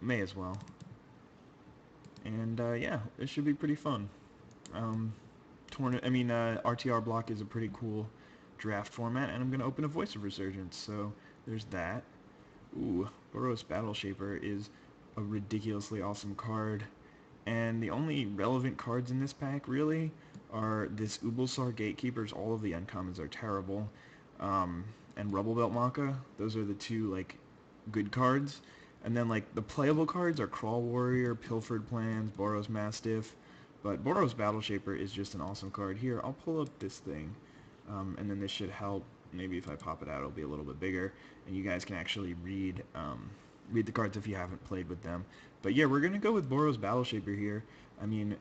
may as well. And yeah, it should be pretty fun. RTR Block is a pretty cool draft format, and I'm going to open a Voice of Resurgence, so there's that. Ooh, Boros Battle Shaper is a ridiculously awesome card, and the only relevant cards in this pack, really, are this Ubulsar Gatekeepers. All of the uncommons are terrible, and Rubble Belt Maka. Those are the two, like, good cards. And then, like, the playable cards are Crawl Warrior, Pilfered Plans, Boros Mastiff, but Boros Battle Shaper is just an awesome card. Here, I'll pull up this thing, and then this should help. Maybe if I pop it out, it'll be a little bit bigger, and you guys can actually read the cards if you haven't played with them. But yeah, we're going to go with Boros Battle Shaper here. I mean,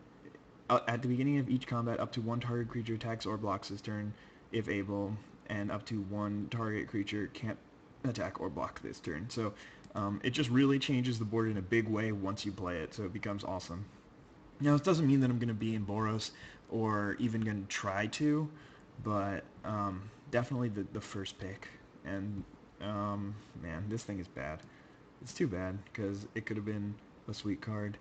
at the beginning of each combat, up to one target creature attacks or blocks this turn, if able, and up to one target creature can't attack or block this turn. So it just really changes the board in a big way once you play it, so it becomes awesome. Now, this doesn't mean that I'm going to be in Boros or even going to try to, but definitely the first pick. And, man, this thing is bad. It's too bad, because it could have been a sweet card.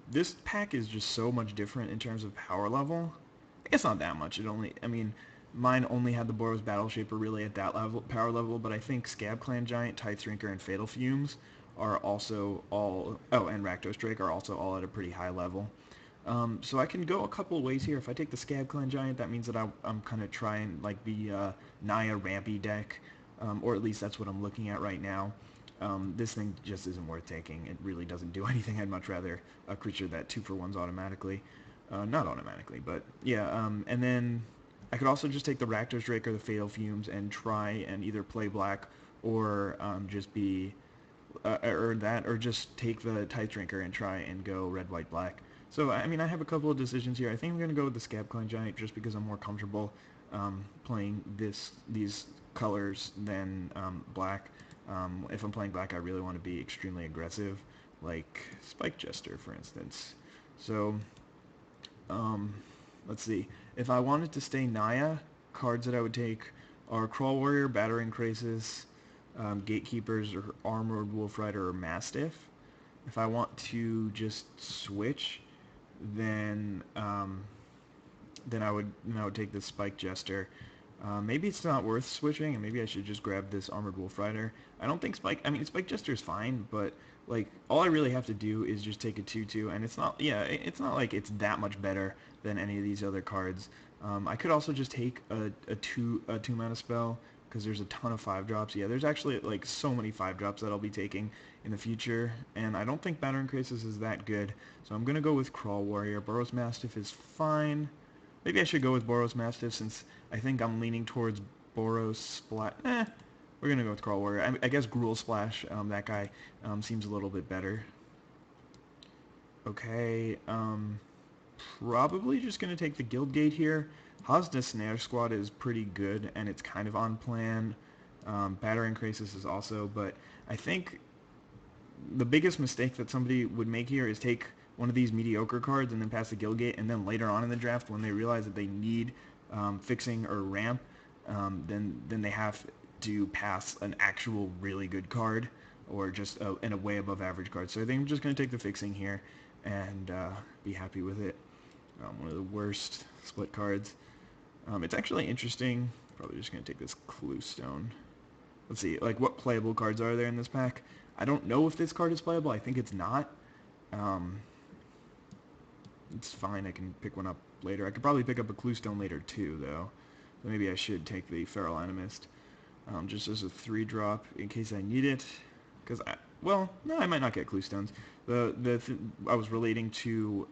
This pack is just so much different in terms of power level. I guess not that much. Mine only had the Boros Battle Shaper really at that power level, but I think Scab Clan Giant, Tithe Drinker, and Fatal Fumes are also all, and Rakdos Drake are also all at a pretty high level. So I can go a couple of ways here. If I take the Scab Clan Giant, that means that I'm kind of trying like the Naya Rampy deck, or at least that's what I'm looking at right now. This thing just isn't worth taking. It really doesn't do anything. I'd much rather a creature that 2-for-1s automatically. Not automatically, but yeah. And then I could also just take the Rakdos Drake or the Fatal Fumes and try and either play black or just be or just take the Tithe Drinker and try and go red, white, black. So, I mean, I have a couple of decisions here. I think I'm going to go with the Scab Clan Giant just because I'm more comfortable playing these colors than black. If I'm playing black, I really want to be extremely aggressive, like Spike Jester, for instance. So, let's see. If I wanted to stay Naya, cards that I would take are Crawl Warrior, Battering Krasis, Gatekeepers, or Armored Wolf Rider, or Mastiff. If I want to just switch, then I would take this Spike Jester. Maybe it's not worth switching, and maybe I should just grab this Armored Wolf Rider. I don't think Spike Jester is fine, but like all I really have to do is just take a 2/2, and it's not like it's that much better than any of these other cards. I could also just take a 2-mana spell, because there's a ton of 5-drops. Yeah, there's actually like so many 5-drops that I'll be taking in the future, and I don't think Battering Krasis is that good, so I'm going to go with Crawl Warrior. Boros Mastiff is fine. Maybe I should go with Boros Mastiff since I think I'm leaning towards Boros Splash. We're going to go with Crawl Warrior. I guess Gruul Splash, that guy seems a little bit better. Okay, probably just going to take the Guildgate here. Hazda Snare Squad is pretty good, and it's kind of on plan. Battering Krasis is also, but I think the biggest mistake that somebody would make here is take one of these mediocre cards and then pass the Guildgate, and then later on in the draft, when they realize that they need fixing or ramp, then they have to pass an actual really good card, or just a way above average card. So I think I'm just going to take the fixing here and be happy with it. One of the worst split cards. It's actually interesting. Probably just going to take this Clue Stone. Let's see, like, what playable cards are there in this pack? I don't know if this card is playable. I think it's not. It's fine. I can pick one up later. I could probably pick up a Clue Stone later, too, though. So maybe I should take the Feral Animist. Just as a 3-drop in case I need it. Because, no, I might not get Clue Stones. I was relating to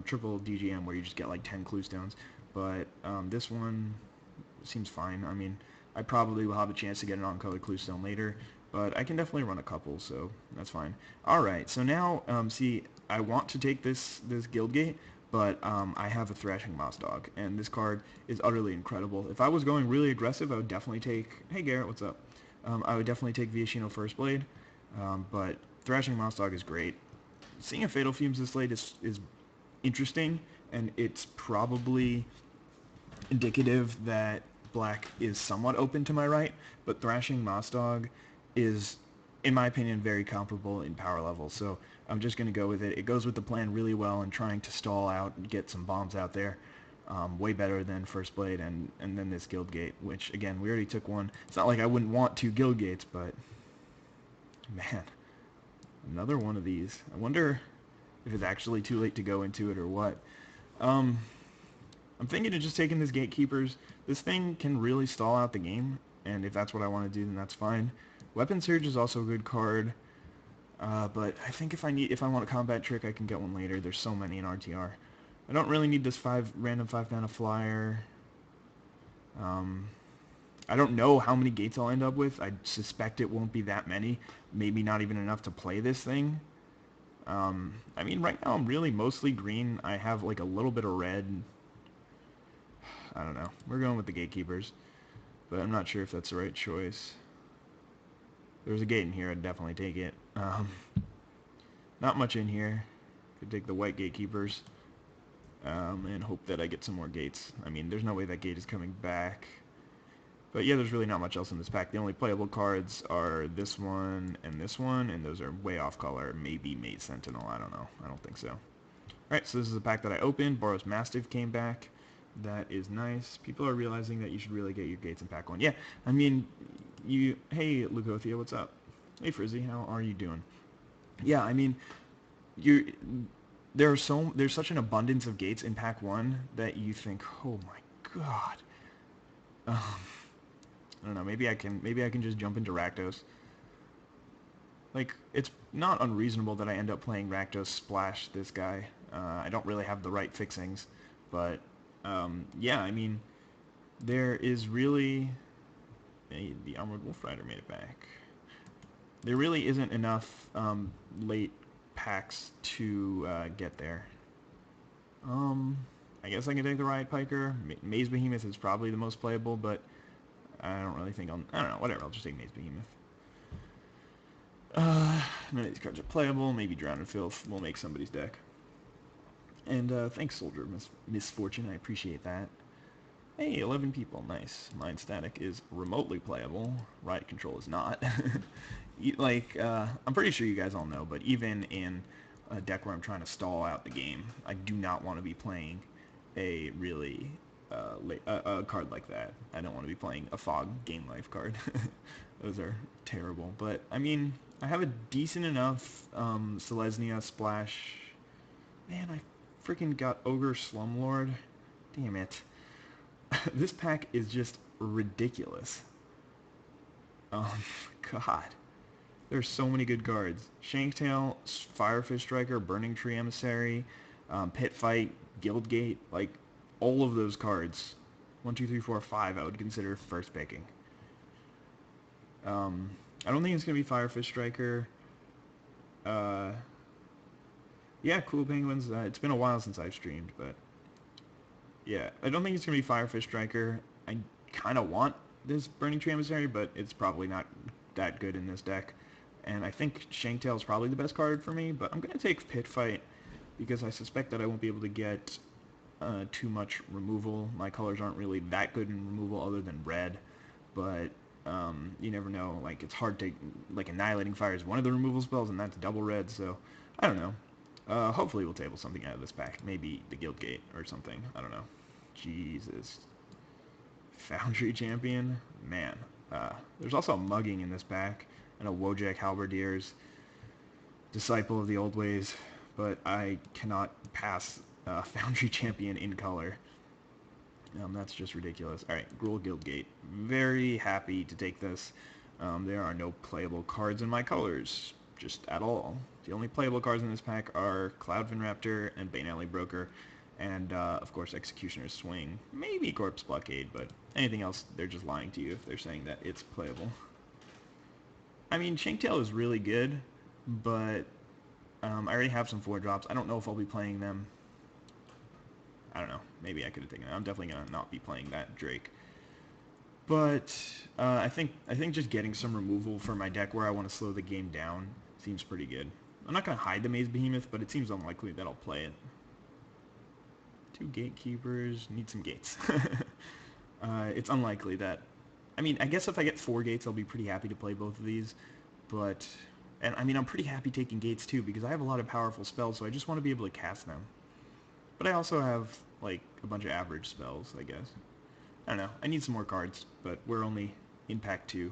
triple DGM, where you just get like 10 Clue Stones. But this one seems fine. I mean, I probably will have a chance to get an on-color Clue Stone later, but I can definitely run a couple, so that's fine. Alright, so now, see, I want to take this Guildgate, but I have a Thrashing Moss Dog, and this card is utterly incredible. If I was going really aggressive, I would definitely take... Hey, Garrett, what's up? I would definitely take Viashino First Blade, but Thrashing Moss Dog is great. Seeing a Fatal Fumes this late is interesting, and it's probably indicative that black is somewhat open to my right, but Thrashing Moss Dog is in my opinion, very comparable in power level. So I'm just going to go with it. It goes with the plan really well and trying to stall out and get some bombs out there. Way better than First Blade and then this Guild Gate, which, again, we already took one. It's not like I wouldn't want 2 Guild Gates, but, man, another one of these. I wonder if it's actually too late to go into it or what. I'm thinking of just taking this Gatekeepers. This thing can really stall out the game, and if that's what I want to do, then that's fine. Weapon Surge is also a good card, but I think if I want a combat trick, I can get one later. There's so many in RTR. I don't really need this random 5-mana flyer. I don't know how many gates I'll end up with. I suspect it won't be that many. Maybe not even enough to play this thing. I mean, right now I'm really mostly green. I have like a little bit of red. I don't know. We're going with the Gatekeepers, but I'm not sure if that's the right choice. There's a gate in here. I'd definitely take it. Not much in here. Could take the white Gatekeepers and hope that I get some more gates. I mean, there's no way that gate is coming back. But yeah, there's really not much else in this pack. The only playable cards are this one, and those are way off color. Maybe Maze Sentinel. I don't know. I don't think so. Alright, so this is a pack that I opened. Boros Mastiff came back. That is nice. People are realizing that you should really get your gates in pack 1. Yeah, I mean, hey, Lugothia, what's up? Hey, Frizzy, how are you doing? Yeah, I mean, there's such an abundance of gates in pack 1 that you think, oh my god. I don't know, maybe I can just jump into Rakdos. Like, it's not unreasonable that I end up playing Rakdos Splash this guy. I don't really have the right fixings, but yeah, I mean, there is really... the Armored Wolf Rider made it back. There really isn't enough late packs to get there. I guess I can take the Riot Piker. Maze Behemoth is probably the most playable, but I don't really think I don't know, whatever, I'll just take Maze Behemoth. None of these cards are playable. Maybe Drown in Filth will make somebody's deck. And thanks, Soldier Misfortune, I appreciate that. Hey, 11 people, nice. Mind Static is remotely playable. Riot Control is not. Like, I'm pretty sure you guys all know, but even in a deck where I'm trying to stall out the game, I do not want to be playing a really a card like that. I don't want to be playing a Fog Game Life card. Those are terrible. But, I mean, I have a decent enough Selesnya Splash. Man, I freaking got Ogre Slumlord. Damn it. This pack is just ridiculous. God. There's so many good cards. Shanktail, Firefish Striker, Burning Tree Emissary, Pit Fight, Guildgate, like, all of those cards. 1, 2, 3, 4, 5 I would consider first picking. I don't think it's going to be Firefish Striker. Yeah, Cool Penguins. It's been a while since I've streamed, but... yeah, I don't think it's going to be Firefish Striker. I kind of want this Burning Tree Emissary, but it's probably not that good in this deck. And I think Shanktail is probably the best card for me, but I'm going to take Pit Fight because I suspect that I won't be able to get too much removal. My colors aren't really that good in removal other than red, but you never know. Like, it's hard to... like, Annihilating Fire is one of the removal spells, and that's double red, so I don't know. Hopefully we'll table something out of this pack. Maybe the Guildgate or something. I don't know. Jesus. Foundry Champion? Man. There's also a Mugging in this pack, and a Wojak Halberdier's Disciple of the Old Ways, but I cannot pass Foundry Champion in color. That's just ridiculous. Alright, Gruul Guildgate. Very happy to take this. There are no playable cards in my colors, just at all. The only playable cards in this pack are Cloudfin Raptor and Bane Alley Broker, and of course Executioner's Swing. Maybe Corpse Blockade, but anything else, they're just lying to you if they're saying that it's playable. I mean, Shanktail is really good, but I already have some 4-drops. I don't know if I'll be playing them. I don't know. Maybe I could have taken it. I'm definitely going to not be playing that Drake. But I think just getting some removal for my deck where I want to slow the game down seems pretty good. I'm not going to hide the Maze Behemoth, but it seems unlikely that I'll play it. 2 Gatekeepers. Need some gates. It's unlikely that... I mean, I guess if I get 4 gates, I'll be pretty happy to play both of these. but... And, I mean, I'm pretty happy taking gates, too, because I have a lot of powerful spells, so I just want to be able to cast them. But I also have, like, a bunch of average spells, I guess. I don't know. I need some more cards, but we're only in pack 2.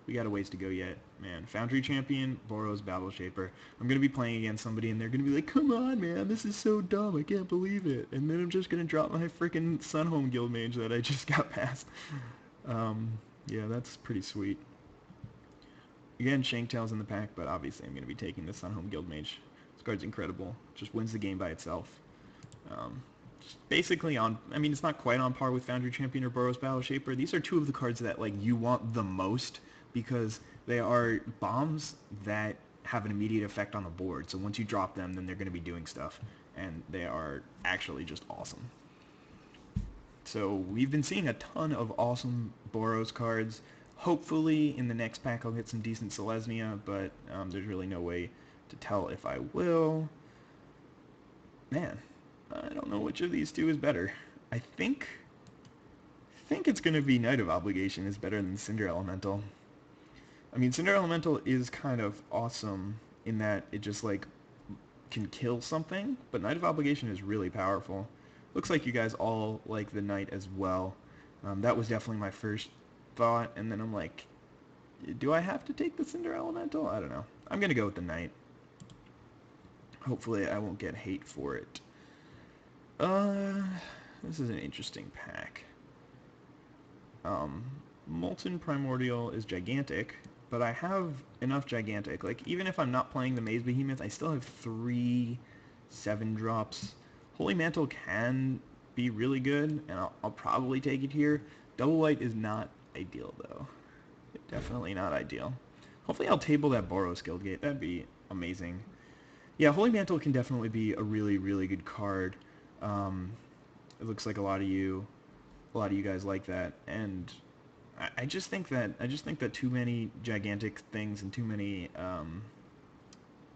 We got a ways to go yet. Man, Foundry Champion, Boros Battle Shaper. I'm going to be playing against somebody, and they're going to be like, come on, man, this is so dumb, I can't believe it. And then I'm just going to drop my freaking Sunhome Guildmage that I just got past. Yeah, that's pretty sweet. Again, Shanktail's in the pack, but obviously I'm going to be taking the Sunhome Guildmage. This card's incredible. Just wins the game by itself. Just basically on... I mean, it's not quite on par with Foundry Champion or Boros Battle Shaper. These are two of the cards that, like, you want the most because they are bombs that have an immediate effect on the board. So once you drop them, then they're going to be doing stuff. And they are actually just awesome. So we've been seeing a ton of awesome Boros cards. Hopefully in the next pack I'll get some decent Selesnya, but there's really no way to tell if I will. Man, I don't know which of these two is better. I think it's going to be Knight of Obligation is better than Cinder Elemental. I mean, Cinder Elemental is kind of awesome in that it just, like, can kill something, but Knight of Obligation is really powerful. Looks like you guys all like the Knight as well. That was definitely my first thought, and then I'm like, do I have to take the Cinder Elemental? I don't know. I'm going to go with the Knight. Hopefully I won't get hate for it. This is an interesting pack. Molten Primordial is gigantic, but I have enough gigantic. Like, even if I'm not playing the Maze Behemoth, I still have 3 7-drops. Holy Mantle can be really good, and I'll probably take it here. Double White is not ideal, though. Definitely not ideal. Hopefully I'll table that Boros Guildgate. That'd be amazing. Yeah, Holy Mantle can definitely be a really, really good card. It looks like a lot of you guys like that, and I just think that too many gigantic things and too many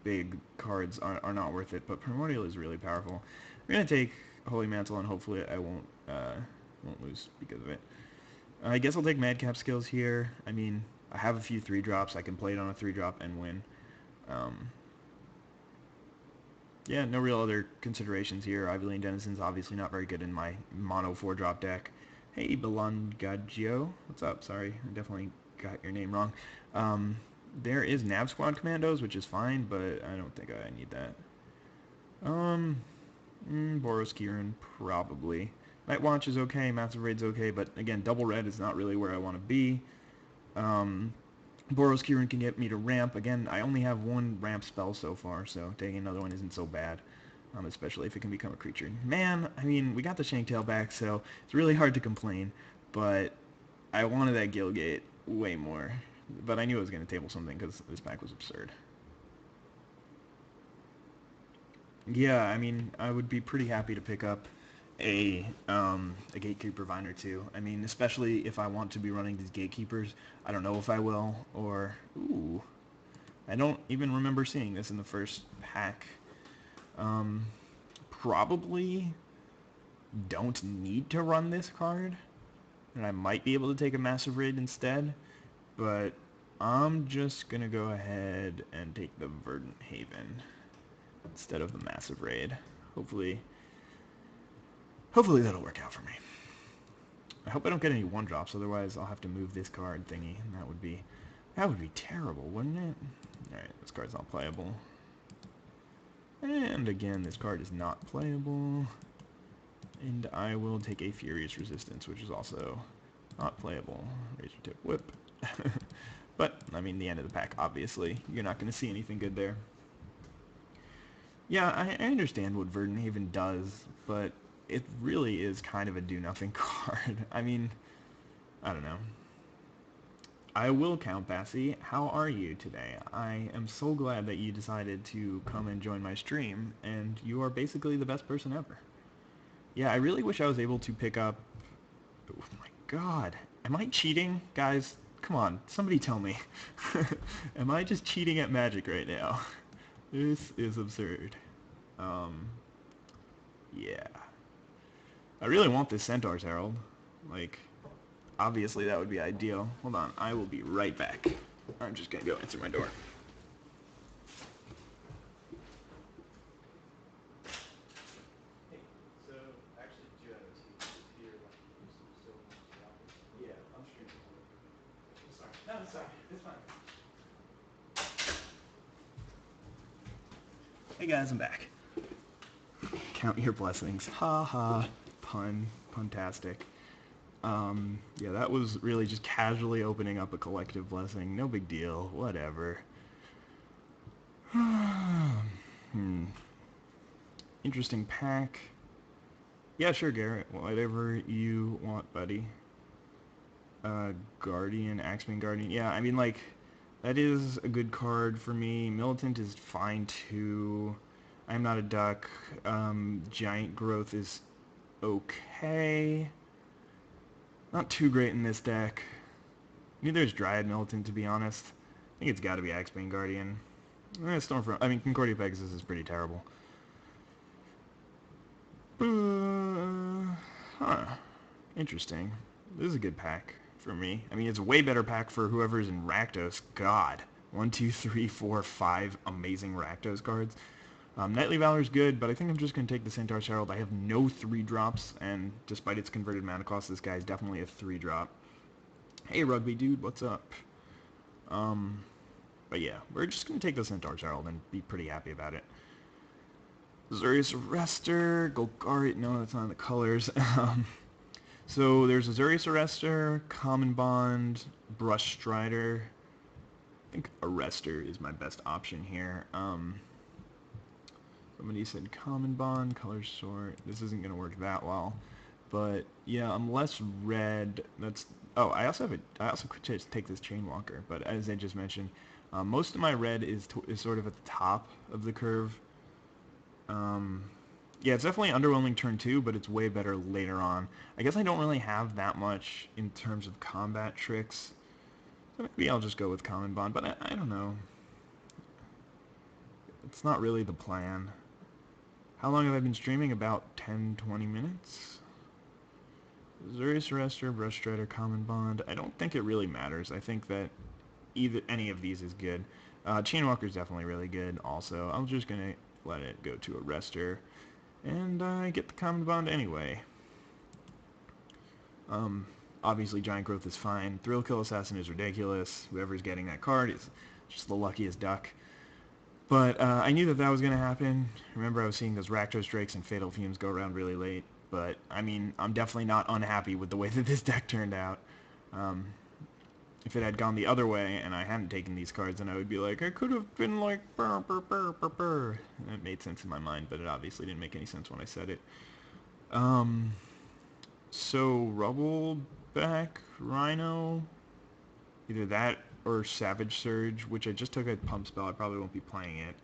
big cards are not worth it. But Primordial is really powerful. I'm gonna take Holy Mantle, and hopefully I won't lose because of it. I guess I'll take Madcap Skills here. I mean, I have a few 3-drops. I can play it on a 3-drop and win. Yeah, no real other considerations here. Ivoline Denizen's obviously not very good in my mono 4-drop deck. Hey, Belongaggio. What's up? Sorry, I definitely got your name wrong. There is Nav Squad Commandos, which is fine, but I don't think I need that. Boros Kieran, probably. Night Watch is okay, Massive Raid's okay, but again, Double Red is not really where I want to be. Boros Kieran can get me to ramp. Again, I only have 1 ramp spell so far, so taking another one isn't so bad, especially if it can become a creature. Man, I mean, we got the Shanktail back, so it's really hard to complain, but I wanted that Guildgate way more. But I knew I was going to table something because this pack was absurd. Yeah, I mean, I would be pretty happy to pick up a Gatekeeper Vine or 2. I mean, especially if I want to be running these Gatekeepers. I don't know if I will, or... Ooh. I don't even remember seeing this in the first pack. Probably don't need to run this card, and I might be able to take a Massive Raid instead, but I'm just gonna go ahead and take the Verdant Haven instead of the Massive Raid. Hopefully that'll work out for me. I hope I don't get any 1-drops, otherwise I'll have to move this card thingy, and that would be terrible, wouldn't it? Alright, this card's not playable. And again, this card is not playable. And I will take a Furious Resistance, which is also not playable. Razor Tip Whip. But, I mean, the end of the pack, obviously. You're not going to see anything good there. Yeah, I understand what Verdant Haven does, but it really is kind of a do-nothing card. I mean, I don't know. I will count, Bassie. How are you today? I am so glad that you decided to come and join my stream, and you are basically the best person ever. Yeah, I really wish I was able to pick up... Oh my god. Am I cheating? Guys, come on. Somebody tell me. Am I just cheating at Magic right now? This is absurd. Yeah. I really want this Centaur's Herald. Like, obviously that would be ideal. Hold on, I will be right back. I'm just gonna go answer my door. Hey, so actually, do you have a TV or like you still want to the office? Yeah, I'm streaming. Sorry. No, it's sorry. It's fine. Hey guys, I'm back. Count your blessings. Ha ha. Puntastic. Yeah, that was really just casually opening up a collective blessing. No big deal. Whatever. Interesting pack. Yeah, sure, Garrett. Whatever you want, buddy. Guardian, Axeman Guardian. Yeah, I mean, like, that is a good card for me. Militant is fine, too. I'm not a duck. Giant Growth is okay. Not too great in this deck. Neither is Dryad Militant, to be honest. I think it's got to be Axebane Guardian. Stormfront. I mean, Concordia Pegasus is pretty terrible. Huh. Interesting. This is a good pack for me. I mean, it's a way better pack for whoever's in Rakdos. God. 1, 2, 3, 4, 5 amazing Rakdos cards. Knightly Valor is good, but I think I'm just going to take the Centaur's Herald. I have no 3-drops, and despite its converted mana cost, this guy is definitely a 3-drop. Hey, Rugby Dude, what's up? But yeah, we're just going to take the Centaur's Herald and be pretty happy about it. Azorius Arrestor, Golgari, no, that's not in the colors. So there's Azorius Arrestor, Common Bond, Brush Strider. I think Arrestor is my best option here. Somebody said Common Bond, Color Sort. This isn't going to work that well. But yeah, I'm less red. That's I also could take this Chainwalker, but as I just mentioned, most of my red is sort of at the top of the curve. Yeah, it's definitely underwhelming turn 2, but it's way better later on. I guess I don't really have that much in terms of combat tricks, so maybe I'll just go with Common Bond, but I don't know. It's not really the plan. How long have I been streaming? About 10-20 minutes? Azorius Arrestor, Brush Strider, Common Bond. I don't think it really matters. I think that any of these is good. Chainwalker's definitely really good also. I'm just going to let it go to Arrestor. And I get the Common Bond anyway. Obviously Giant Growth is fine. Thrill Kill Assassin is ridiculous. Whoever's getting that card is just the luckiest duck. But I knew that was going to happen. Remember, I was seeing those Rakdos Drakes and Fatal Fumes go around really late. But, I mean, I'm definitely not unhappy with the way that this deck turned out. If it had gone the other way and I hadn't taken these cards, then I would be like, I could have been like, burr, burr, burr, burr, burr. And it made sense in my mind, but it obviously didn't make any sense when I said it. So, Rubbleback, Rhino, either that or Savage Surge, which I just took a pump spell. I probably won't be playing it.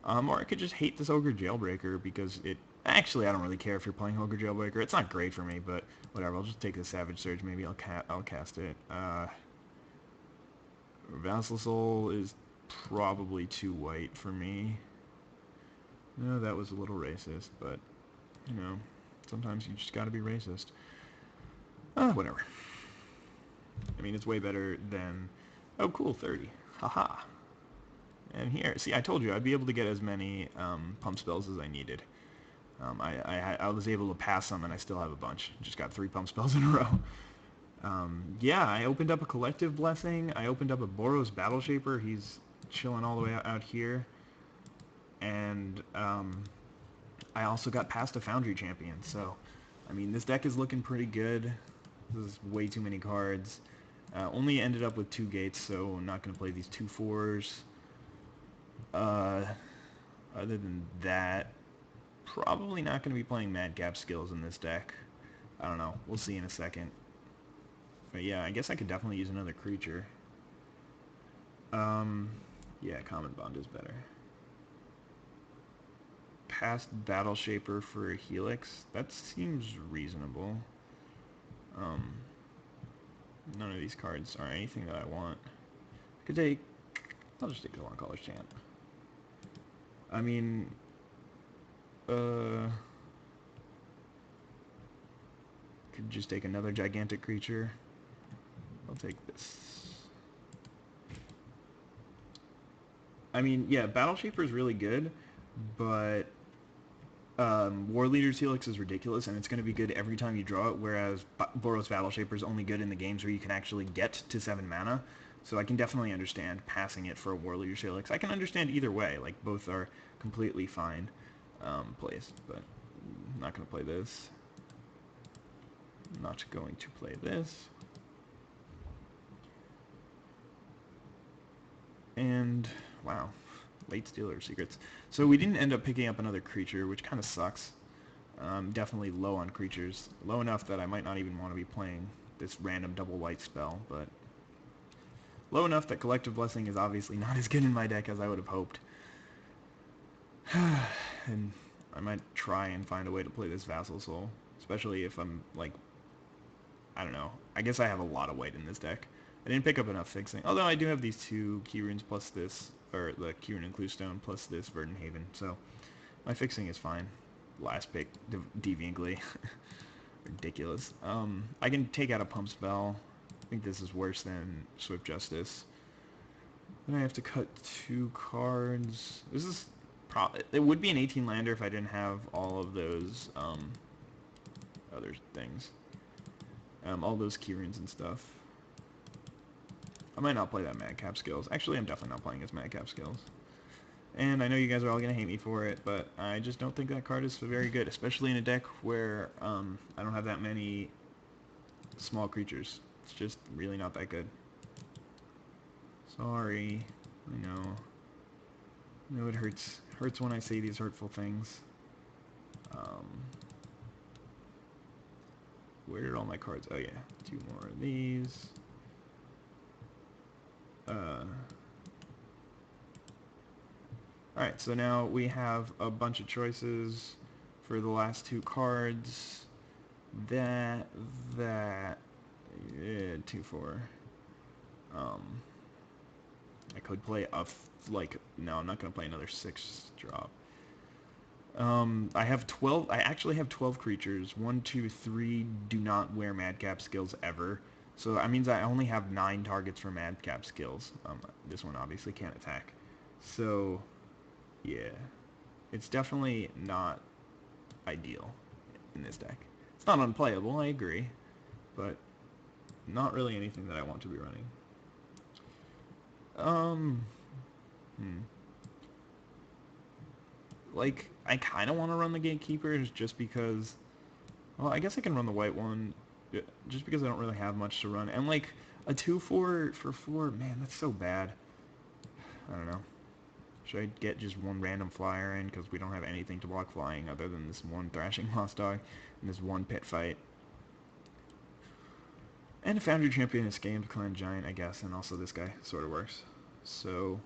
Or I could just hate this Ogre Jailbreaker because it... Actually, I don't really care if you're playing Ogre Jailbreaker. It's not great for me, but whatever. I'll just take the Savage Surge. Maybe I'll cast it. Vassal Soul is probably too white for me. No, that was a little racist, but, you know, sometimes you just gotta be racist. Whatever. I mean, it's way better than... Oh, cool, 30. Haha. And here, see, I told you I'd be able to get as many pump spells as I needed. I was able to pass some, and I still have a bunch. Just got 3 pump spells in a row. Yeah, I opened up a Collective Blessing. I opened up a Boros Battle Shaper. He's chilling all the way out here. And I also got past a Foundry Champion. So, I mean, this deck is looking pretty good. This is way too many cards. Only ended up with 2 gates, so I'm not going to play these 2 4s. Other than that, probably not going to be playing Madcap Skills in this deck. I don't know. We'll see in a second. But yeah, I guess I could definitely use another creature. Yeah, Common Bond is better. Past Battle Shaper for a Helix. That seems reasonable. None of these cards are anything that I want. I could take... I'll just take the Long Caller's Chant. I mean... could just take another gigantic creature. I'll take this. I mean, yeah, Battle Shaper is really good, but War Leader's Helix is ridiculous, and it's going to be good every time you draw it, whereas Boros Battle Shaper is only good in the games where you can actually get to 7 mana. So I can definitely understand passing it for a War Leader's Helix. I can understand either way. Like, both are completely fine plays, but I'm not going to play this. I'm not going to play this. And, wow, late Stealer Secrets. So we didn't end up picking up another creature, which kind of sucks. Definitely low on creatures. Low enough that I might not even want to be playing this random double white spell, but low enough that Collective Blessing is obviously not as good in my deck as I would have hoped. And I might try and find a way to play this Vassal Soul, especially if I'm, like, I don't know. I guess I have a lot of weight in this deck. I didn't pick up enough fixing, although I do have these 2 key runes plus this, or the key rune and Cluestone plus this Verdant Haven, so my fixing is fine. Last pick, deviantly. Ridiculous. I can take out a pump spell. I think this is worse than Swift Justice. Then I have to cut 2 cards. This is it would be an 18 lander if I didn't have all of those other things. All those key runes and stuff. I might not play that Madcap Skills. Actually, I'm definitely not playing as Madcap Skills. And I know you guys are all going to hate me for it, but I just don't think that card is very good, especially in a deck where I don't have that many small creatures. It's just really not that good. Sorry. I know. I know it hurts. Hurts when I say these hurtful things. Where did all my cards? Oh yeah, 2 more of these. Alright, so now we have a bunch of choices for the last 2 cards. That, 2-4. I could play no, I'm not going to play another 6 drop. I have 12, I actually have 12 creatures. 1, 2, 3 do not wear Madcap Skills ever. So that means I only have 9 targets for Madcap Skills. This one obviously can't attack. So, yeah. It's definitely not ideal in this deck. It's not unplayable, I agree. But not really anything that I want to be running. Like, I kind of want to run the Gatekeepers just because... Well, I guess I can run the white one just because I don't really have much to run. And, like, a 2-4 for 4, man, that's so bad. I don't know. Should I get just one random flyer in because we don't have anything to block flying other than this one Thrashing Lost Dog and this one Pit Fight? And a Foundry Champion escaped Clan Giant, I guess, and also this guy sort of works. So,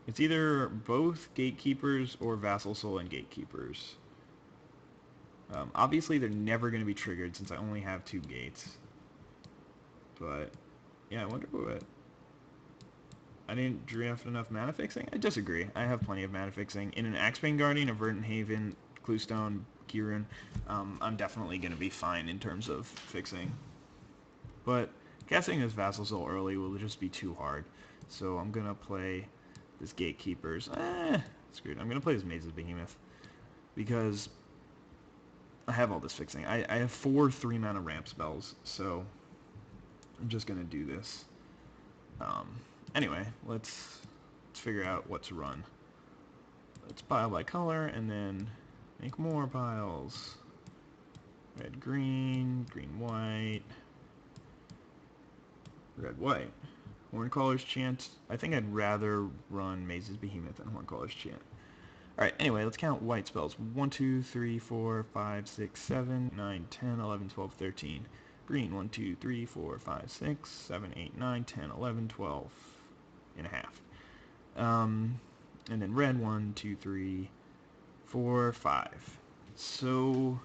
it's either both Gatekeepers or Vassal Soul and Gatekeepers. Obviously, they're never going to be triggered since I only have 2 gates. But, yeah, I wonder what... I didn't draft enough mana fixing? I disagree. I have plenty of mana fixing. In an Axebane Guardian, a Verdant Haven, Cluestone, Keyrune, I'm definitely going to be fine in terms of fixing. But casting this Vassal Soul early will just be too hard. So I'm going to play this Gatekeepers. Screwed. I'm going to play this Maze's Behemoth. Because I have all this fixing. I have 4 3-mana ramp spells. So I'm just going to do this. Anyway, let's figure out what to run. Let's pile by color and then make more piles. Red, green, green, white, red, white. Horncaller's Chant. I think I'd rather run Maze's Behemoth than Horncaller's Chant. Alright, anyway, let's count white spells. 1, 2, 3, 4, 5, 6, 7, 9, 10, 11, 12, 13. Green, 1, 2, 3, 4, 5, 6, 7, 8, 9, 10, 11, 12 and a half. And then red, 1, 2, 3, 4, 5. So,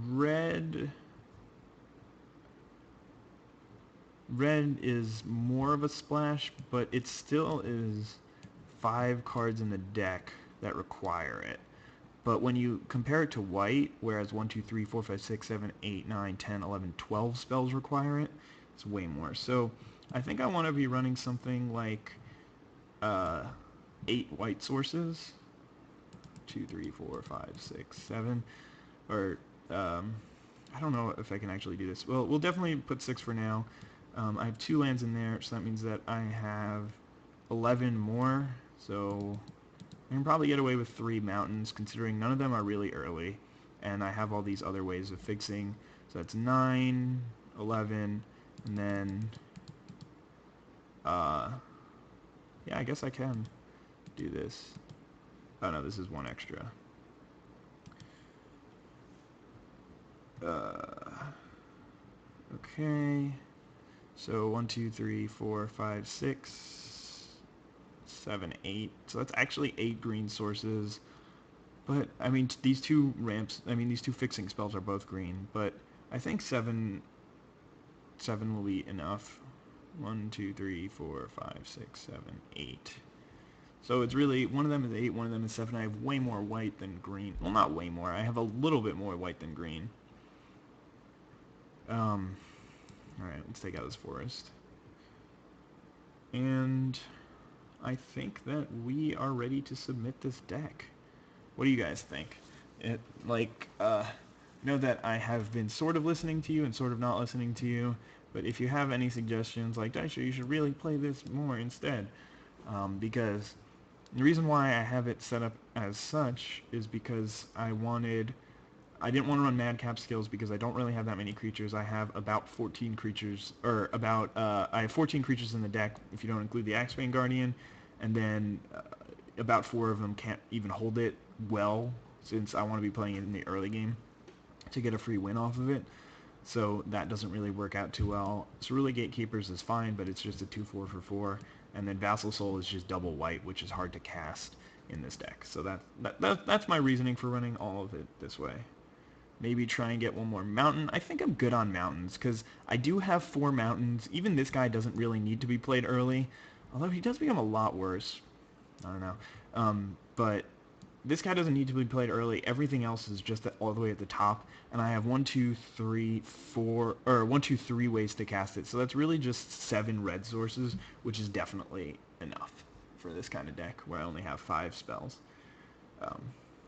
red is more of a splash, but it still is 5 cards in the deck that require it. But when you compare it to white, whereas 1, 2, 3, 4, 5, 6, 7, 8, 9, 10, 11, 12 spells require it, it's way more. So I think I want to be running something like uh, 8 white sources. 2, 3, 4, 5, 6, 7. Or, I don't know if I can actually do this. Well, we'll definitely put 6 for now. I have 2 lands in there, so that means that I have 11 more. So I can probably get away with 3 mountains, considering none of them are really early. And I have all these other ways of fixing. So that's 9, 11, and then, yeah, I guess I can do this. Oh no, this is 1 extra. Okay. So 1, 2, 3, 4, 5, 6, 7, 8. So that's actually 8 green sources. But, I mean, these 2 ramps, I mean, these 2 fixing spells are both green, but I think 7 will be enough. 1, 2, 3, 4, 5, 6, 7, 8. So it's really, one of them is 8, one of them is 7. I have way more white than green. Well, not way more. I have a little bit more white than green. Alright, let's take out this forest. And I think that we are ready to submit this deck. What do you guys think? Know that I have been sort of listening to you and sort of not listening to you, but if you have any suggestions, like, Daisha, you should really play this more instead. Because the reason why I have it set up as such is because I didn't want to run madcap skills because I don't really have that many creatures. I have about 14 creatures, I have 14 creatures in the deck if you don't include the Axebane Guardian, and then about 4 of them can't even hold it well, since I want to be playing it in the early game to get a free win off of it. So that doesn't really work out too well. Cerulean Gatekeepers is fine, but it's just a 2/4 for 4, and then Vassal Soul is just double white, which is hard to cast in this deck. So that's my reasoning for running all of it this way. Maybe try and get 1 more mountain. I think I'm good on mountains, because I do have 4 mountains. Even this guy doesn't really need to be played early, although he does become a lot worse. I don't know. But this guy doesn't need to be played early. Everything else is just all the way at the top, and I have 1, 2, 3, 4, or 1, 2, 3 ways to cast it. So that's really just 7 red sources, which is definitely enough for this kind of deck, where I only have 5 spells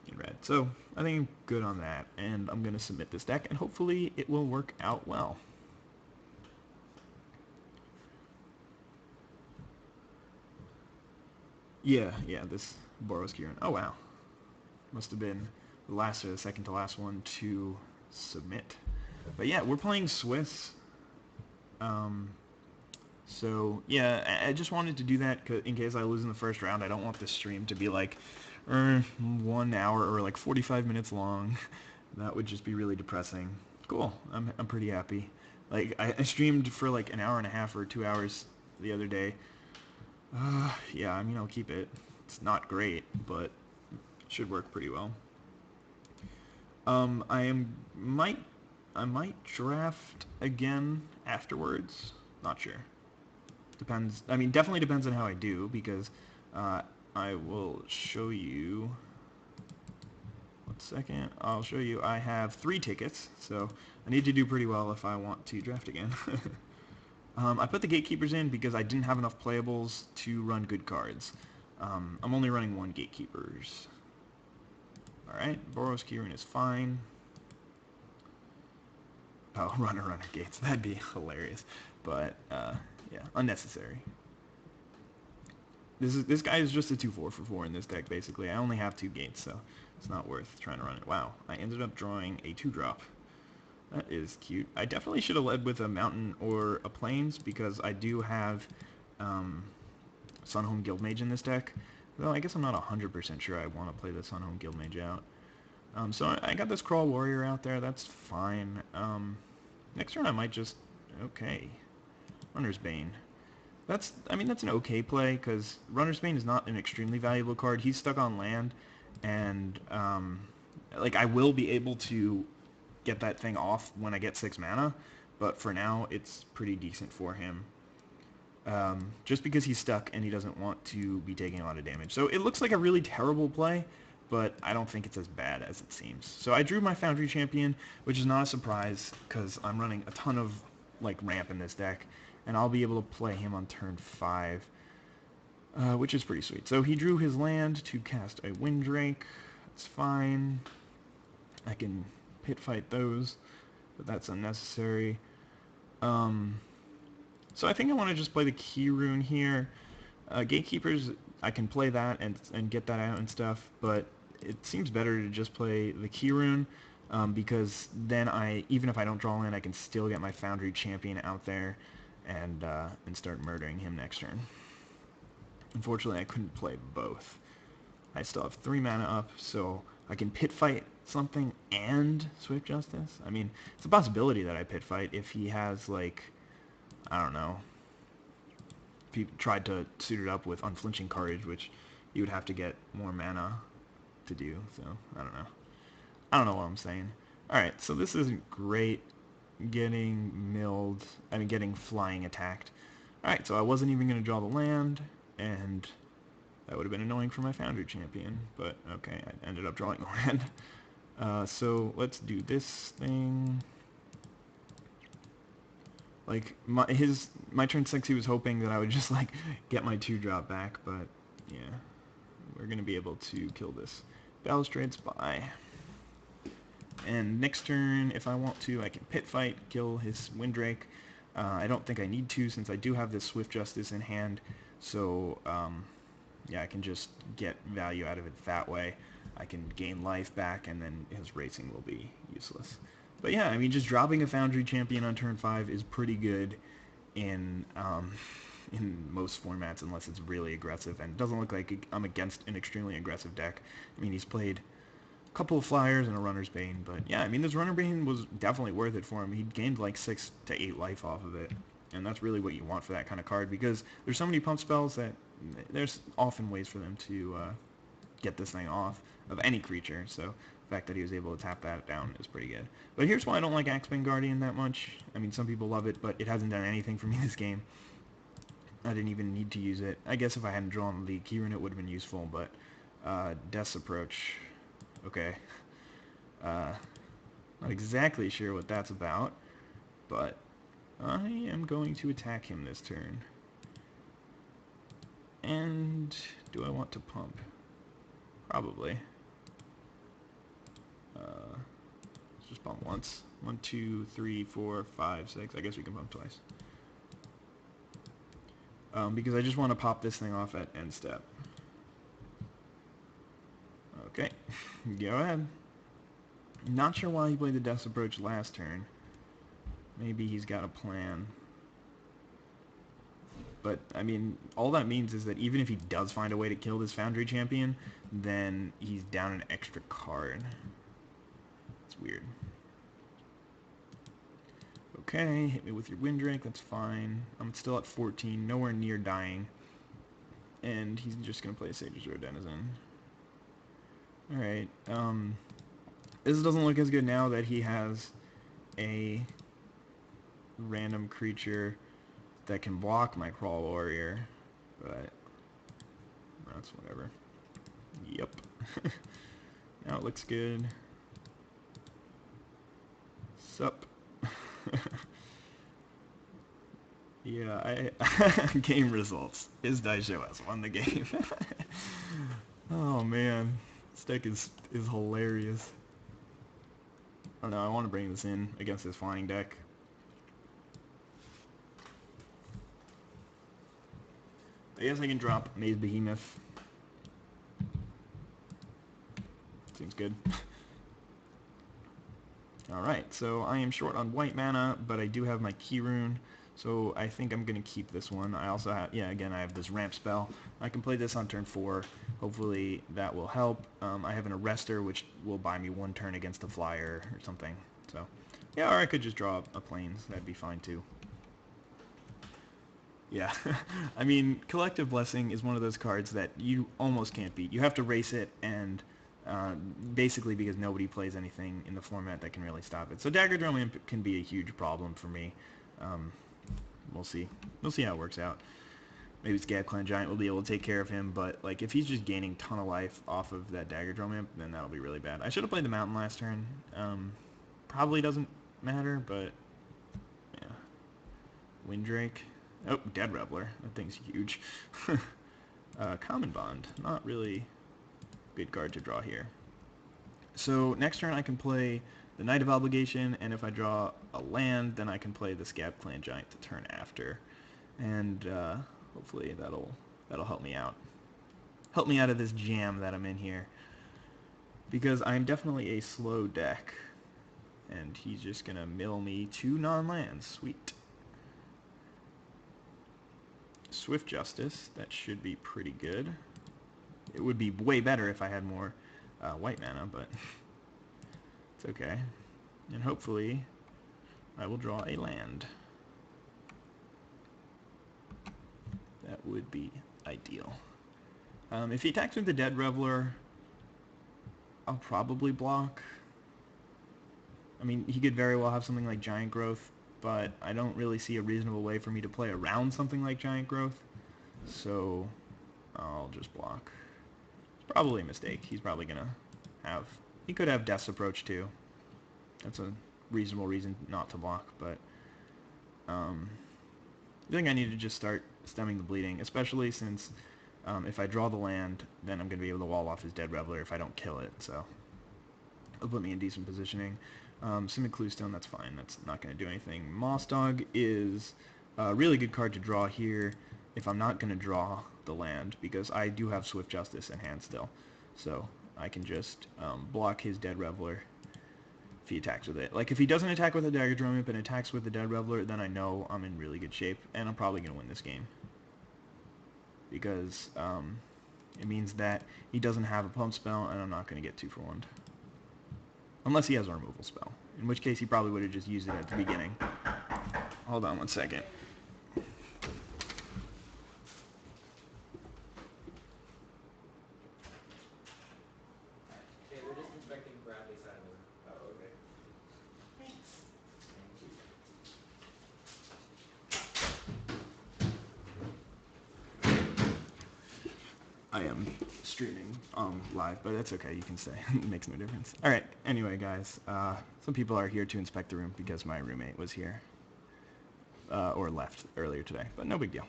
in red. So I think I'm good on that, and I'm going to submit this deck, and hopefully it will work out well. Yeah, this Boros Kieran. Oh, wow. Must have been the last or the second to last one to submit. But yeah, we're playing Swiss. So yeah, I just wanted to do that in case I lose in the first round. I don't want this stream to be like 1 hour or like 45 minutes long. That would just be really depressing. Cool. I'm pretty happy. Like I streamed for like an hour and a half or 2 hours the other day. Yeah, I mean, I'll keep it. It's not great, but should work pretty well. I might draft again afterwards. Not sure. Depends. I mean, definitely depends on how I do, because I will show you. 1 second. I'll show you. I have 3 tickets, so I need to do pretty well if I want to draft again. I put the Gatekeepers in because I didn't have enough playables to run good cards. I'm only running 1 Gatekeepers. Alright, Boros Kieran is fine. Oh, runner gates. That'd be hilarious. But, yeah, unnecessary. This guy is just a 2/4 for 4 in this deck, basically. I only have 2 gates, so it's not worth trying to run it. Wow, I ended up drawing a 2-drop. That is cute. I definitely should have led with a mountain or a plains, because I do have Sunhome Guildmage in this deck. Though I guess I'm not 100% sure I want to play the Sunhome Guildmage out. So I got this Crawl Warrior out there. That's fine. Next turn I might just... Okay. Runner's Bane. That's an okay play, because Runner's Bane is not an extremely valuable card. He's stuck on land, and like, I will be able to get that thing off when I get 6 mana, but for now it's pretty decent for him. Just because he's stuck and he doesn't want to be taking a lot of damage. So it looks like a really terrible play, but I don't think it's as bad as it seems. So I drew my Foundry Champion, which is not a surprise, because I'm running a ton of like ramp in this deck, and I'll be able to play him on turn 5. which is pretty sweet. So he drew his land to cast a Windrake. That's fine. I can pit fight those, but that's unnecessary. So I think I want to just play the Key Rune here. Gatekeepers, I can play that and get that out and stuff, but it seems better to just play the Key Rune, because then even if I don't draw land, I can still get my Foundry Champion out there and start murdering him next turn. Unfortunately, I couldn't play both. I still have 3 mana up, so I can pit fight something and Swift Justice. I mean, it's a possibility that I pit fight if he has, like, I don't know, if he tried to suit it up with Unflinching Courage, which you would have to get more mana to do, so I don't know. I don't know what I'm saying. Alright, so this isn't great. Getting flying attacked. Alright, so I wasn't even going to draw the land, and that would have been annoying for my Foundry Champion, but okay, I ended up drawing the land. So let's do this thing. Like, my turn 6, he was hoping that I would just, like, get my 2-drop back, but, yeah. We're going to be able to kill this Balustrade Spy. And next turn, if I want to, I can pit fight, kill his Windrake. I don't think I need to, since I do have this Swift Justice in hand, so, yeah, I can just get value out of it that way. I can gain life back, and then his racing will be useless. But yeah, I mean, just dropping a Foundry Champion on turn 5 is pretty good in most formats, unless it's really aggressive, and it doesn't look like I'm against an extremely aggressive deck. I mean, he's played a couple of Flyers and a Runner's Bane, but yeah, I mean, this Runner's Bane was definitely worth it for him. He gained like 6 to 8 life off of it, and that's really what you want for that kind of card, because there's so many pump spells that there's often ways for them to get this thing off of any creature, so the fact that he was able to tap that down is pretty good. But here's why I don't like Axebane Guardian that much. I mean, some people love it, but it hasn't done anything for me this game. I didn't even need to use it. I guess if I hadn't drawn the Key Rune, it would have been useful, but Death's Approach, okay. Not exactly sure what that's about, but I am going to attack him this turn. And do I want to pump? Probably. Let's just pump once. 1, 2, 3, 4, 5, 6. I guess we can pump twice. Because I just want to pop this thing off at end step. Okay, go ahead. Not sure why he played the Death's Approach last turn. Maybe he's got a plan. But, I mean, all that means is that even if he does find a way to kill this Foundry Champion, then he's down an extra card. It's weird. Okay, hit me with your Windrake, that's fine. I'm still at 14, nowhere near dying. And he's just going to play a Sage's Road Denizen. Alright, this doesn't look as good now that he has a random creature that can block my Crawl Warrior, but that's whatever. Yep. Now it looks good. Sup. Yeah, game results. His dice show has won the game. Oh man, this deck is hilarious. I don't know, I want to bring this in against this flying deck. I guess I can drop Maze Behemoth. Seems good. Alright, so I am short on white mana, but I do have my Key Rune, so I think I'm going to keep this one. I also have, yeah, again, I have this ramp spell. I can play this on turn 4. Hopefully that will help. I have an Arrestor, which will buy me 1 turn against a Flyer or something. So, yeah, or I could just draw a Plains. That'd be fine, too. Yeah, I mean, Collective Blessing is one of those cards that you almost can't beat. You have to race it, and basically because nobody plays anything in the format that can really stop it. So Dagger Drum Imp can be a huge problem for me. We'll see. We'll see how it works out. Maybe Scab Clan Giant will be able to take care of him, but like if he's just gaining a ton of life off of that Dagger Drum Imp, then that'll be really bad. I should have played the Mountain last turn. Probably doesn't matter, but yeah. Windrake. Oh, Dead Reveler. That thing's huge. Common Bond, not really good card to draw here. So next turn I can play the Knight of Obligation, and if I draw a land, then I can play the Scab Clan Giant the turn after, and hopefully that'll help me out. Help me out of this jam that I'm in here, because I'm definitely a slow deck, and he's just gonna mill me 2 non-lands. Sweet. Swift Justice, that should be pretty good. It would be way better if I had more white mana, but it's okay. And hopefully I will draw a land. That would be ideal. If he attacks with the Dead Reveler, I'll probably block. I mean, he could very well have something like Giant Growth, but I don't really see a reasonable way for me to play around something like Giant Growth, so I'll just block. It's probably a mistake. He's probably going to have... He could have Death's Approach too. That's a reasonable reason not to block, but I think I need to just start stemming the bleeding, especially since if I draw the land, then I'm going to be able to wall off his Dead Reveler if I don't kill it, so it'll put me in decent positioning. Simic Cluestone, that's fine. That's not going to do anything. Moss Dog is a really good card to draw here if I'm not going to draw the land, because I do have Swift Justice in hand still. So I can just block his Dead Reveler if he attacks with it. Like, if he doesn't attack with a Dagger Drum Imp and attacks with the Dead Reveler, then I know I'm in really good shape, and I'm probably going to win this game. Because it means that he doesn't have a pump spell, and I'm not going to get 2-for-1'd. Unless he has a removal spell, in which case he probably would have just used it at the beginning. Hold on one second. Okay, we're just inspecting Bradley's side of the room. Oh, okay. Thanks. I am streaming live, but that's okay. You can stay. It makes no difference. All right. Anyway, guys, some people are here to inspect the room because my roommate was here or left earlier today, but no big deal.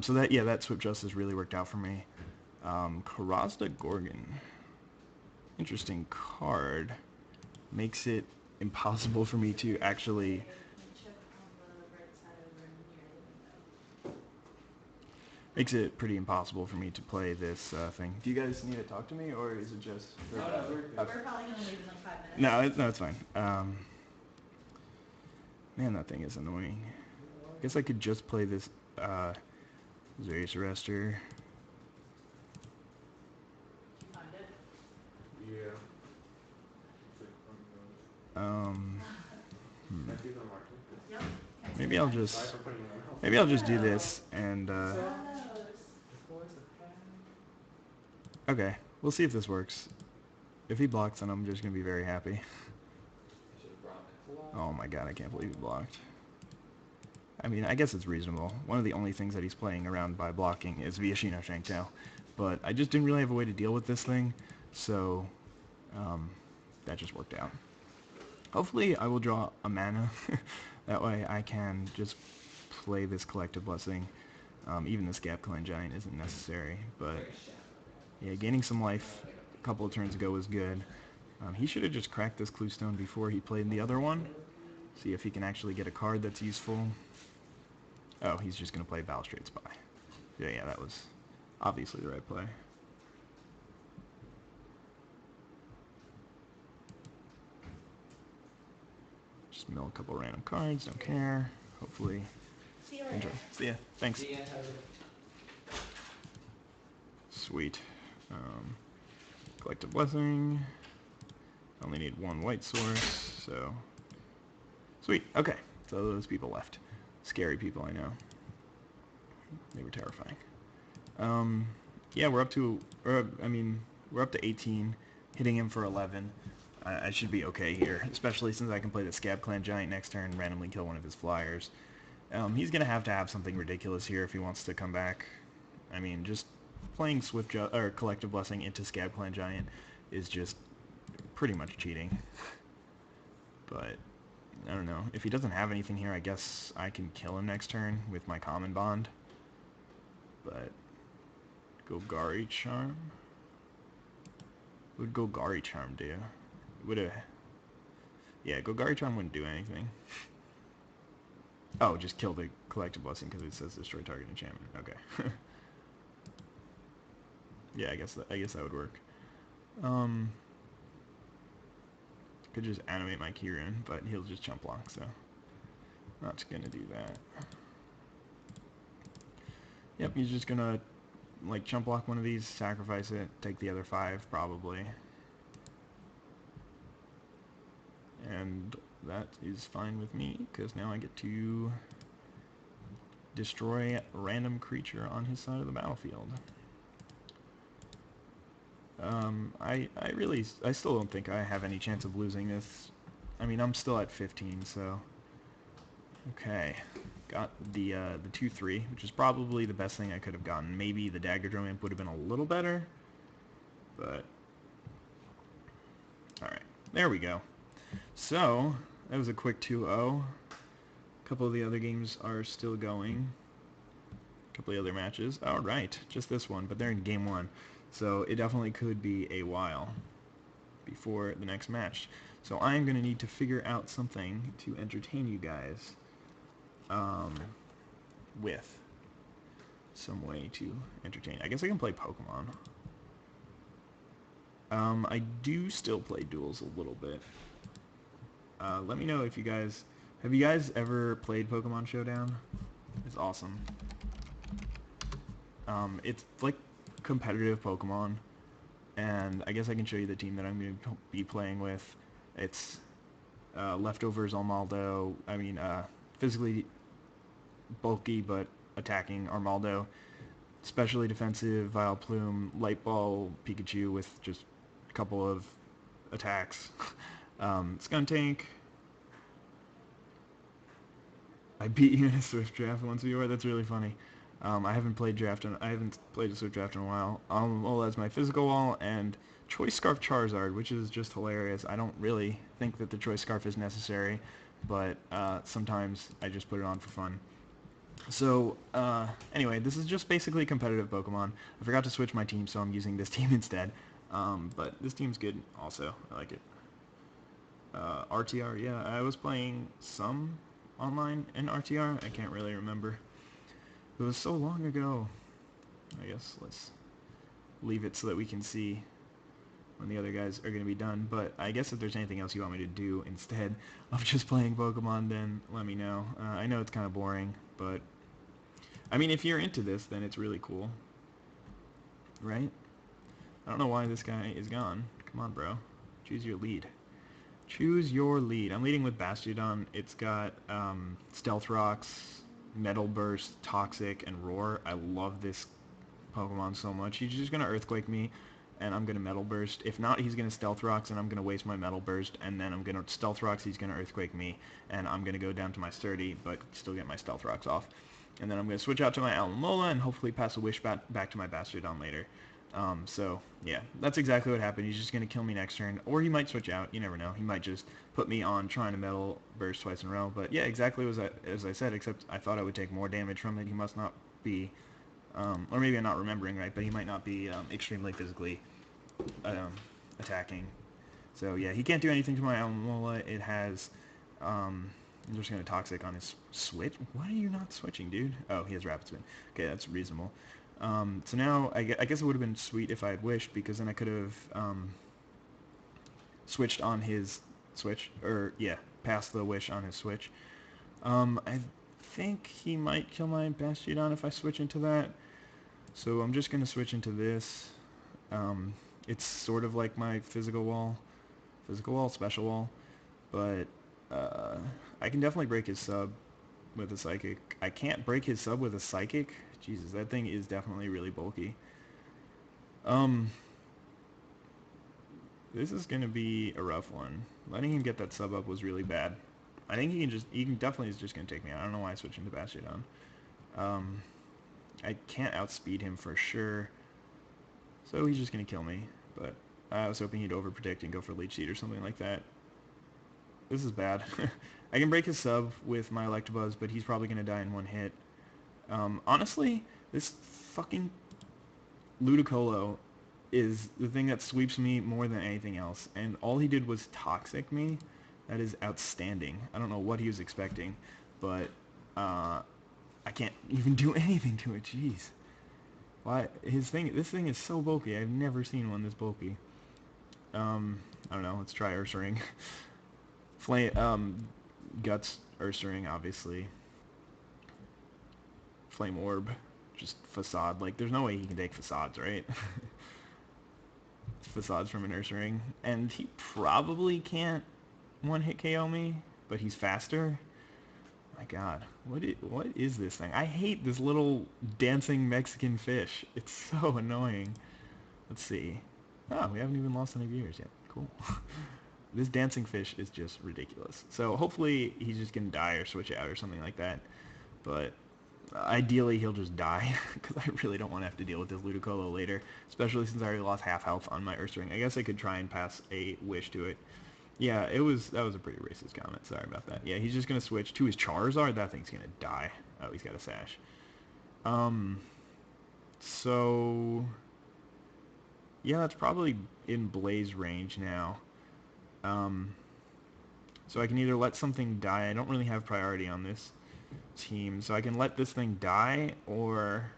So that Swift Justice really worked out for me. Karazda Gorgon, interesting card. Makes it impossible for me to actually. Makes it pretty impossible for me to play this thing. Do you guys need to talk to me, or is it just... No, we're probably going to leave in like 5 minutes. No, it's fine. Man, that thing is annoying. I guess I could just play this Zarius Arrestor. Find it. Yeah. Yep. Maybe I'll just do this and okay, we'll see if this works. If he blocks, then I'm just gonna be very happy. Oh my god, I can't believe he blocked. I mean, I guess it's reasonable. One of the only things that he's playing around by blocking is Viashino Shangtao, but I just didn't really have a way to deal with this thing, so that just worked out. Hopefully I will draw a mana. That way I can just play this Collective Blessing. Even the Scab Clan Giant isn't necessary, but yeah, gaining some life a couple of turns ago was good. He should have just cracked this Cluestone before he played the other one. See if he can actually get a card that's useful. Oh, he's just going to play Balustrade Spy. Yeah, that was obviously the right play. Just mill a couple random cards, don't care. Hopefully, See you later. enjoy. See ya. Thanks. See ya. Sweet. Collective Blessing. Only need one white source, so... Sweet. Okay. So those people left. Scary people, I know. They were terrifying. Yeah, we're up to 18, hitting him for 11. I should be okay here, especially since I can play the Scab Clan Giant next turn and randomly kill one of his flyers. He's going to have something ridiculous here if he wants to come back. I mean, just playing Collective Blessing into Scab Clan Giant is just pretty much cheating. But, I don't know. If he doesn't have anything here, I guess I can kill him next turn with my Common Bond. But Golgari Charm? What would Golgari Charm do? Would a... Yeah, Golgari Charm wouldn't do anything. Oh, just kill the collective blessing because it says destroy target enchantment. Okay. Yeah, I guess that would work. Could just animate my Kieran, but he'll just jump block, so not gonna do that. Yep, he's just gonna like jump block one of these, sacrifice it, take the other 5 probably. And that is fine with me, because now I get to destroy a random creature on his side of the battlefield. I still don't think I have any chance of losing this. I mean, I'm still at 15, so... Okay. Got the 2-3, which is probably the best thing I could have gotten. Maybe the Dagger Drum Imp would have been a little better, but... Alright, there we go. So, that was a quick 2-0. A couple of the other games are still going. A couple of other matches. Alright, just this one, but they're in game 1. So it definitely could be a while before the next match. So I'm going to need to figure out something to entertain you guys with. Some way to entertain. I guess I can play Pokemon. I do still play duels a little bit. Let me know if you guys... Have you guys ever played Pokemon Showdown? It's awesome. It's like competitive Pokemon, and I guess I can show you the team that I'm going to be playing with. It's Leftovers Armaldo, physically bulky but attacking Armaldo, specially defensive Vileplume, Light Ball Pikachu with just a couple of attacks, Skuntank. I beat you in a Swift Draft once before. That's really funny. I haven't played a Swift Draft in a while. Well, that's my physical wall, and Choice Scarf Charizard, which is just hilarious. I don't really think that the Choice Scarf is necessary, but sometimes I just put it on for fun. So, anyway, this is just basically competitive Pokemon. I forgot to switch my team, so I'm using this team instead. But this team's good also. I like it. RTR, yeah, I was playing some online in RTR. I can't really remember. It was so long ago. I guess let's leave it so that we can see when the other guys are going to be done. But I guess if there's anything else you want me to do instead of just playing Pokemon, then let me know. I know it's kind of boring, but I mean, if you're into this, then it's really cool. Right? I don't know why this guy is gone. Come on, bro. Choose your lead. Choose your lead. I'm leading with Bastiodon. It's got Stealth Rocks, Metal Burst, Toxic, and Roar. I love this Pokemon so much. He's just going to Earthquake me, and I'm going to Metal Burst. If not, he's going to Stealth Rocks, and I'm going to waste my Metal Burst, and then I'm going to Stealth Rocks, he's going to Earthquake me, and I'm going to go down to my Sturdy, but still get my Stealth Rocks off. And then I'm going to switch out to my Alomola, and hopefully pass a Wish back to my Bastiodon later. So, yeah, that's exactly what happened. He's just going to kill me next turn, or he might switch out. You never know. He might just put me on trying to Metal Burst twice in a row. But, yeah, exactly as I said, except I thought I would take more damage from it. He must not be, or maybe I'm not remembering right, but he might not be extremely physically attacking. So, yeah, he can't do anything to my Alomola. It has, I'm just going to Toxic on his switch. Why are you not switching, dude? Oh, he has Rapid Spin. Okay, that's reasonable. So now, I guess it would have been sweet if I had wished, because then I could have switched on his switch, or, yeah, passed the wish on his switch. I think he might kill my Bastiodon if I switch into that, so I'm just going to switch into this. It's sort of like my physical wall, special wall, but I can definitely break his sub with a Psychic. I can't break his sub with a Psychic. Jesus, that thing is definitely really bulky. This is gonna be a rough one. Letting him get that sub up was really bad. I think he can definitely is just gonna take me out. I don't know why I switched into Bastiodon. I can't outspeed him for sure, so he's just gonna kill me. But I was hoping he'd overprotect and go for Leech Seed or something like that. This is bad. I can break his sub with my Electabuzz, but he's probably gonna die in one hit. Honestly, this fucking Ludicolo is the thing that sweeps me more than anything else, and all he did was toxic me. That is outstanding. I don't know what he was expecting, but I can't even do anything to it. Jeez. Why this thing is so bulky. I've never seen one this bulky. I don't know. Let's try Ursaring. Guts Ursaring, obviously. Flame Orb, just Facade. Like, there's no way he can take Facades, right? Facades from an Ursaring, and he probably can't one-hit KO me, but he's faster. My God, what is this thing? I hate this little dancing Mexican fish. It's so annoying. Let's see. Oh, we haven't even lost any viewers yet. Cool. This dancing fish is just ridiculous. So hopefully he's just gonna die or switch out or something like that. But ideally he'll just die, because I really don't want to have to deal with this Ludicolo later, especially since I already lost half health on my Ursaring. I guess I could try and pass a wish to it. Yeah, that was a pretty racist comment. Sorry about that. Yeah, he's just gonna switch to his Charizard. That thing's gonna die. Oh, he's got a sash. So yeah, that's probably in Blaze range now. So I can either let something die. I don't really have priority on this team, so I can let this thing die, or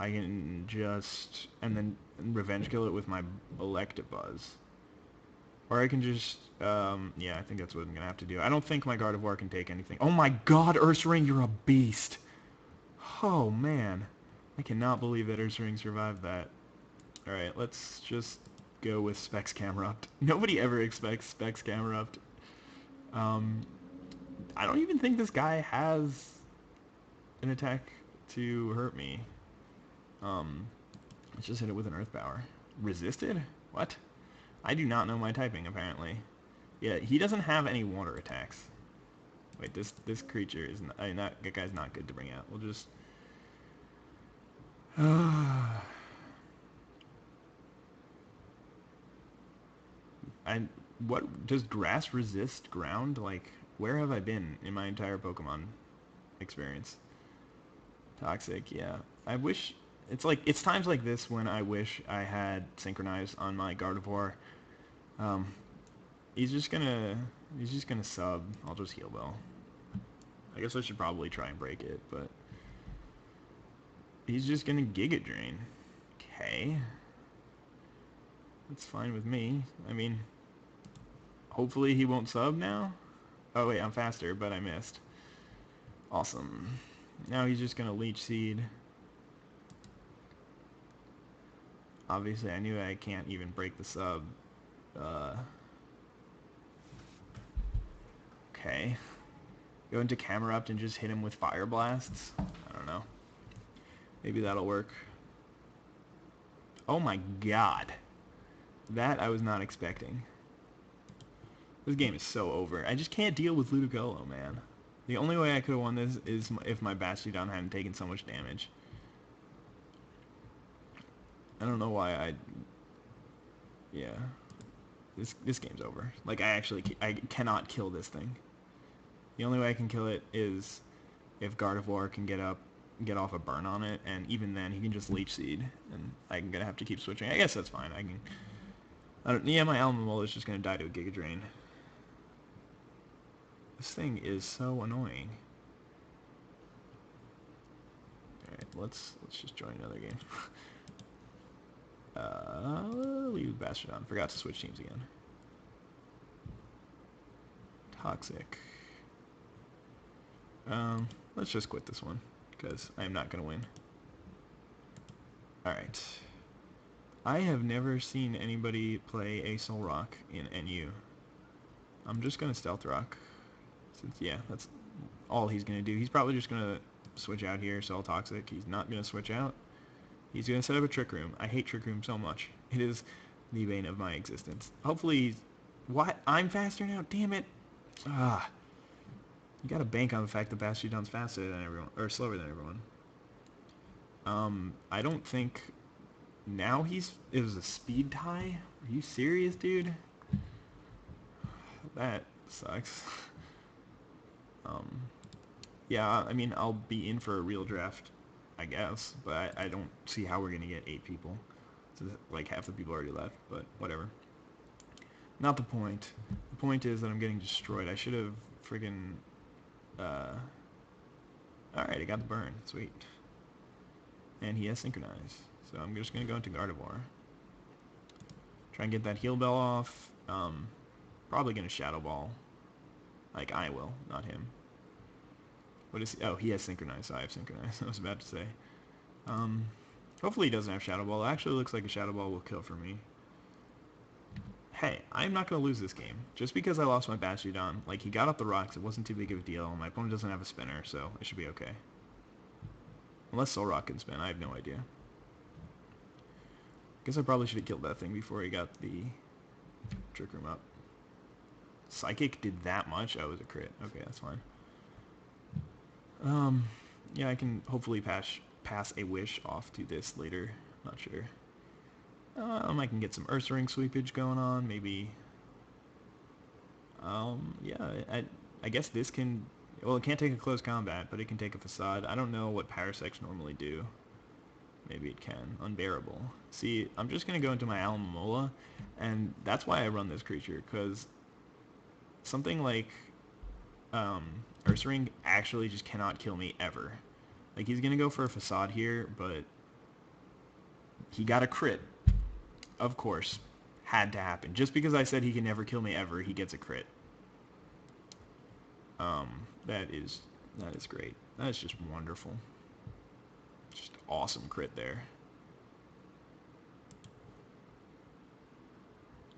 I can just and then revenge kill it with my Electabuzz. Or I can just, yeah, I think that's what I'm going to have to do. I don't think my Gardevoir can take anything. Oh my God, Ursaring, you're a beast. Oh, man. I cannot believe that Ursaring survived that. Alright, let's just go with Specs Camerupt. Nobody ever expects Specs Camerupt. I don't even think this guy has an attack to hurt me. Let's just hit it with an Earth Power. Resisted? What? I do not know my typing, apparently. Yeah, he doesn't have any water attacks. Wait, this creature is not, that guy's not good to bring out. We'll just... what, does grass resist ground? Like, where have I been in my entire Pokemon experience? Toxic, yeah. I wish... It's times like this when I wish I had Synchronized on my Gardevoir. He's just gonna sub. I'll just heal Bell. I guess I should probably try and break it, but he's just gonna Giga Drain. Okay. That's fine with me. I mean, hopefully he won't sub now. Oh wait, I'm faster, but I missed. Awesome. Now he's just gonna Leech Seed. Obviously, I knew I can't even break the sub. Okay. Go into Camerupt and just hit him with Fire Blasts? I don't know. Maybe that'll work. Oh my God. That I was not expecting. This game is so over. I just can't deal with Ludicolo, man. The only way I could have won this is if my Bastiodon hadn't taken so much damage. I don't know why I... Yeah. This game's over. Like, I cannot kill this thing. The only way I can kill it is if Gardevoir can get off a burn on it, and even then he can just Leech Seed, and I'm gonna have to keep switching. I guess that's fine. Yeah, my Almamole is just gonna die to a Giga Drain. This thing is so annoying. Alright, let's just join another game. Leave Bastiodon. Forgot to switch teams again. Toxic. Let's just quit this one, because I am not going to win. Alright. I have never seen anybody play a Soul Rock in NU. I'm just going to Stealth Rock. Since, yeah, that's all he's going to do. He's probably just going to switch out here, so I'll Toxic. He's not going to switch out. He's going to set up a Trick Room. I hate Trick Room so much. It is the bane of my existence. Hopefully he's... What? I'm faster now? Damn it. Ah. You gotta bank on the fact that Bastiodon's faster than everyone, or slower than everyone. I don't think... Now it was a speed tie? Are you serious, dude? That sucks. Yeah, I mean, I'll be in for a real draft I guess, but I don't see how we're gonna get 8 people. So like half the people already left, but whatever. Not the point. The point is that I'm getting destroyed. I should have friggin' alright, I got the burn. Sweet. And he has synchronized. So I'm just gonna go into Gardevoir. Try and get that heal bell off. Probably gonna Shadow Ball. Like I will, not him. What is he? Oh, he has synchronized, so I have synchronized. I was about to say. Hopefully he doesn't have Shadow Ball. It actually looks like a Shadow Ball will kill for me. Hey, I'm not going to lose this game. Just because I lost my Bastiodon, like, he got up the rocks, it wasn't too big of a deal, and my opponent doesn't have a spinner, so it should be okay. Unless Solrock can spin, I have no idea. Guess I probably should have killed that thing before he got the Trick Room up. Psychic did that much? Oh, it was a crit. Okay, that's fine. Yeah, I can hopefully pass a wish off to this later. Not sure. I can get some Ursaring sweepage going on, maybe. Yeah, I guess this can... Well, it can't take a close combat, but it can take a Facade. I don't know what Parasects normally do. Maybe it can. Unbearable. See, I'm just going to go into my Alomomola, and that's why I run this creature, because something like Ursaring actually just cannot kill me ever. Like, he's going to go for a Facade here, but he got a crit. Of course. Had to happen. Just because I said he can never kill me ever, he gets a crit. That is great. That is just wonderful. Just awesome crit there.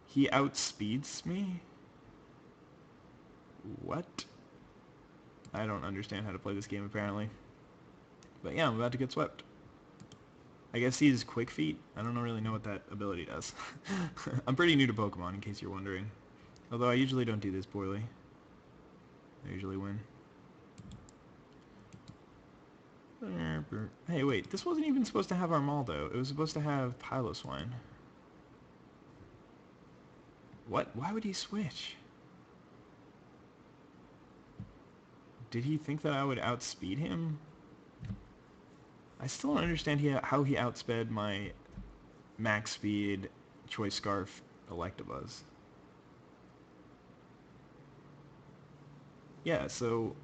He outspeeds me? What? I don't understand how to play this game, apparently. But yeah, I'm about to get swept. I guess he's Quick Feet. I don't really know what that ability does. I'm pretty new to Pokemon, in case you're wondering. Although I usually don't do this poorly. I usually win. Hey, wait. This wasn't even supposed to have Armaldo. It was supposed to have Piloswine. What? Why would he switch? Did he think that I would outspeed him? I still don't understand how he outsped my max speed Choice Scarf Electabuzz. Yeah, so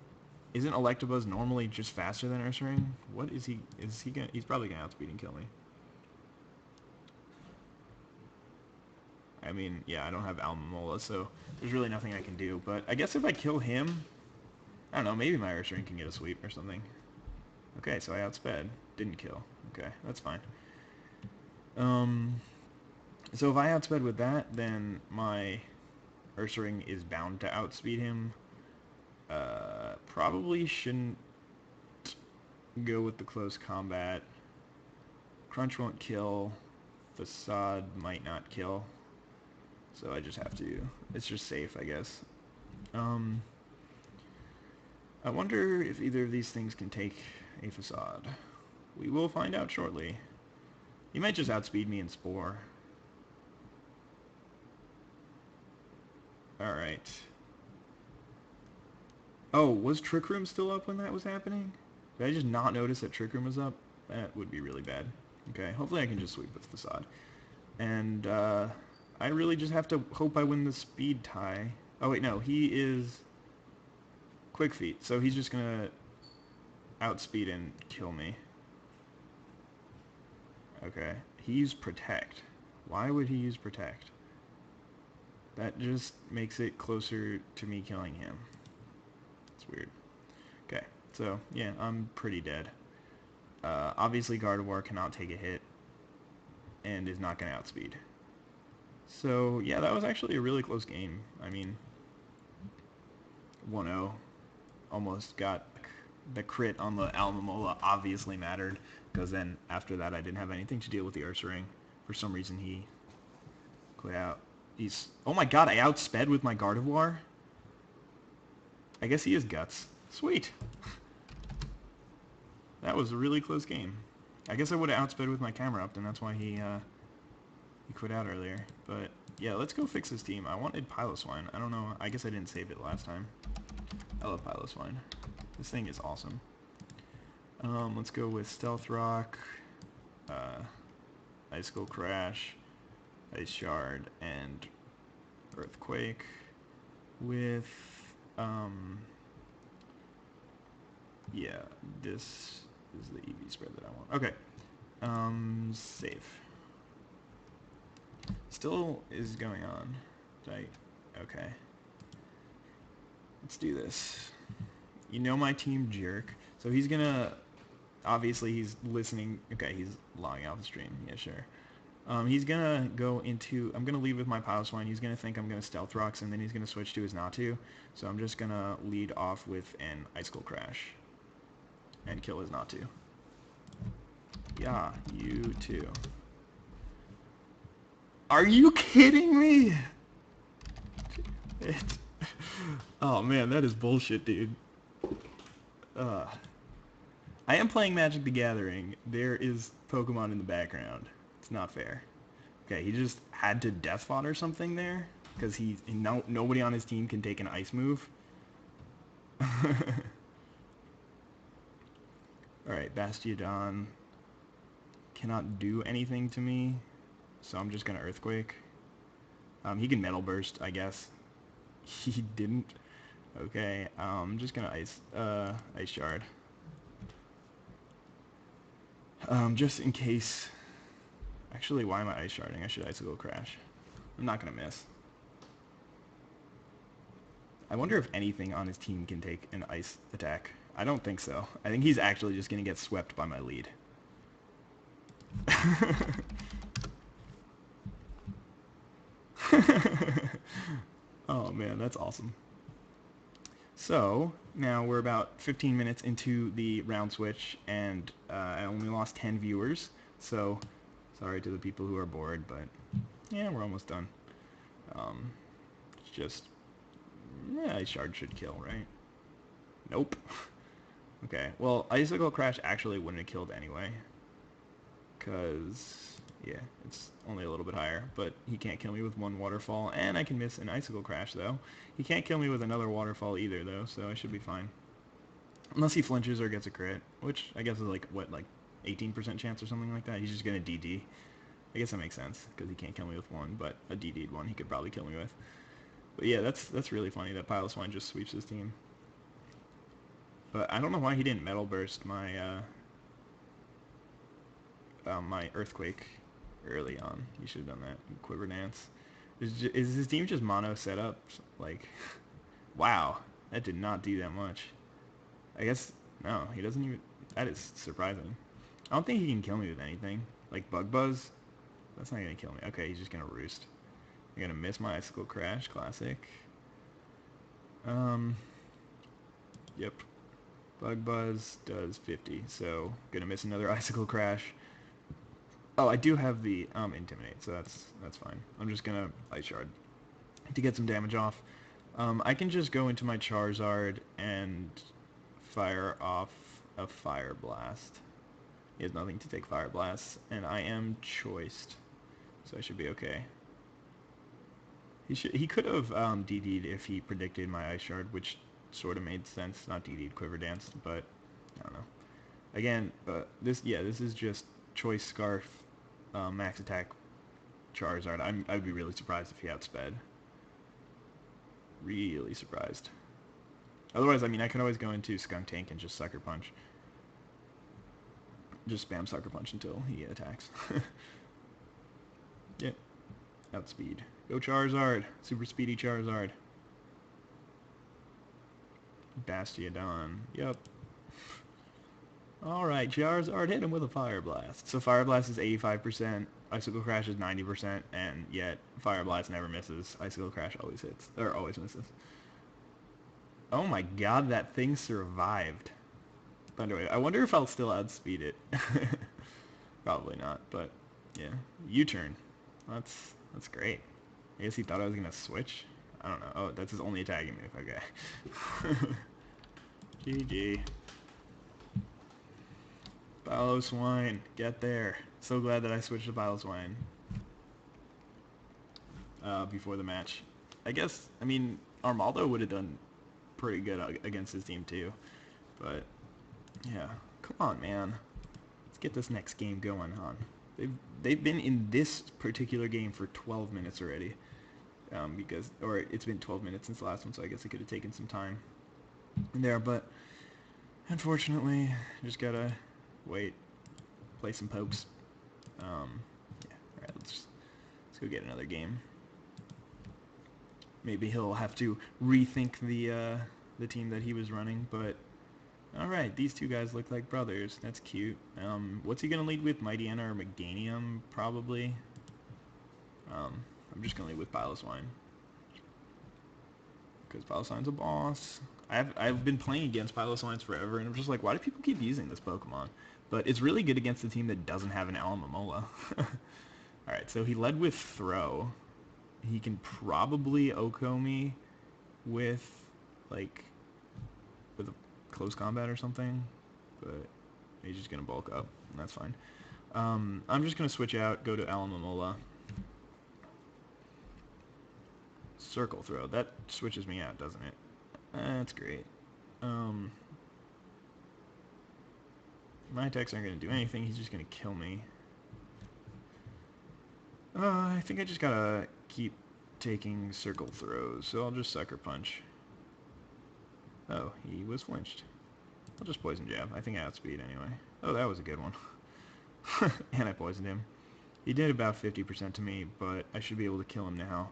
isn't Electabuzz normally just faster than Ursaring? What is he gonna... He's probably gonna outspeed and kill me. I mean, yeah, I don't have Alomomola, so there's really nothing I can do. But I guess if I kill him, I don't know, maybe my Ursaring can get a sweep or something. Okay, so I outsped. Didn't kill. Okay, that's fine. So if I outsped with that, then my Ursaring is bound to outspeed him. Probably shouldn't go with the close combat. Crunch won't kill. Facade might not kill. So I just have to... It's just safe, I guess. I wonder if either of these things can take a Facade. We will find out shortly. He might just outspeed me in Spore. Alright. Oh, was Trick Room still up when that was happening? Did I just not notice that Trick Room was up? That would be really bad. Okay, hopefully I can just sweep with Facade. And, I really just have to hope I win the speed tie. Oh, wait, no, he is Quick Feet, so he's just gonna outspeed and kill me. Okay, he used Protect. Why would he use Protect? That just makes it closer to me killing him. It's weird. Okay, so, yeah, I'm pretty dead. Obviously Gardevoir cannot take a hit and is not going to outspeed. So, yeah, that was actually a really close game. I mean, 1-0. Almost got the crit on the Alomomola. Obviously mattered, because then after that I didn't have anything to deal with the Ursaring. For some reason he quit out. Oh my god, I outsped with my Gardevoir? I guess he is Guts. Sweet. That was a really close game. I guess I would have outsped with my Camerupt, and that's why he quit out earlier. But, yeah, let's go fix this team. I wanted Piloswine. I don't know. I guess I didn't save it last time. I love Piloswine. This thing is awesome. Let's go with Stealth Rock, Icicle Crash, Ice Shard, and Earthquake with, yeah, this is the EV spread that I want. Okay, save. Still is going on. Okay. Let's do this. You know my team jerk, so he's gonna, obviously he's listening. Okay, he's logging out the stream. Yeah, sure. He's gonna go into, I'm gonna lead with my Pile Swine. He's gonna think I'm gonna Stealth Rocks, and then he's gonna switch to his Natu. So I'm just gonna lead off with an Icicle Crash and kill his Natu. Yeah, you too. Are you kidding me? Oh man, that is bullshit, dude. I am playing Magic the Gathering. There is Pokemon in the background. It's not fair. Okay, he just had to Death Fodder something there because nobody on his team can take an ice move. Alright, Bastiodon cannot do anything to me, so I'm just gonna Earthquake. He can Metal Burst, I guess. He didn't. Okay, I'm just gonna Ice Shard. Just in case. Actually, why am I Ice Sharding? I should Icicle Crash. I'm not gonna miss. I wonder if anything on his team can take an ice attack. I don't think so. I think he's actually just gonna get swept by my lead. Oh man, that's awesome. So, now we're about 15 minutes into the round switch, and I only lost 10 viewers, so sorry to the people who are bored, but yeah, we're almost done. It's just, yeah, Ice Shard should kill, right? Nope. Okay, well, Icicle Crash actually wouldn't have killed anyway, because, yeah, it's only a little bit higher, but he can't kill me with one Waterfall, and I can miss an Icicle Crash, though. He can't kill me with another Waterfall either, though, so I should be fine. Unless he flinches or gets a crit, which I guess is like, what, like 18% chance or something like that? He's just gonna DD. I guess that makes sense, because he can't kill me with one, but a DD'd one he could probably kill me with. But yeah, that's really funny that Pile Swine just sweeps his team. But I don't know why he didn't Metal Burst my, my Earthquake early on. He should have done that. Quiver Dance. Is his team just mono setup? Like, wow, that did not do that much. I guess, no, he doesn't even, that is surprising. I don't think he can kill me with anything. Like Bug Buzz? That's not gonna kill me. Okay, he's just gonna Roost. I'm gonna miss my Icicle Crash, classic. Yep. Bug Buzz does 50, so gonna miss another Icicle Crash. Oh, I do have the Intimidate, so that's fine. I'm just gonna Ice Shard to get some damage off. I can just go into my Charizard and fire off a Fire Blast. He has nothing to take Fire Blasts, and I am choiced, so I should be okay. He could have DD'd if he predicted my Ice Shard, which sort of made sense. Not DD'd, Quiver Danced, but I don't know. Again, this is just Choice Scarf, Max Attack Charizard. I'd be really surprised if he outsped. Really surprised. Otherwise, I mean, I could always go into Skunk Tank and just Sucker Punch. Just spam Sucker Punch until he attacks. Yep. Outspeed. Go Charizard! Super speedy Charizard. Bastiodon. Yep. Alright, Charizard, hit him with a Fire Blast. So Fire Blast is 85%, Icicle Crash is 90%, and yet Fire Blast never misses. Icicle Crash always hits. Or always misses. Oh my god, that thing survived. Thunderwave. I wonder if I'll still outspeed it. Probably not, but yeah. U-turn. That's great. I guess he thought I was gonna switch. I don't know. Oh, that's his only attacking move. Okay. GG. Pile Swine, get there. So glad that I switched to Pile Swine before the match. I guess, I mean, Armaldo would have done pretty good against his team too. But, yeah. Come on, man. Let's get this next game going, hon. They've been in this particular game for 12 minutes already. Or it's been 12 minutes since the last one, so I guess it could have taken some time there, but unfortunately, just gotta wait, play some pokes. Yeah, alright, let's go get another game. Maybe he'll have to rethink the team that he was running, but alright, these two guys look like brothers. That's cute. What's he gonna lead with? Mighty Anna or Meganium, probably? I'm just gonna lead with Piloswine, because Piloswine's a boss. I've been playing against Piloswines forever, and I'm just like, why do people keep using this Pokemon? But it's really good against a team that doesn't have an Alomomola. Alright, so he led with Throw. He can probably OHKO me with a close combat or something, but he's just gonna bulk up, and that's fine. I'm just gonna switch out, go to Alomomola. Circle Throw. That switches me out, doesn't it? That's great. My attacks aren't going to do anything. He's just going to kill me. I think I just gotta keep taking Circle Throws, so I'll just Sucker Punch. Oh, he was flinched. I'll just Poison Jab. I think I outspeed anyway. Oh, that was a good one. And I poisoned him. He did about 50% to me, but I should be able to kill him now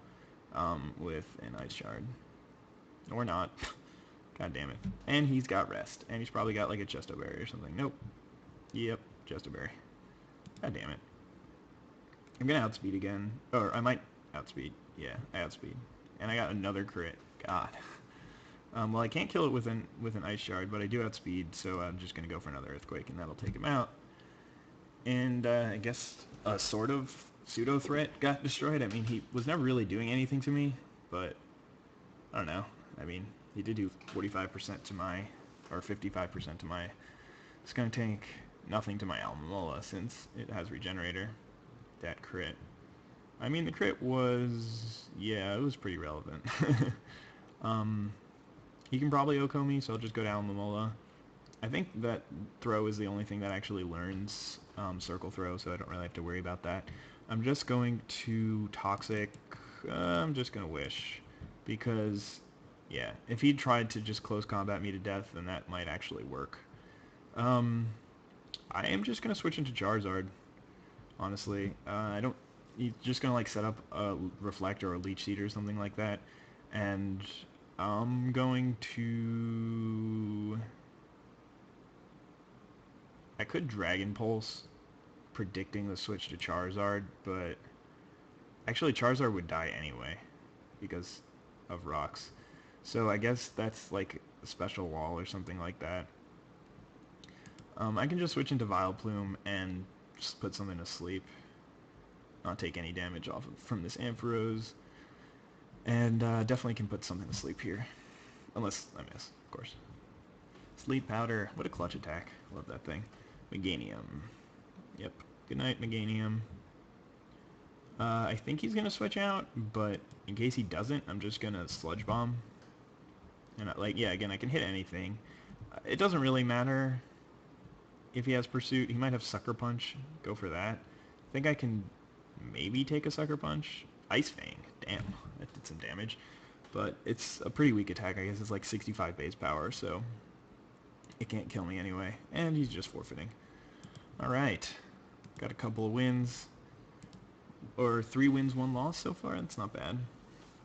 with an Ice Shard. Or not. God damn it. And he's got Rest. And he's probably got like a Chesto Berry or something. Nope. Yep, Chesto Berry. God damn it. I'm gonna outspeed again. Or I might outspeed. Yeah, I outspeed. And I got another crit. God. Well, I can't kill it with an Ice Shard, but I do outspeed, so I'm just gonna go for another Earthquake, and that'll take him out. And I guess a sort of pseudo threat got destroyed. I mean, he was never really doing anything to me, but I don't know. I mean, he did do 45% to my, or 55% to my. It's gonna take nothing to my Alomomola since it has Regenerator. That crit. I mean, the crit was, yeah, it was pretty relevant. He can probably OHKO me, so I'll just go to Alomomola. I think that Throw is the only thing that actually learns Circle Throw, so I don't really have to worry about that. I'm just going to Toxic. I'm just going to Wish, because, yeah, if he tried to just close combat me to death, then that might actually work. I am just going to switch into Charizard, honestly. He's just going to, like, set up a Reflect or a Leech Seed or something like that, and I'm going to... I could Dragon Pulse, predicting the switch to Charizard, but actually Charizard would die anyway because of rocks. So I guess that's like a special wall or something like that. I can just switch into Vileplume and just put something to sleep. Not take any damage from this Ampharos. And definitely can put something to sleep here. Unless I miss, of course. Sleep Powder. What a clutch attack. Love that thing. Meganium. Yep. Good night, Meganium. I think he's going to switch out, but in case he doesn't, I'm just going to Sludge Bomb. And, yeah, again, I can hit anything. It doesn't really matter if he has Pursuit. He might have Sucker Punch. Go for that. I think I can maybe take a Sucker Punch. Ice Fang. Damn, that did some damage. But it's a pretty weak attack. I guess it's like 65 base power, so it can't kill me anyway. And he's just forfeiting. Alright. Got a couple of wins. Or 3 wins, 1 loss so far. That's not bad.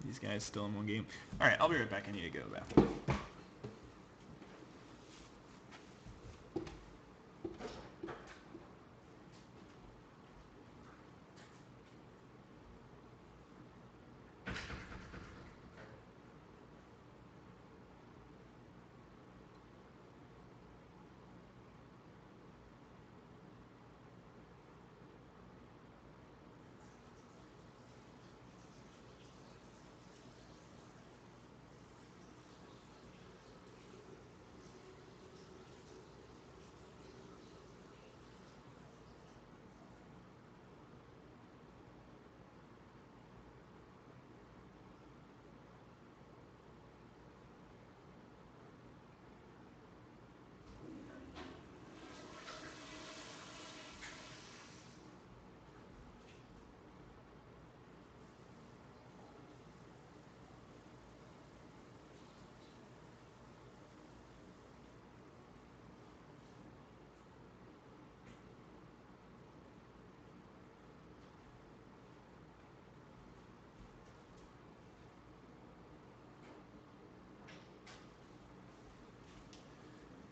These guys still in 1 game. Alright, I'll be right back. I need to go to the bathroom.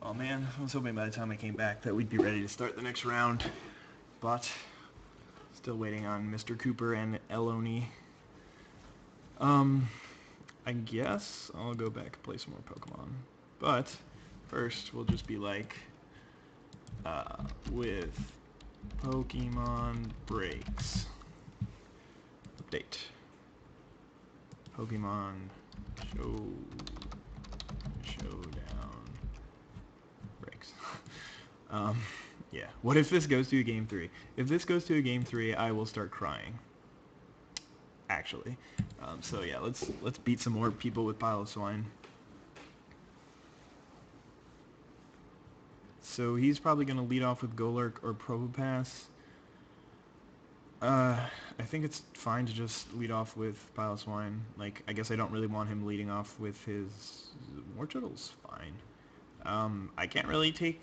Oh man, I was hoping by the time I came back that we'd be ready to start the next round, but still waiting on Mr. Cooper and Eloni. I guess I'll go back and play some more Pokemon, but first we'll just be like, with Pokemon breaks. Update. Pokemon Showdown breaks. Yeah. What if this goes to a game 3? If this goes to a game 3, I will start crying. Actually. So yeah, let's beat some more people with Pile of Swine. So he's probably going to lead off with Golurk or Probopass. I think it's fine to just lead off with Pile of Swine. Like, I guess I don't really want him leading off with his Wartortle's fine. I can't really take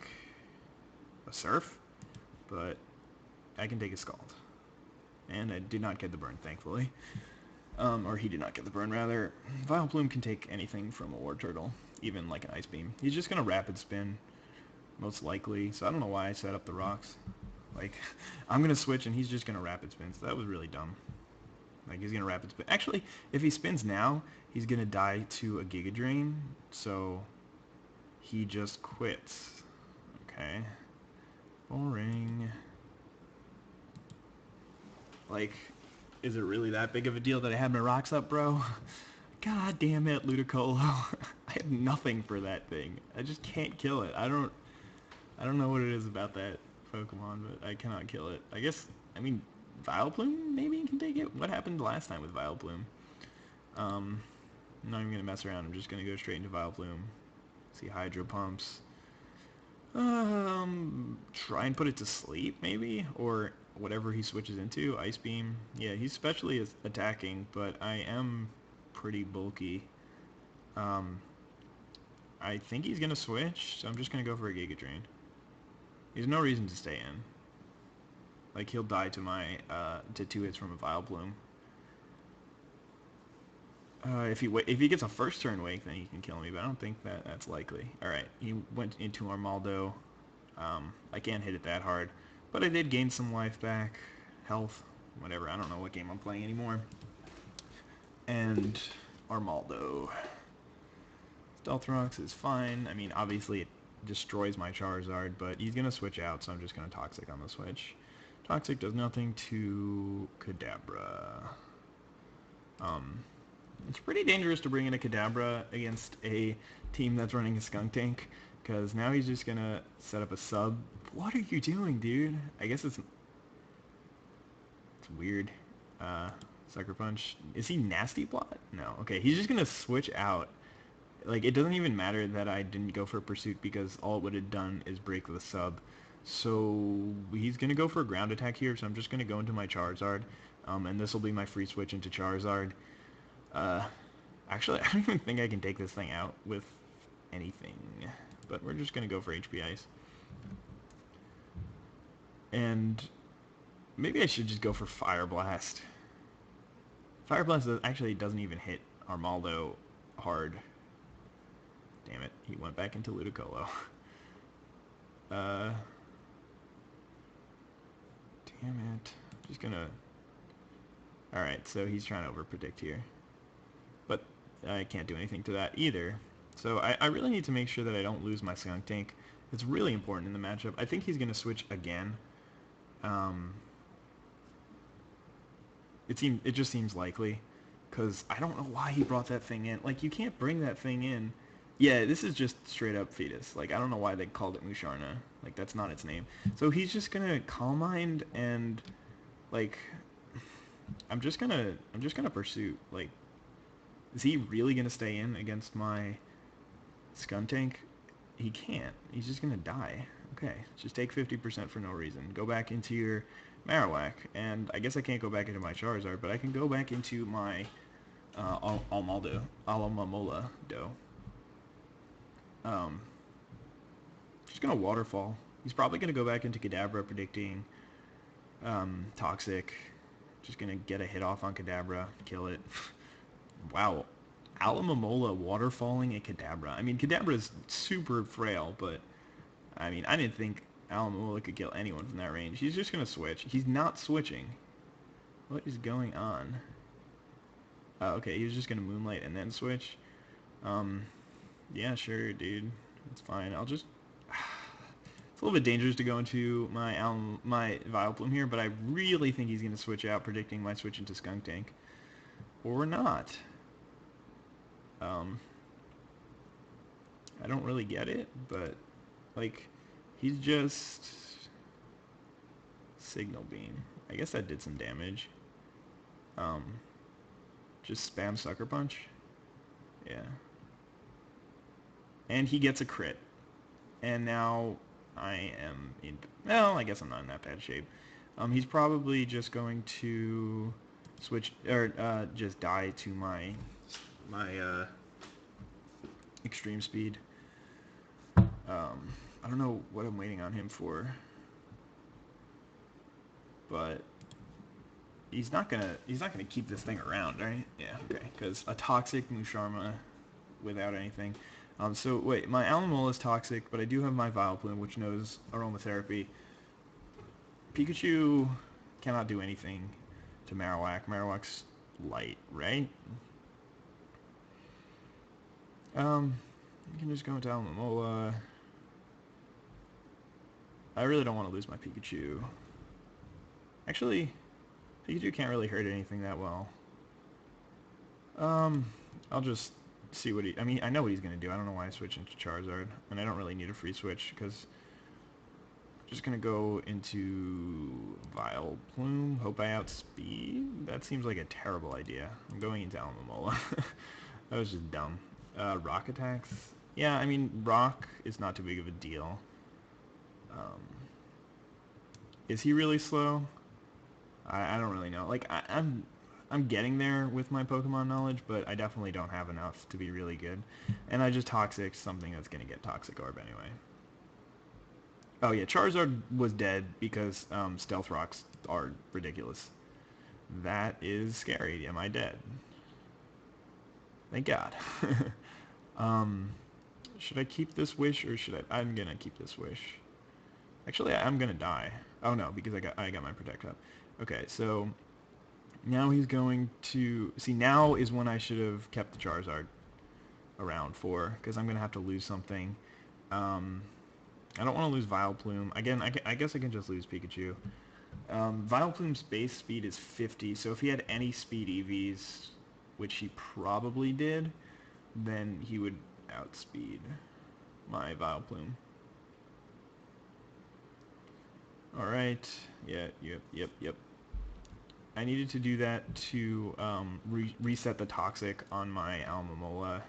a Surf, but I can take a Scald. And I did not get the burn, thankfully. Or he did not get the burn, rather. Vileplume can take anything from a Wartortle, even like an Ice Beam. He's just going to Rapid Spin, most likely, so I don't know why I set up the rocks. Like, I'm going to switch and he's just going to Rapid Spin, so that was really dumb. Like, he's going to Rapid Spin. Actually, if he spins now, he's going to die to a Giga Drain, so he just quits. Okay. Boring. Like, is it really that big of a deal that I had my rocks up, bro? God damn it, Ludicolo. I have nothing for that thing. I just can't kill it. I don't know what it is about that Pokemon, but I cannot kill it. I guess, I mean, Vileplume maybe can take it? What happened last time with Vileplume? I'm not even going to mess around. I'm just going to go straight into Vileplume. See Hydro Pumps. Try and put it to sleep, maybe? Or whatever he switches into. Ice Beam. Yeah, he's specially attacking, but I am pretty bulky. I think he's going to switch, so I'm just going to go for a Giga Drain. There's no reason to stay in. Like, he'll die to my, to 2 hits from a Vileplume. If he gets a first turn wake, then he can kill me, but I don't think that's likely. Alright, he went into Armaldo. I can't hit it that hard, but I did gain some life back, health, whatever. I don't know what game I'm playing anymore. And Armaldo. Stealth Rocks is fine. I mean, obviously it destroys my Charizard, but he's going to switch out, so I'm just going to Toxic on the switch. Toxic does nothing to Kadabra. It's pretty dangerous to bring in a Kadabra against a team that's running a Skunk Tank, because now he's just going to set up a sub. What are you doing, dude? I guess it's weird. Sucker Punch. Is he Nasty Plot? No. Okay, he's just going to switch out. Like, it doesn't even matter that I didn't go for Pursuit, because all it would have done is break the sub. So he's going to go for a ground attack here, so I'm just going to go into my Charizard. And this will be my free switch into Charizard. Actually, I don't even think I can take this thing out with anything. But we're just going to go for HP Ice. And maybe I should just go for Fire Blast. Fire Blast actually doesn't even hit Armaldo hard. Damn it, he went back into Ludicolo. Damn it. Just gonna... Alright, so he's trying to overpredict here. But I can't do anything to that either. So I really need to make sure that I don't lose my Skunk Tank. It's really important in the matchup. I think he's gonna switch again. It just seems likely. Because I don't know why he brought that thing in. Like, you can't bring that thing in. Yeah, this is just straight up Fetus. Like, I don't know why they called it Musharna. Like, that's not its name. So he's just gonna Calm Mind and, like, I'm just gonna Pursuit. Like, is he really gonna stay in against my Skuntank? He can't. He's just gonna die. Okay, just take 50% for no reason. Go back into your Marowak, and I guess I can't go back into my Charizard, but I can go back into my Alomomola Do. Just gonna Waterfall. He's probably gonna go back into Kadabra, predicting Toxic. Just gonna get a hit off on Kadabra, kill it. Wow, Alomomola waterfalling a Kadabra. I mean, Kadabra is super frail, but I mean, I didn't think Alamola could kill anyone from that range. He's just going to switch. He's not switching. What is going on? Oh, okay, he was just going to Moonlight and then switch. Yeah, sure, dude. It's fine. I'll just... It's a little bit dangerous to go into my Vileplume here, but I really think he's going to switch out, predicting my switch into Skunk Tank. Or not. I don't really get it, but, like, he's just... Signal Beam. I guess that did some damage. Just spam Sucker Punch. Yeah. And he gets a crit. And now I am in... Well, I guess I'm not in that bad shape. He's probably just going to switch... Or, just die to my extreme speed. I don't know what I'm waiting on him for. But... He's not gonna keep this thing around, right? Yeah, okay. Because a toxic Musharma without anything. So wait, my Alamola is toxic, but I do have my Vileplume, which knows Aromatherapy. Pikachu cannot do anything to Marowak. Marowak's light, right? You can just go into Alamola. I really don't want to lose my Pikachu. Actually, Pikachu can't really hurt anything that well. I'll just see what he... I mean, I know what he's going to do. I don't know why I switched into Charizard. And I don't really need a free switch, because... I'm just going to go into Vileplume. Hope I outspeed? That seems like a terrible idea. I'm going into Alamola. That was just dumb. Rock attacks? Yeah, I mean, Rock is not too big of a deal. Is he really slow? I don't really know. Like, I'm getting there with my Pokemon knowledge, but I definitely don't have enough to be really good. And I just Toxic something that's going to get Toxic Orb anyway. Oh yeah, Charizard was dead because Stealth Rocks are ridiculous. That is scary. Am I dead? Thank God. Should I keep this wish or should I... I'm going to keep this wish. Actually, I'm going to die. Oh no, because I got my Protect up. Okay, so now he's going to... See, now is when I should have kept the Charizard around for, because I'm going to have to lose something. I don't want to lose Vileplume. Again, I guess I can just lose Pikachu. Vileplume's base speed is 50, so if he had any speed EVs, which he probably did, then he would outspeed my Vileplume. Alright, yeah, yep. I needed to do that to reset the Toxic on my Alamola.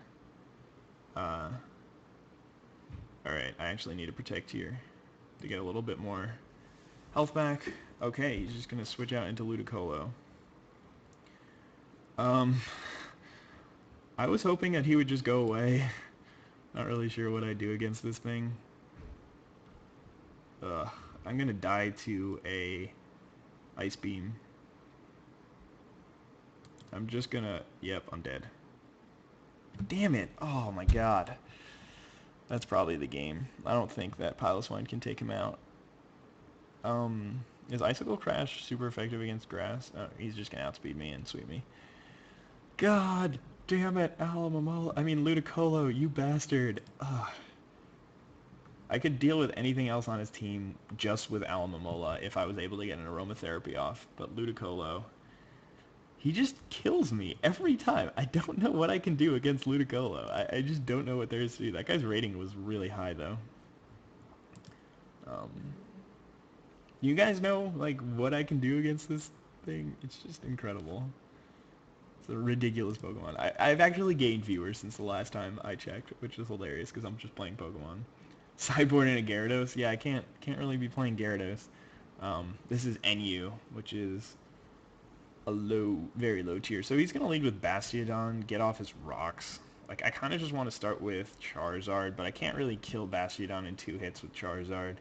Alright, I actually need to Protect here to get a little bit more health back. Okay, he's just going to switch out into Ludicolo. I was hoping that he would just go away. Not really sure what I'd do against this thing. I'm going to die to a Ice Beam. I'm just going to... Yep, I'm dead. Damn it. Oh my god. That's probably the game. I don't think that Piloswine can take him out. Is Icicle Crash super effective against grass? Oh, he's just going to outspeed me and sweep me. God damn it, Alamola. I mean, Ludicolo, you bastard. Ugh. I could deal with anything else on his team just with Alamola if I was able to get an Aromatherapy off. But Ludicolo, he just kills me every time. I don't know what I can do against Ludicolo. I just don't know what there is to do. That guy's rating was really high, though. You guys know, like, what I can do against this thing? It's just incredible. It's a ridiculous Pokemon. I've actually gained viewers since the last time I checked, which is hilarious because I'm just playing Pokemon. Sideboard and a Gyarados? Yeah, I can't really be playing Gyarados. This is NU, which is a very low tier. So he's going to lead with Bastiodon, get off his rocks. Like, I kind of just want to start with Charizard, but I can't really kill Bastiodon in 2 hits with Charizard.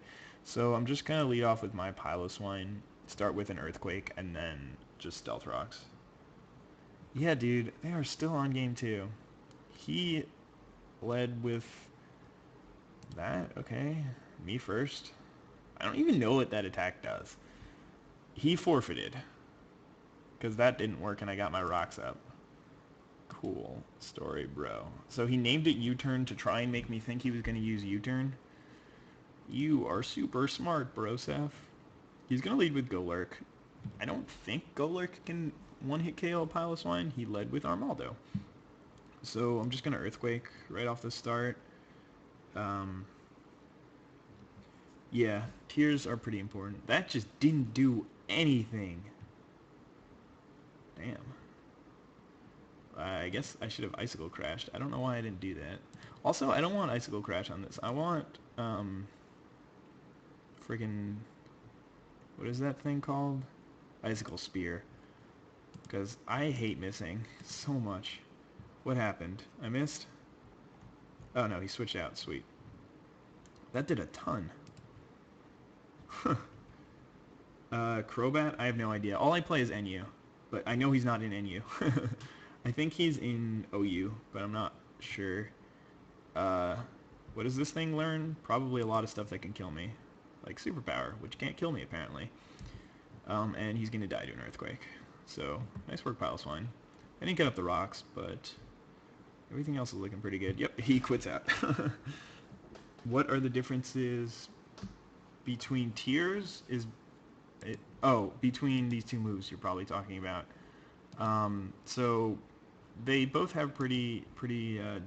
So I'm just going to lead off with my Piloswine, start with an Earthquake, and then just Stealth Rocks. Yeah, dude, they are still on game 2. He led with that, okay. Me first? I don't even know what that attack does. He forfeited. Because that didn't work and I got my rocks up. Cool story, bro. So he named it U-turn to try and make me think he was going to use U-turn. You are super smart, Broseph. He's going to lead with Golurk. I don't think Golurk can one-hit KO a pile of swine. He led with Armaldo. So I'm just going to Earthquake right off the start. Yeah, tears are pretty important. That just didn't do anything. Damn. I guess I should have Icicle Crashed. I don't know why I didn't do that. Also, I don't want Icicle Crash on this. I want, friggin... what is that thing called? Icicle Spear. Because I hate missing so much. What happened? I missed? Oh no, he switched out. Sweet. That did a ton. Crobat? I have no idea. All I play is NU. But I know he's not in NU. I think he's in OU, but I'm not sure. What does this thing learn? Probably a lot of stuff that can kill me. Like Superpower, which can't kill me apparently. And he's gonna die to an Earthquake. So, nice work, Piloswine. I didn't get up the rocks, but everything else is looking pretty good. Yep, he quits out. What are the differences between tiers? Between these two moves you're probably talking about. So they both have pretty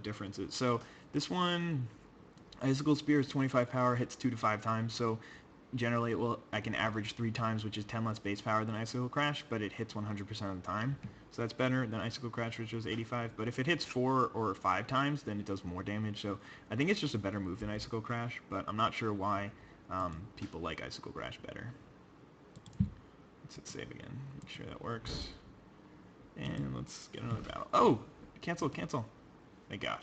differences. So this one, Icicle Spear is 25 power, hits 2 to 5 times. So generally I can average 3 times, which is 10 less base power than Icicle Crash, but it hits 100% of the time. So that's better than Icicle Crash, which was 85. But if it hits 4 or 5 times, then it does more damage. So I think it's just a better move than Icicle Crash, but I'm not sure why people like Icicle Crash better. Let's hit save again. Make sure that works. And let's get another battle. Oh! Cancel. Thank God.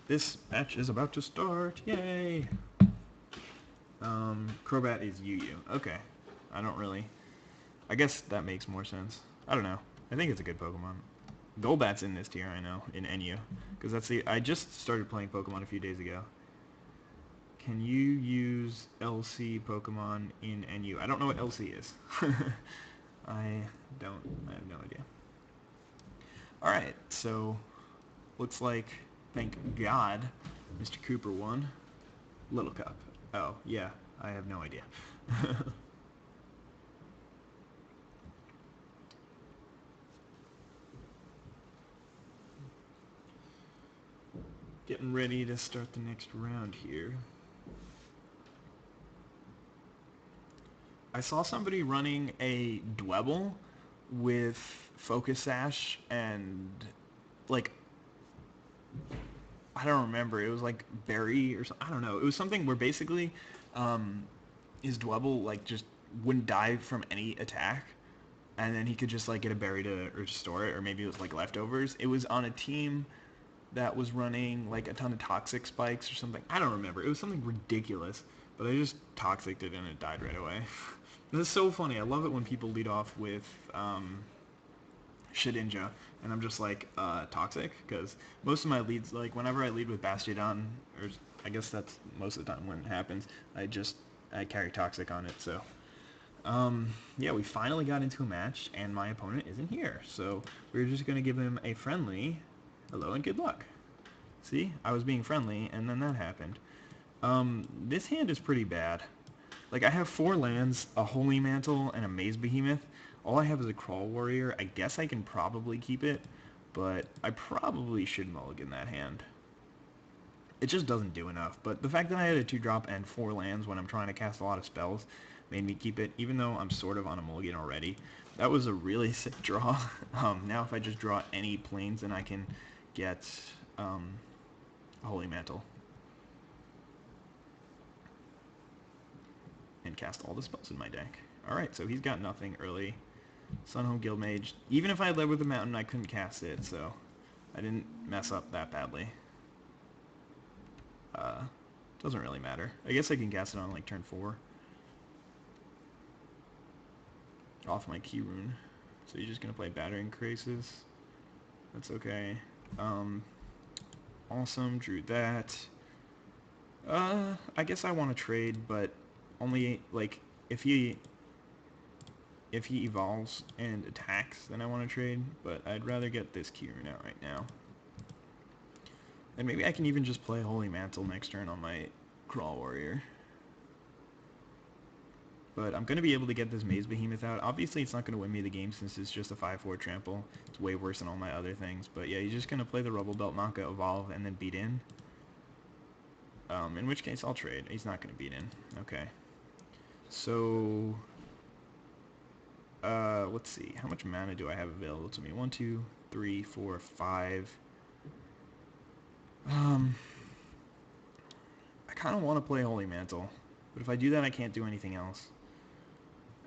This match is about to start. Yay! Crobat is UU. Okay. I guess that makes more sense. I don't know. I think it's a good Pokemon. Golbat's in this tier, I know, in NU. Because I just started playing Pokemon a few days ago. Can you use LC Pokemon in NU? I don't know what LC is. I have no idea. Alright, so looks like, thank God, Mr. Cooper won. Little Cup. Oh, yeah, I have no idea. Getting ready to start the next round here. I saw somebody running a Dwebble with Focus Sash and, like, I don't remember. It was like Berry or something. I don't know. It was something where basically his Dwebble, like, just wouldn't die from any attack. And then he could just, like, get a Berry to restore it, or maybe it was, like, leftovers. It was on a team that was running, like, a ton of Toxic Spikes or something. I don't remember. It was something ridiculous. But I just Toxic'd it and it died right away. This is so funny. I love it when people lead off with Shedinja, and I'm just like, Toxic, because most of my leads, like, whenever I lead with Bastiodon, or I guess that's most of the time when it happens, I carry Toxic on it, so. Yeah, we finally got into a match, and my opponent isn't here, so we're just going to give him a friendly hello and good luck. See? I was being friendly, and then that happened. This hand is pretty bad. Like, I have 4 lands, a Holy Mantle, and a Maze Behemoth. All I have is a Crawl Warrior. I guess I can probably keep it, but I probably should mulligan that hand. It just doesn't do enough, but the fact that I had a 2-drop and 4 lands when I'm trying to cast a lot of spells made me keep it, even though I'm sort of on a mulligan already. That was a really sick draw. Now if I just draw any planes, then I can get a Holy Mantle. And cast all the spells in my deck. Alright, so he's got nothing early. Sunhome Guildmage. Even if I had led with the mountain, I couldn't cast it, so I didn't mess up that badly. Doesn't really matter. I guess I can cast it on, like, turn 4. Off my key rune. So you're just gonna play Battering Craces. That's okay. Awesome, drew that. I guess I want to trade, but only, like, if he evolves and attacks, then I want to trade, but I'd rather get this Keyrune out right now. And maybe I can even just play Holy Mantle next turn on my Crawl Warrior. But I'm going to be able to get this Maze Behemoth out. Obviously, it's not going to win me the game since it's just a 5-4 trample. It's way worse than all my other things. But yeah, he's just going to play the Rubble Belt, Maka, Evolve, and then beat in. In which case, I'll trade. He's not going to beat in. Okay. So, let's see. How much mana do I have available to me? 1, 2, 3, 4, 5. I kind of want to play Holy Mantle. But if I do that, I can't do anything else.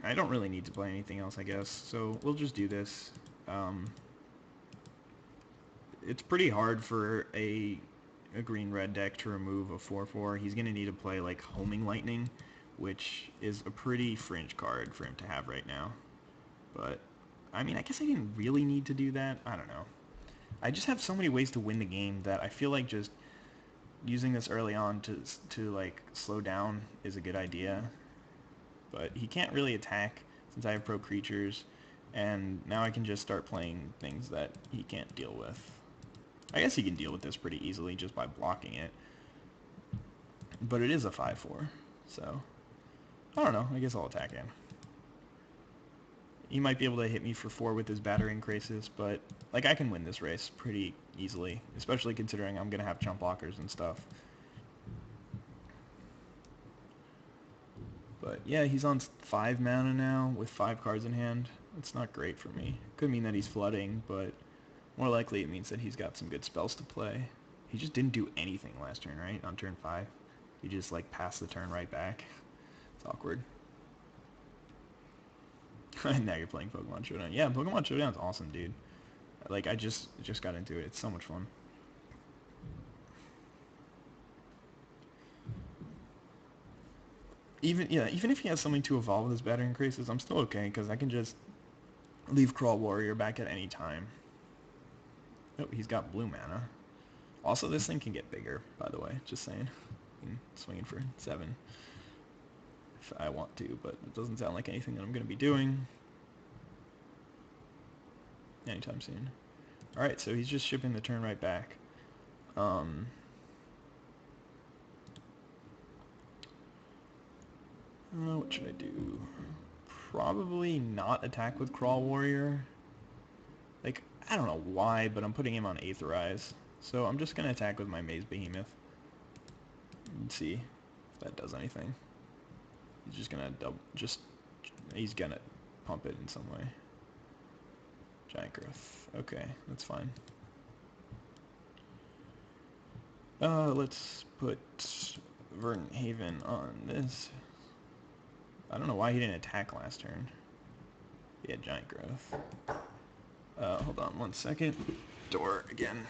I don't really need to play anything else, I guess. So we'll just do this. It's pretty hard for a green-red deck to remove a 4-4. He's going to need to play, like, Homing Lightning, which is a pretty fringe card for him to have right now. But, I mean, I guess I didn't really need to do that. I don't know. I just have so many ways to win the game that I feel like just using this early on to like, slow down is a good idea. But he can't really attack since I have pro creatures, and now I can just start playing things that he can't deal with. I guess he can deal with this pretty easily just by blocking it. But it is a 5-4, so I don't know. I guess I'll attack him. He might be able to hit me for 4 with his Battering Crisis, but like I can win this race pretty easily, especially considering I'm going to have chump blockers and stuff. But yeah, he's on 5 mana now with 5 cards in hand. It's not great for me. Could mean that he's flooding, but more likely it means that he's got some good spells to play. He just didn't do anything last turn, right? On turn 5. He just like passed the turn right back. It's awkward. Now you're playing Pokemon Showdown. Yeah, Pokemon Showdown's awesome, dude. Like, I just got into it. It's so much fun. Even if he has something to evolve with his Battering Crisis, I'm still okay, because I can just leave Crawl Warrior back at any time. Oh, he's got blue mana. Also, this thing can get bigger, by the way. Just saying. I'm swinging for 7 if I want to, but it doesn't sound like anything that I'm going to be doing anytime soon. Alright, so he's just shipping the turn right back. What should I do? Probably not attack with Crawl Warrior. Like, I don't know why, but I'm putting him on Aetherize. So I'm just going to attack with my Maze Behemoth. Let's see if that does anything. He's just going to he's going to pump it in some way. Giant Growth. Okay, that's fine. Let's put Verdant Haven on this. I don't know why he didn't attack last turn. He had Giant Growth. Hold on 1 second. Door again.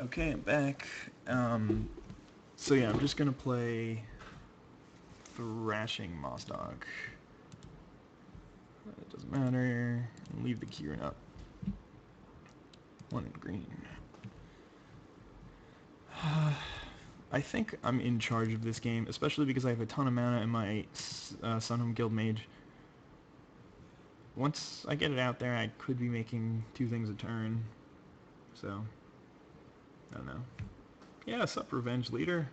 Okay, I'm back. So yeah, I'm just gonna play Thrashing Mossdog. It doesn't matter. Leave the Keyrune up. 1 in green. I think I'm in charge of this game, especially because I have a ton of mana in my Sunhome Guild Mage. Once I get it out there, I could be making 2 things a turn. So, I don't know. Yeah, sup, Revenge Leader.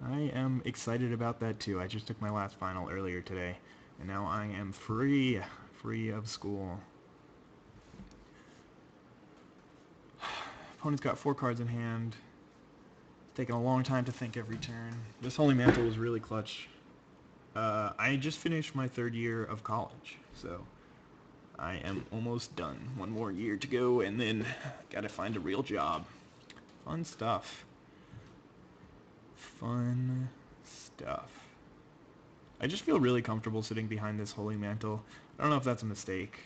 I am excited about that too. I just took my last final earlier today, and now I am free of school. Opponent's got 4 cards in hand. It's taking a long time to think every turn. This Holy Mantle was really clutch. I just finished my 3rd year of college, so I am almost done. 1 more year to go, and then gotta find a real job. Fun stuff. Fun stuff. I just feel really comfortable sitting behind this Holy Mantle. I don't know if that's a mistake.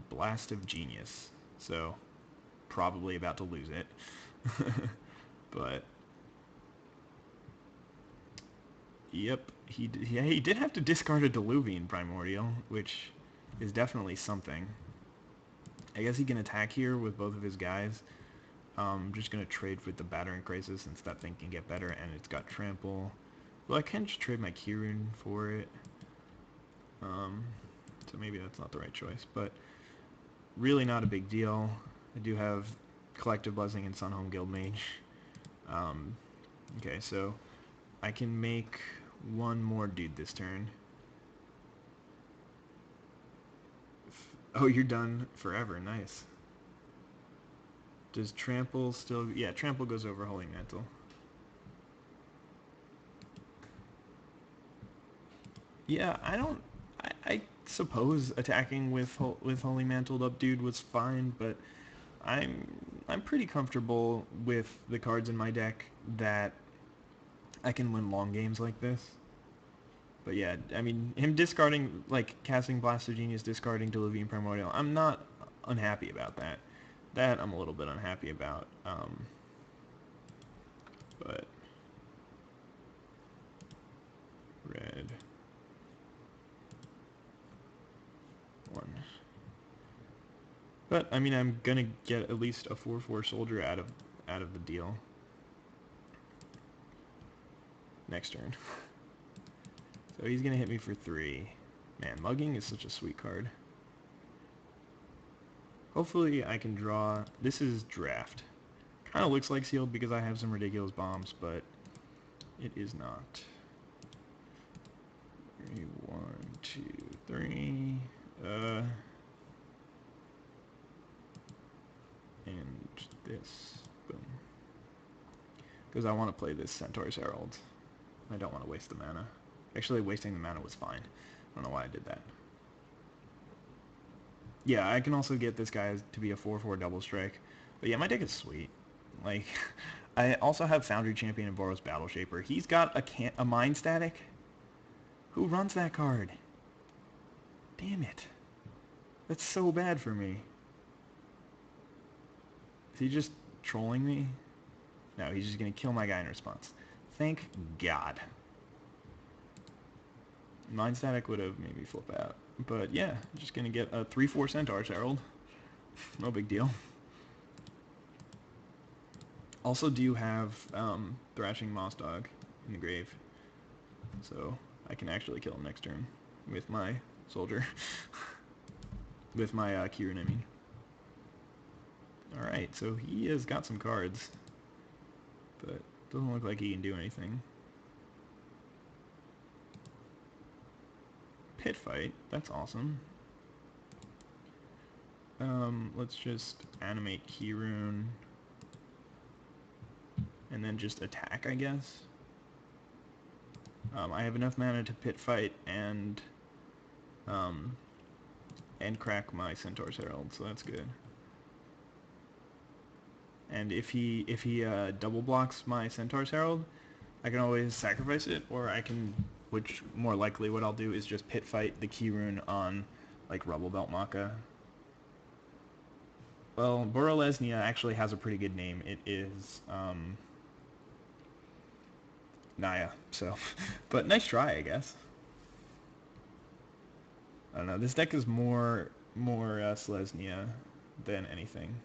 Blast of Genius. So, probably about to lose it. But, Yep, yeah, he did have to discard a Diluvian Primordial, which is definitely something. I guess he can attack here with both of his guys. I'm just going to trade with the Battering Crisis since that thing can get better, and it's got Trample. Well, I can just trade my Kirun for it. So maybe that's not the right choice, but really not a big deal. I do have Collective Blessing and Sunhome Guildmage. Okay, so I can make one more dude this turn. Oh, you're done forever. Nice. Does Trample still... Yeah, Trample goes over Holy Mantle. Yeah, I suppose attacking with Holy Mantled up dude was fine, but I'm pretty comfortable with the cards in my deck that I can win long games like this. But yeah, I mean, him discarding, like, casting Blaster Genius, discarding Diluvian Primordial, I'm not unhappy about that. That I'm a little bit unhappy about. But red 1. But I mean, I'm gonna get at least a 4/4 soldier out of the deal next turn. So he's gonna hit me for 3. Man, mugging is such a sweet card. Hopefully I can draw... This is draft. Kind of looks like sealed because I have some ridiculous bombs, but it is not. 1, 2, 3. And this. Boom. Because I want to play this Centaur's Herald. I don't want to waste the mana. Actually, wasting the mana was fine. I don't know why I did that. Yeah, I can also get this guy to be a 4/4 double strike. But yeah, my deck is sweet. Like, I also have Foundry Champion and Boros Battle Shaper. He's got a Mind Static. Who runs that card? Damn it. That's so bad for me. Is he just trolling me? No, he's just going to kill my guy in response. Thank God. Mind Static would have made me flip out. But yeah, just going to get a 3/4 Centaur's Herald. No big deal. Also do have Thrashing Moss Dog in the grave. So I can actually kill him next turn with my soldier. With my Kirun, I mean. Alright, so he has got some cards. But doesn't look like he can do anything. Pit Fight, that's awesome. Let's just animate Kirun. And then just attack, I guess. I have enough mana to Pit Fight and crack my Centaur's Herald, so that's good. And if he double blocks my Centaur's Herald, I can always sacrifice it, or I can, which more likely what I'll do is just Pit Fight the Kirun on, like, Rubble Belt Maka. Well, Borolesnia actually has a pretty good name. It is, Naya, so. But nice try, I guess. I don't know, this deck is more Selesnya than anything.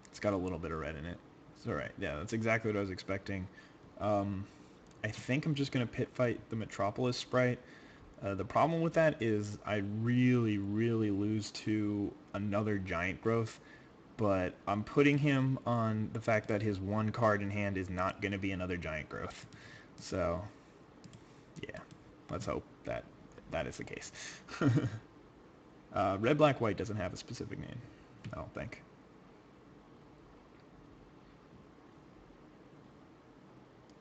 It's got a little bit of red in it. It's alright, yeah, that's exactly what I was expecting. I think I'm just going to Pit Fight the Metropolis Sprite. The problem with that is I really lose to another Giant Growth, but I'm putting him on the fact that his one card in hand is not going to be another Giant Growth. So, yeah, let's hope that is the case. Red, Black, White doesn't have a specific name, I don't think.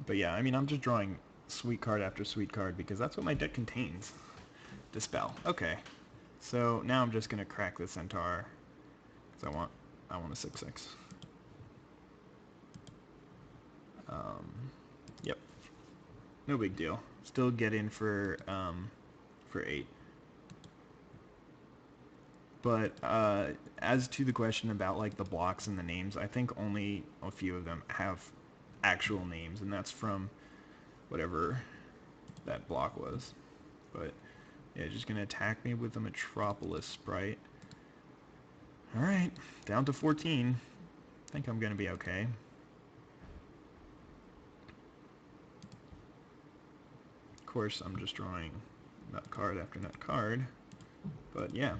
But yeah, I mean, I'm just drawing sweet card after sweet card because that's what my deck contains. Dispel. Okay. So now I'm just going to crack the Centaur because I want a 6/6. Yep. No big deal. Still get in for 8. But as to the question about like the blocks and the names, I think only a few of them have actual names, and that's from whatever that block was. But yeah, just gonna attack me with the Metropolis Sprite. Alright, down to 14. I think I'm gonna be okay. Of course, I'm just drawing nut card after nut card. But yeah,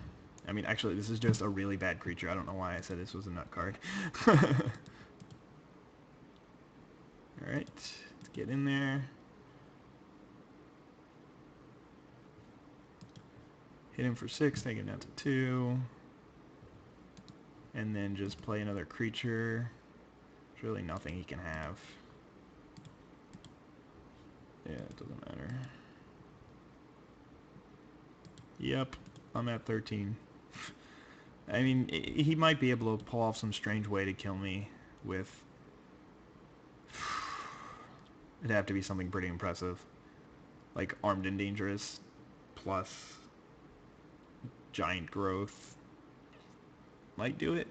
I mean, actually, this is just a really bad creature. I don't know why I said this was a nut card. Alright, let's get in there. Hit him for 6, take him down to 2. And then just play another creature. There's really nothing he can have. Yeah, it doesn't matter. Yep, I'm at 13. I mean, he might be able to pull off some strange way to kill me with... It'd have to be something pretty impressive. Like Armed and Dangerous plus Giant Growth. Might do it.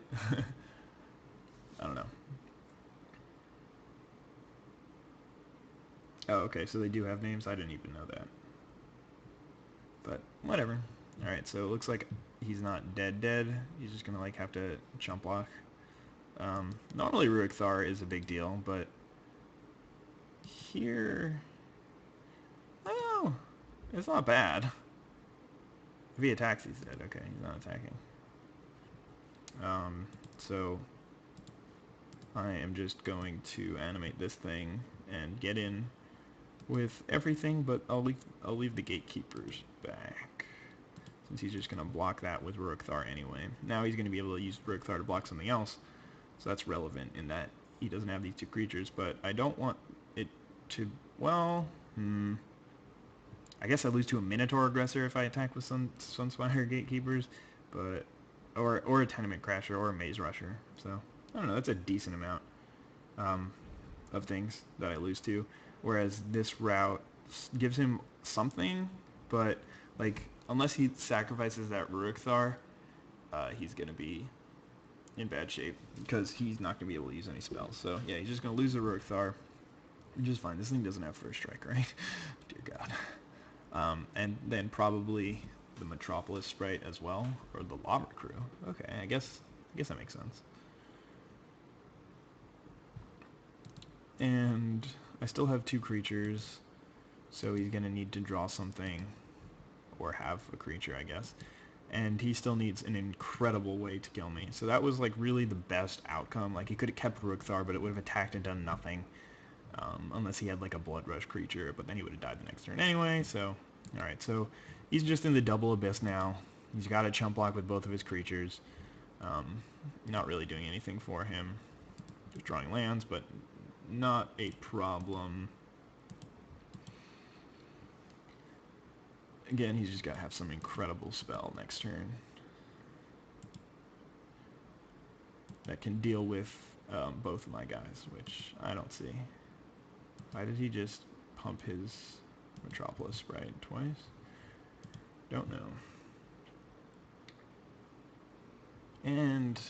I don't know. Oh, okay, so they do have names? I didn't even know that. But, whatever. Alright, so it looks like he's not dead. He's just gonna, like, have to chump block. Normally Rurik Thar is a big deal, but here... Oh, it's not bad. If he attacks, he's dead. Okay, he's not attacking. So I am just going to animate this thing and get in with everything, but I'll leave the gatekeepers back, since he's just gonna block that with Rurik Thar anyway. Now he's gonna be able to use Rurik Thar to block something else, so that's relevant in that he doesn't have these two creatures. But I don't want it to, well, I guess I lose to a Minotaur Aggressor if I attack with Sunspire Gatekeepers, but or a Tenement Crasher or a Maze Rusher. So I don't know, that's a decent amount of things that I lose to. Whereas this route gives him something, but like unless he sacrifices that Rurik Thar, he's gonna be in bad shape because he's not gonna be able to use any spells. So yeah, he's just gonna lose the Rurik Thar, which is fine. This thing doesn't have first strike, right? Dear God. And then probably the Metropolis Sprite as well, or the Lava Crew. Okay, I guess that makes sense. And I still have 2 creatures, so he's gonna need to draw something, or have a creature, I guess. And he still needs an incredible way to kill me. So that was like really the best outcome. Like he could have kept Rurik Thar, but it would have attacked and done nothing, unless he had like a Blood Rush creature. But then he would have died the next turn anyway. So, all right. So he's just in the double abyss now. He's got a chump block with both of his creatures. Not really doing anything for him. Just drawing lands, but not a problem. Again, he's just got to have some incredible spell next turn that can deal with both of my guys, which I don't see. Why did he just pump his Metropolis Sprite twice? Don't know. And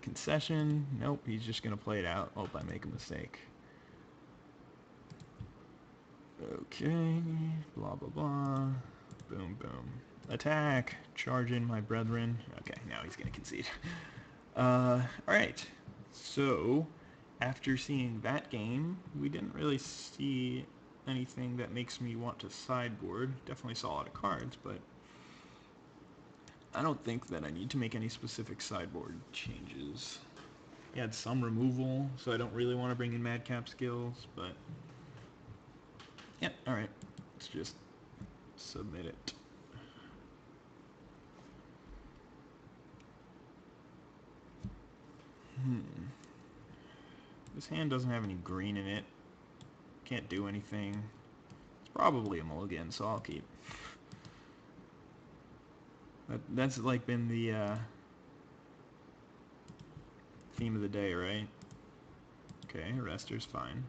concession, nope, he's just going to play it out. Oh, I make a mistake. Okay, blah, blah, blah. Boom, boom. Attack! Charge in, my brethren. Okay, now he's going to concede. Alright. So, after seeing that game, we didn't really see anything that makes me want to sideboard. Definitely saw a lot of cards, but I don't think that I need to make any specific sideboard changes. He had some removal, so I don't really want to bring in Madcap skills, but yeah, alright. Let's just submit it. This hand doesn't have any green in it. Can't do anything. It's probably a mulligan, so I'll keep. That's like been the theme of the day, right? Okay, Arrester's fine.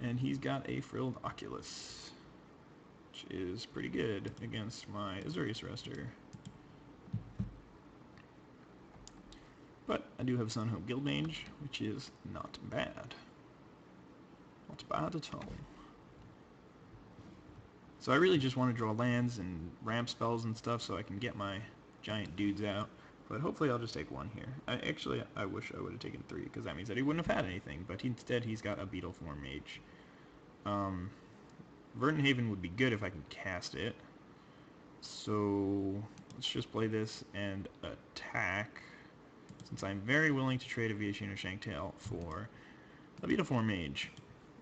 And he's got a Frilled Oculus, which is pretty good against my Azurius Arrestor. But I do have Sunhope Guildmage, which is not bad. Not bad at all. So I really just want to draw lands and ramp spells and stuff so I can get my giant dudes out. But hopefully I'll just take one here. I wish I would have taken 3, because that means that he wouldn't have had anything. But instead he's got a Beetle Form Mage. Verdant Haven would be good if I can cast it. So let's just play this and attack, since I'm very willing to trade a Viashino Shanktail for a Beetle Form Mage.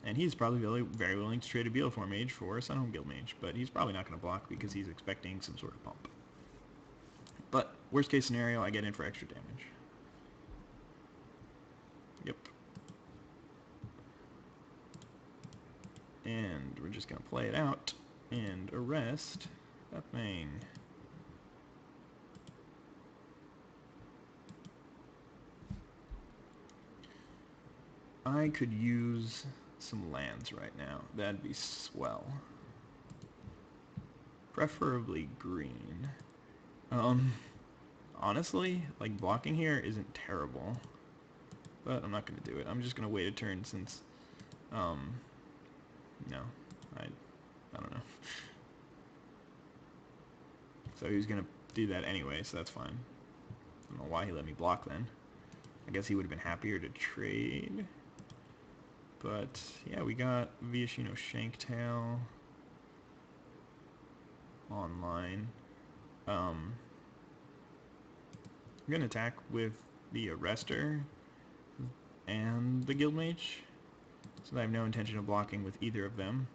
And he's probably very willing to trade a Beetle Form Mage for a Sunhope Guildmage, but he's probably not going to block because he's expecting some sort of pump. But worst case scenario, I get in for extra damage. Yep. And we're just going to play it out and arrest that thing. I could use some lands right now. That'd be swell. Preferably green. Honestly, like, blocking here isn't terrible. But I'm not going to do it. I'm just going to wait a turn since, no, I don't know. So he's going to do that anyway, so that's fine. I don't know why he let me block then. I guess he would have been happier to trade. But, yeah, we got Viashino Shanktail online. I'm going to attack with the Arrestor and the Guildmage, so I have no intention of blocking with either of them.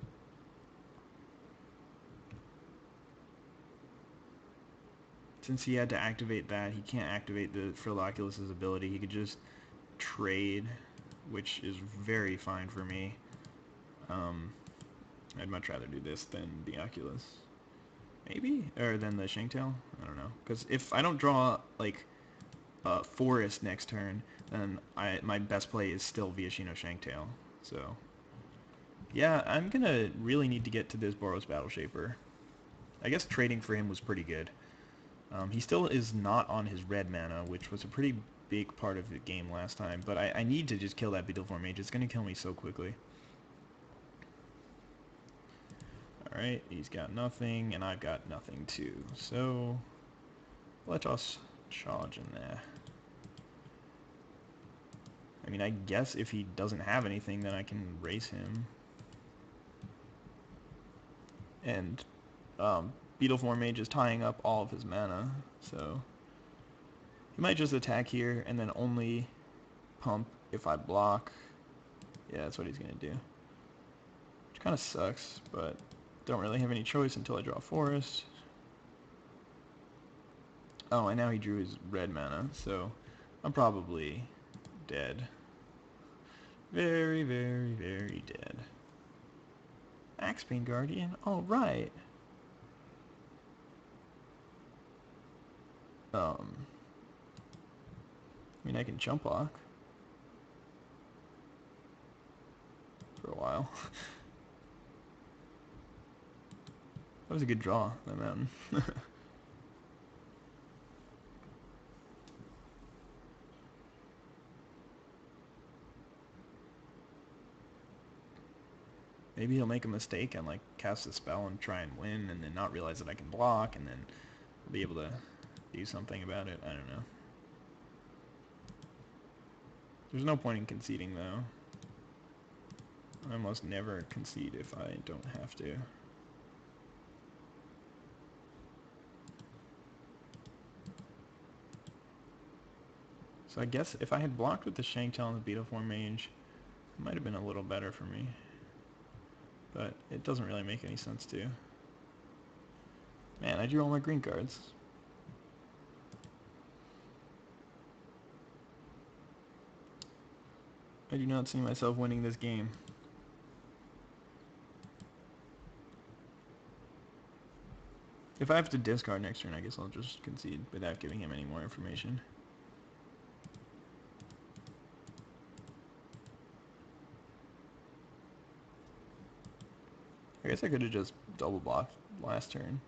Since he had to activate that, he can't activate the Friloculus's ability. He could just trade, which is very fine for me. I'd much rather do this than the Oculus. Maybe? Or than the Shanktail? I don't know. Because if I don't draw, like, Forest next turn, then my best play is still Viashino Shanktail. So, yeah, I'm going to really need to get to this Boros Battleshaper. I guess trading for him was pretty good. He still is not on his red mana, which was a pretty big part of the game last time, but I need to just kill that Beetle Form Mage. It's going to kill me so quickly. Alright, he's got nothing, and I've got nothing too. So, let us charge in there. I mean, I guess if he doesn't have anything, then I can race him. And, Beetle Form Mage is tying up all of his mana, so he might just attack here and then only pump if I block. Yeah, that's what he's going to do. Which kind of sucks, but don't really have any choice until I draw a Forest. Oh, and now he drew his red mana, so I'm probably dead. Very, very, very dead. Axebane Guardian? Alright. I mean, I can jump block for a while. That was a good draw, that mountain. Maybe he'll make a mistake and, like, cast a spell and try and win and then not realize that I can block, and then I'll be able to do something about it. I don't know. There's no point in conceding, though. I almost never concede if I don't have to. So I guess if I had blocked with the Shanktail and the Beetle Form Mage, it might have been a little better for me. But it doesn't really make any sense to. Man, I drew all my green cards. I do not see myself winning this game. If I have to discard next turn, I guess I'll just concede without giving him any more information. I guess I could have just double blocked last turn.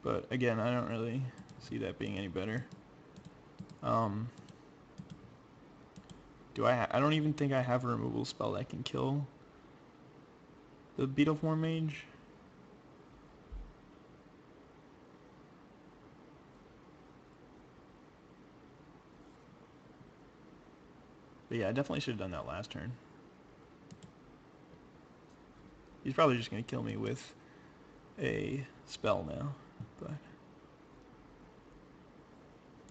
But again, I don't really see that being any better. I don't even think I have a removal spell that can kill the Beetle Form Mage. But yeah, I definitely should have done that last turn. He's probably just going to kill me with a spell now, but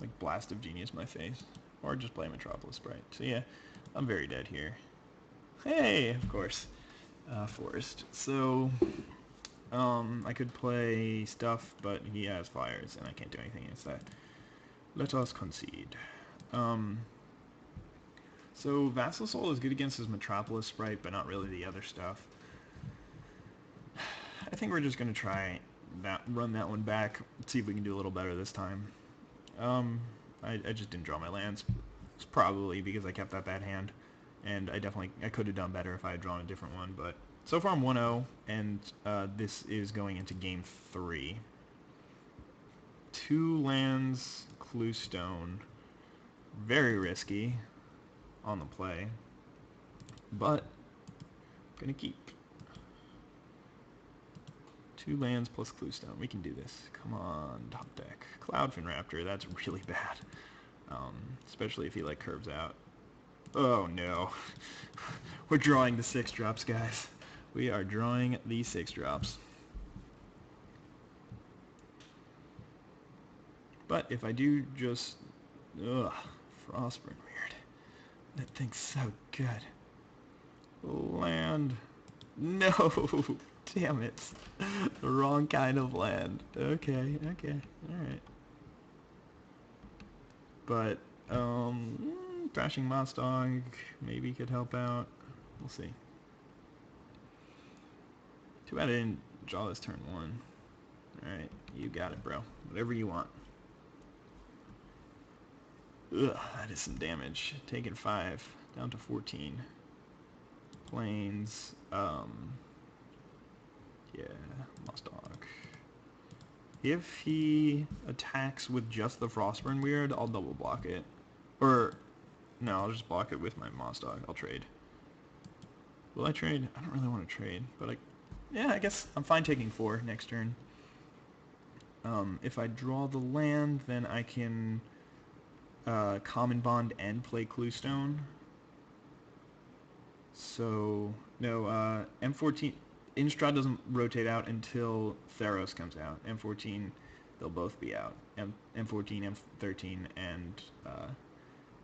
like Blast of Genius my face, or just play Metropolis Sprite. So yeah, I'm very dead here. Hey, of course, Forest. So I could play stuff, but he has fires, and I can't do anything against that. Let us concede. So Vassal Soul is good against his Metropolis Sprite, but not really the other stuff. I think we're just going to try run that one back, see if we can do a little better this time. I just didn't draw my lands. It's probably because I kept that bad hand, and I could have done better if I had drawn a different one, but so far I'm 1-0, and this is going into game 3. 2 lands, Cluestone. Very risky on the play, but I'm gonna keep. 2 lands plus Cluestone. We can do this. Come on, top deck. Cloudfin Raptor, that's really bad. Especially if he like curves out. Oh no. We're drawing the 6 drops, guys. We are drawing the 6 drops. But if I do just... Ugh, Frostburn Weird. That thing's so good. Land. No! Damn it. The wrong kind of land. Okay, alright. But, Thrashing Mastog maybe could help out. We'll see. Too bad I didn't draw this turn 1. Alright, you got it, bro. Whatever you want. Ugh, that is some damage. Taking 5, down to 14. Plains, yeah, Mastog. If he attacks with just the Frostburn Weird, I'll double block it. Or, no, I'll just block it with my Mastog. I'll trade. Will I trade? I don't really want to trade, but yeah, I guess I'm fine taking 4 next turn. If I draw the land, then I can Common Bond and play Cluestone. So, no, M14... Innistrad doesn't rotate out until Theros comes out. M14, they'll both be out. M14, M13, and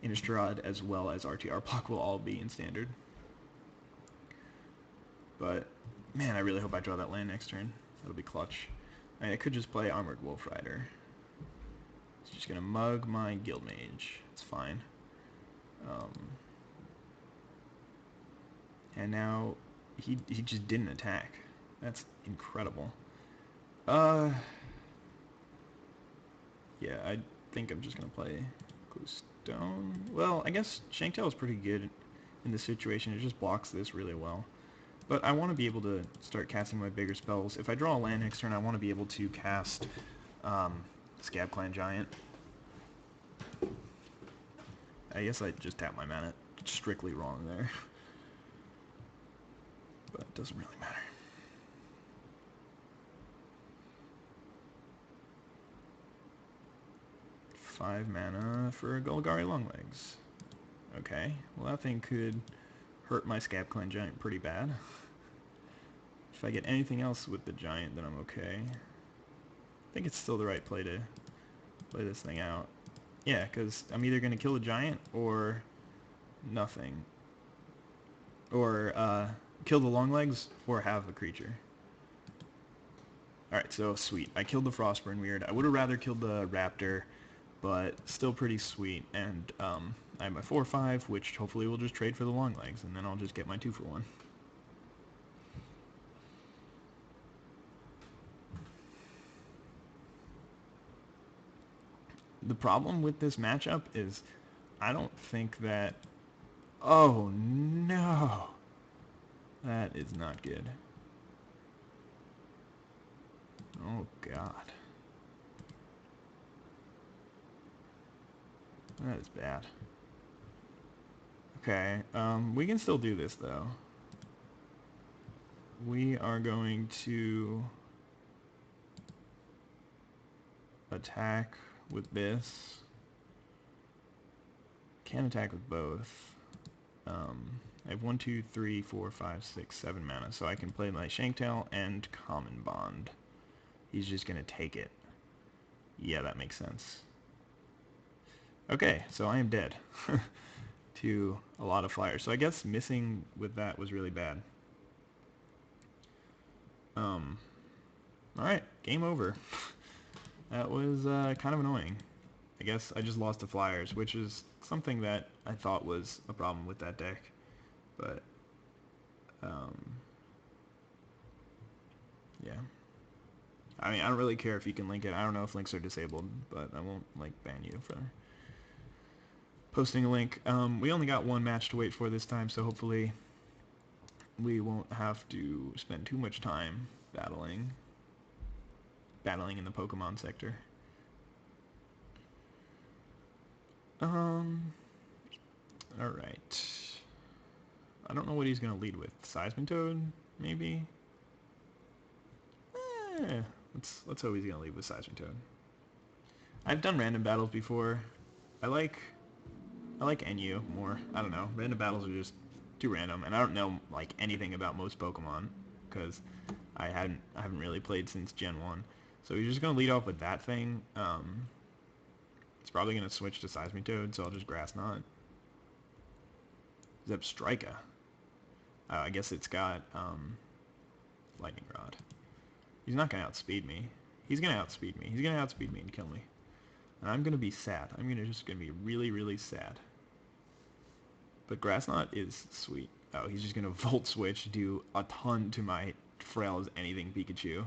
Innistrad, as well as RTR Block, will all be in Standard. But, man, I really hope I draw that land next turn. That'll be clutch. I could just play Armored Wolf Rider. It's just going to mug my Guild Mage. It's fine. And now he just didn't attack. That's incredible. Yeah, I think I'm just going to play Cluestone. Well, I guess Shanktail is pretty good in this situation. It just blocks this really well. But I want to be able to start casting my bigger spells. If I draw a land next turn, I want to be able to cast Scab Clan Giant. I guess I just tapped my mana strictly wrong there. But it doesn't really matter. Five mana for Golgari Longlegs. Okay, well that thing could hurt my Scab Clan Giant pretty bad. If I get anything else with the Giant, then I'm okay. I think it's still the right play to play this thing out. Yeah, because I'm either going to kill the Giant or nothing. Or kill the Longlegs or have a creature. Alright, so sweet. I killed the Frostburn Weird. I would have rather killed the Raptor, but still pretty sweet. And I have my 4/5, which hopefully will just trade for the Longlegs, and then I'll just get my 2-for-1. The problem with this matchup is I don't think that Oh no! That is not good. Oh god. That is bad. Okay, we can still do this though. We are going to attack with this. Can't attack with both. I have 1, 2, 3, 4, 5, 6, 7 mana, so I can play my Shanktail and Common Bond. He's just gonna take it. Yeah, that makes sense. Okay, so I am dead to a lot of flyers. So I guess missing with that was really bad. Alright, game over. That was kind of annoying. I guess I just lost to flyers, which is something that I thought was a problem with that deck. But, yeah. I mean, I don't really care if you can link it. I don't know if links are disabled, but I won't, like, ban you for posting a link. We only got one match to wait for this time, so hopefully we won't have to spend too much time battling in the Pokemon sector. Alright. I don't know what he's going to lead with. Seismitoad, maybe? Let's hope he's going to lead with Seismitoad. I've done random battles before. I like NU more. I don't know. Random battles are just too random, and I don't know like anything about most Pokemon because I haven't really played since Gen 1. So he's just going to lead off with that thing. It's probably going to switch to Seismitoad, so I'll just Grass Knot. Zebstrika. I guess it's got Lightning Rod. He's not going to outspeed me. He's going to outspeed me. He's going to outspeed me and kill me. And I'm going to be sad. I'm just going to be really, really sad. But Grass Knot is sweet. Oh, he's just going to Volt Switch, do a ton to my frail as anything Pikachu.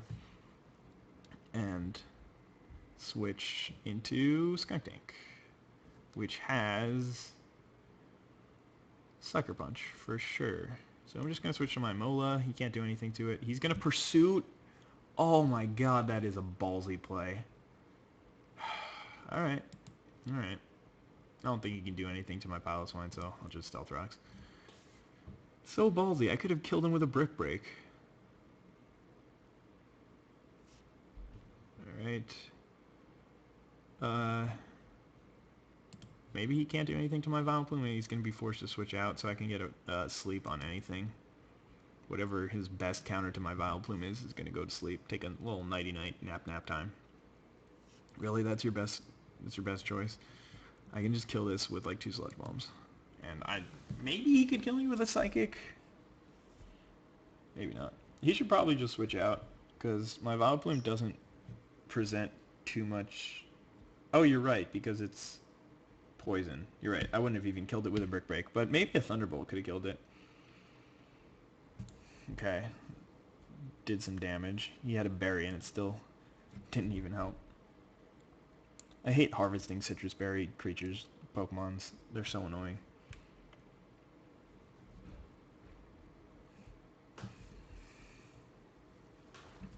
And switch into Skuntank, which has Sucker Punch for sure. So I'm just going to switch to my Mola. He can't do anything to it. He's going to Pursuit. Oh my god, that is a ballsy play. Alright. Alright. I don't think he can do anything to my Piloswine, so I'll just Stealth Rocks. So ballsy. I could have killed him with a Brick Break. Alright. Maybe he can't do anything to my Vileplume. He's going to be forced to switch out so I can get a sleep on anything. Whatever his best counter to my Vileplume is going to go to sleep. Take a little nighty-night nap time. Really, that's your best choice? I can just kill this with like 2 Sludge Bombs. And maybe he could kill me with a Psychic. Maybe not. He should probably just switch out, because my Vileplume doesn't present too much. Oh, you're right, because it's poison. You're right. I wouldn't have even killed it with a Brick Break, but maybe a Thunderbolt could have killed it. Okay. Did some damage. He had a berry and it still didn't even help. I hate harvesting citrus berry creatures, Pokemons. They're so annoying.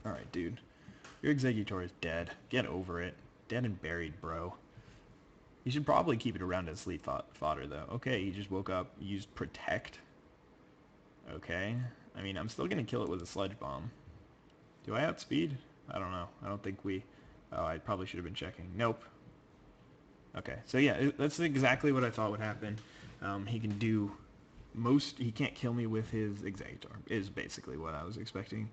Alright, dude. Your Exeggutor is dead. Get over it. Dead and buried, bro. You should probably keep it around as sleep fodder, though. Okay, he just woke up, used Protect. Okay. I mean, I'm still going to kill it with a Sludge Bomb. Do I outspeed? I don't know. I don't think we... Oh, I probably should have been checking. Nope. Okay, so yeah, that's exactly what I thought would happen. He can do most... He can't kill me with his Exeggutor, is basically what I was expecting.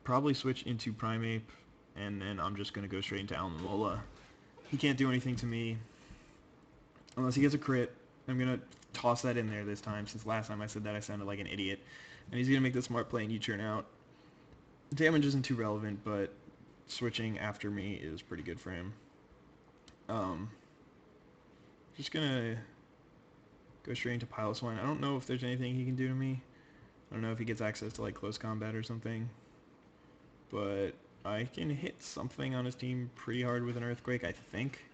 Probably switch into Primeape, and then I'm just going to go straight into Alomomola. He can't do anything to me unless he gets a crit. I'm going to toss that in there this time, since last time I said that I sounded like an idiot. And he's going to make the smart play and U-turn out. Damage isn't too relevant, but switching after me is pretty good for him. Just going to go straight into Piloswine. I don't know if there's anything he can do to me. I don't know if he gets access to like close combat or something. But I can hit something on his team pretty hard with an Earthquake, I think.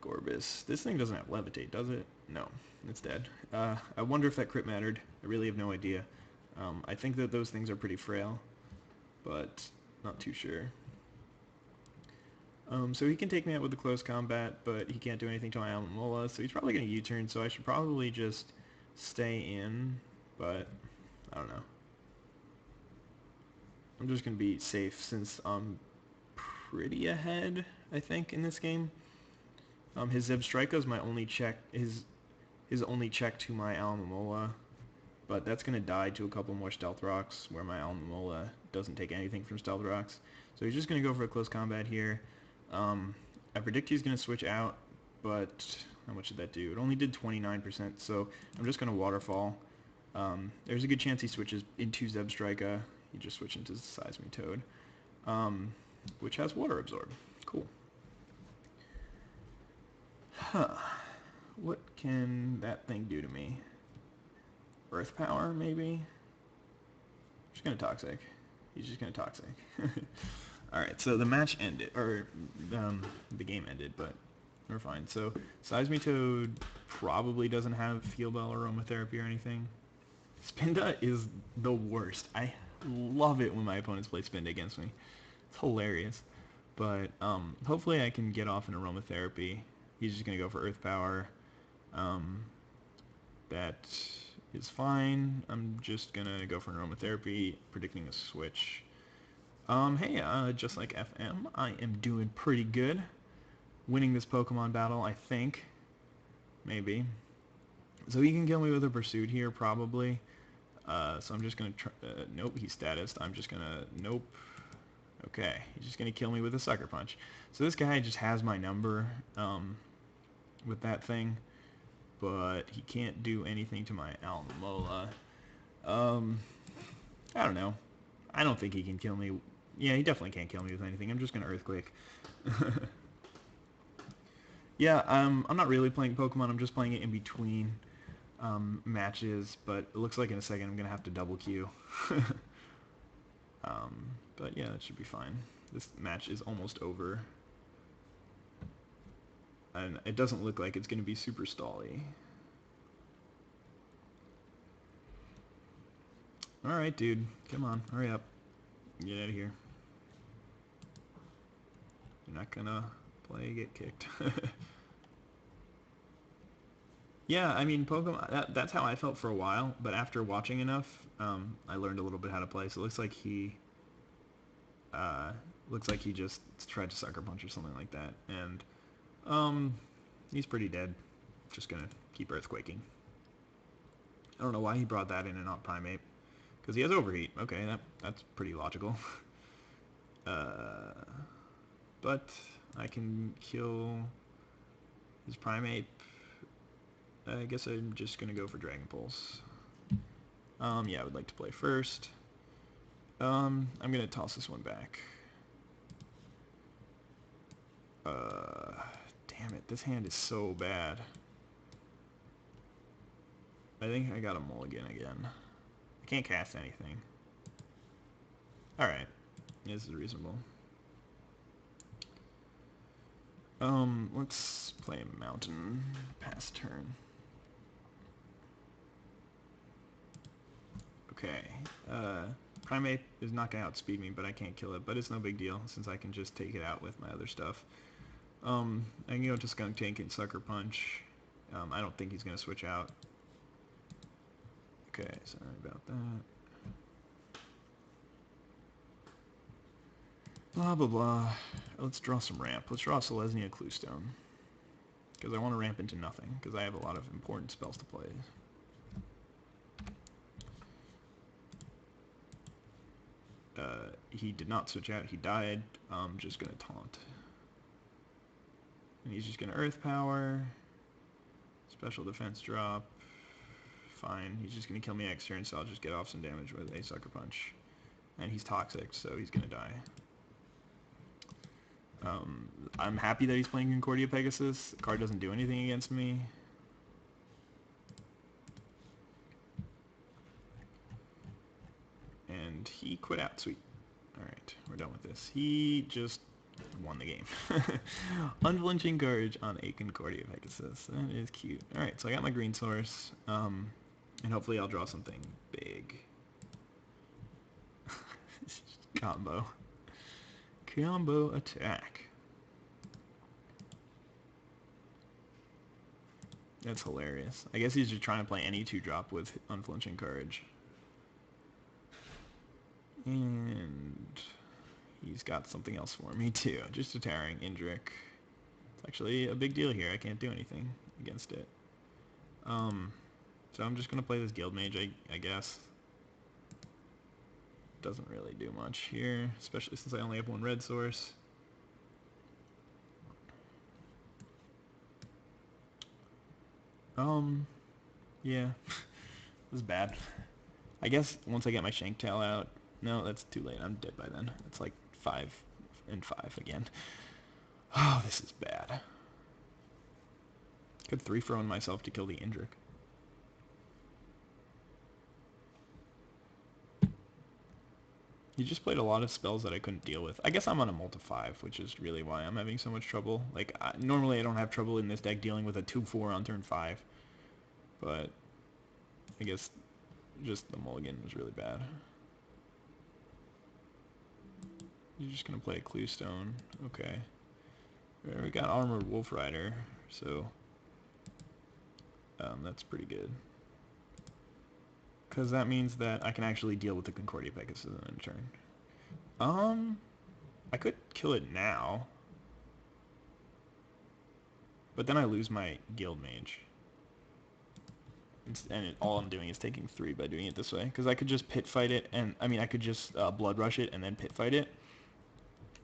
Gorbis. This thing doesn't have levitate, does it? No, it's dead. I wonder if that crit mattered. I really have no idea. I think that those things are pretty frail, but not too sure. So he can take me out with the close combat, but he can't do anything to my Alamola, so he's probably going to U-turn, so I should probably just stay in, but I don't know. I'm just going to be safe since I'm pretty ahead, I think, in this game. His Zebstrika is my only check, his only check to my Alamola, but that's going to die to a couple more Stealth Rocks, where my Alamola doesn't take anything from Stealth Rocks. So he's just going to go for a close combat here. I predict he's going to switch out, but how much did that do? It only did 29%, so I'm just going to Waterfall. There's a good chance he switches into Zebstrika. He just switched into Seismitoad, which has Water Absorb. Cool. Huh. What can that thing do to me? Earth Power, maybe? Just going to Toxic. He's just going to Toxic. Alright, so the match ended, or the game ended, but we're fine. So Seismitoad probably doesn't have Heal Bell or Aromatherapy or anything. Spinda is the worst. I love it when my opponents play Spinda against me. It's hilarious. But hopefully I can get off an Aromatherapy. He's just going to go for Earth Power. That is fine. I'm just going to go for an Aromatherapy, predicting a switch. Hey, just like FM, I am doing pretty good. Winning this Pokemon battle, I think. Maybe. So he can kill me with a Pursuit here, probably. So I'm just going to try... nope, he's statused. I'm just going to... Nope. Okay, he's just going to kill me with a Sucker Punch. So this guy just has my number with that thing. But he can't do anything to my Alamola. I don't know. I don't think he can kill me. Yeah, he definitely can't kill me with anything. I'm just going to Earthquake. Yeah, I'm not really playing Pokemon. I'm just playing it in between matches. But it looks like in a second I'm going to have to double queue. But yeah, that should be fine. This match is almost over. And it doesn't look like it's going to be super stally. Alright, dude. Come on. Hurry up. Get out of here. You're not gonna play, get kicked. Yeah, I mean, Pokemon, that's how I felt for a while, but after watching enough, I learned a little bit how to play, so it looks like he just tried to Sucker Punch or something like that, and, he's pretty dead. Just gonna keep Earthquaking. I don't know why he brought that in and not Primeape, because he has Overheat. Okay, that's pretty logical. But I can kill his Primeape. I guess I'm just gonna go for Dragon Pulse. Yeah, I would like to play first. I'm gonna toss this one back. Damn it, this hand is so bad. I think I got a mulligan again. I can't cast anything. Alright. This is reasonable. Let's play Mountain pass turn. Okay. Primeape is not going to outspeed me, but I can't kill it. But it's no big deal, since I can just take it out with my other stuff. I can go to Skunk Tank and Sucker Punch. I don't think he's going to switch out. Okay, sorry about that. Blah, blah, blah. Let's draw some ramp. Let's draw Selesnya Cluestone. Because I want to ramp into nothing, because I have a lot of important spells to play. He did not switch out. He died. I'm just going to taunt. And he's just going to Earth Power. Special Defense drop. Fine. He's just going to kill me next turn, so I'll just get off some damage with a Sucker Punch. And he's toxic, so he's going to die. I'm happy that he's playing Concordia Pegasus. The card doesn't do anything against me. And he quit out. Sweet. Alright, we're done with this. He just won the game. Unflinching courage on a Concordia Pegasus. That is cute. Alright, so I got my green source. And hopefully I'll draw something big. Combo. Combo attack. That's hilarious. I guess he's just trying to play any 2-drop with Unflinching Courage. And he's got something else for me too. Just a Towering Indrik. It's actually a big deal here. I can't do anything against it. So I'm just going to play this Guild Mage, I guess. Doesn't really do much here, especially since I only have one red source. Yeah. This is bad. I guess once I get my Shanktail out... No, that's too late. I'm dead by then. It's like 5 and 5 again. Oh, this is bad. Could 3-throw-in myself to kill the Indrik. He just played a lot of spells that I couldn't deal with. I guess I'm on a multi-5, which is really why I'm having so much trouble. Like, normally I don't have trouble in this deck dealing with a 2-4 on turn 5. But I guess just the mulligan was really bad. You're just going to play a Cluestone. Okay. We got Armored Wolf Rider, so that's pretty good. Because that means that I can actually deal with the Concordia Pegasus in a turn. I could kill it now. But then I lose my Guild Mage. And all I'm doing is taking 3 by doing it this way. Because I could just pit fight it, and I mean I could just blood rush it and then pit fight it.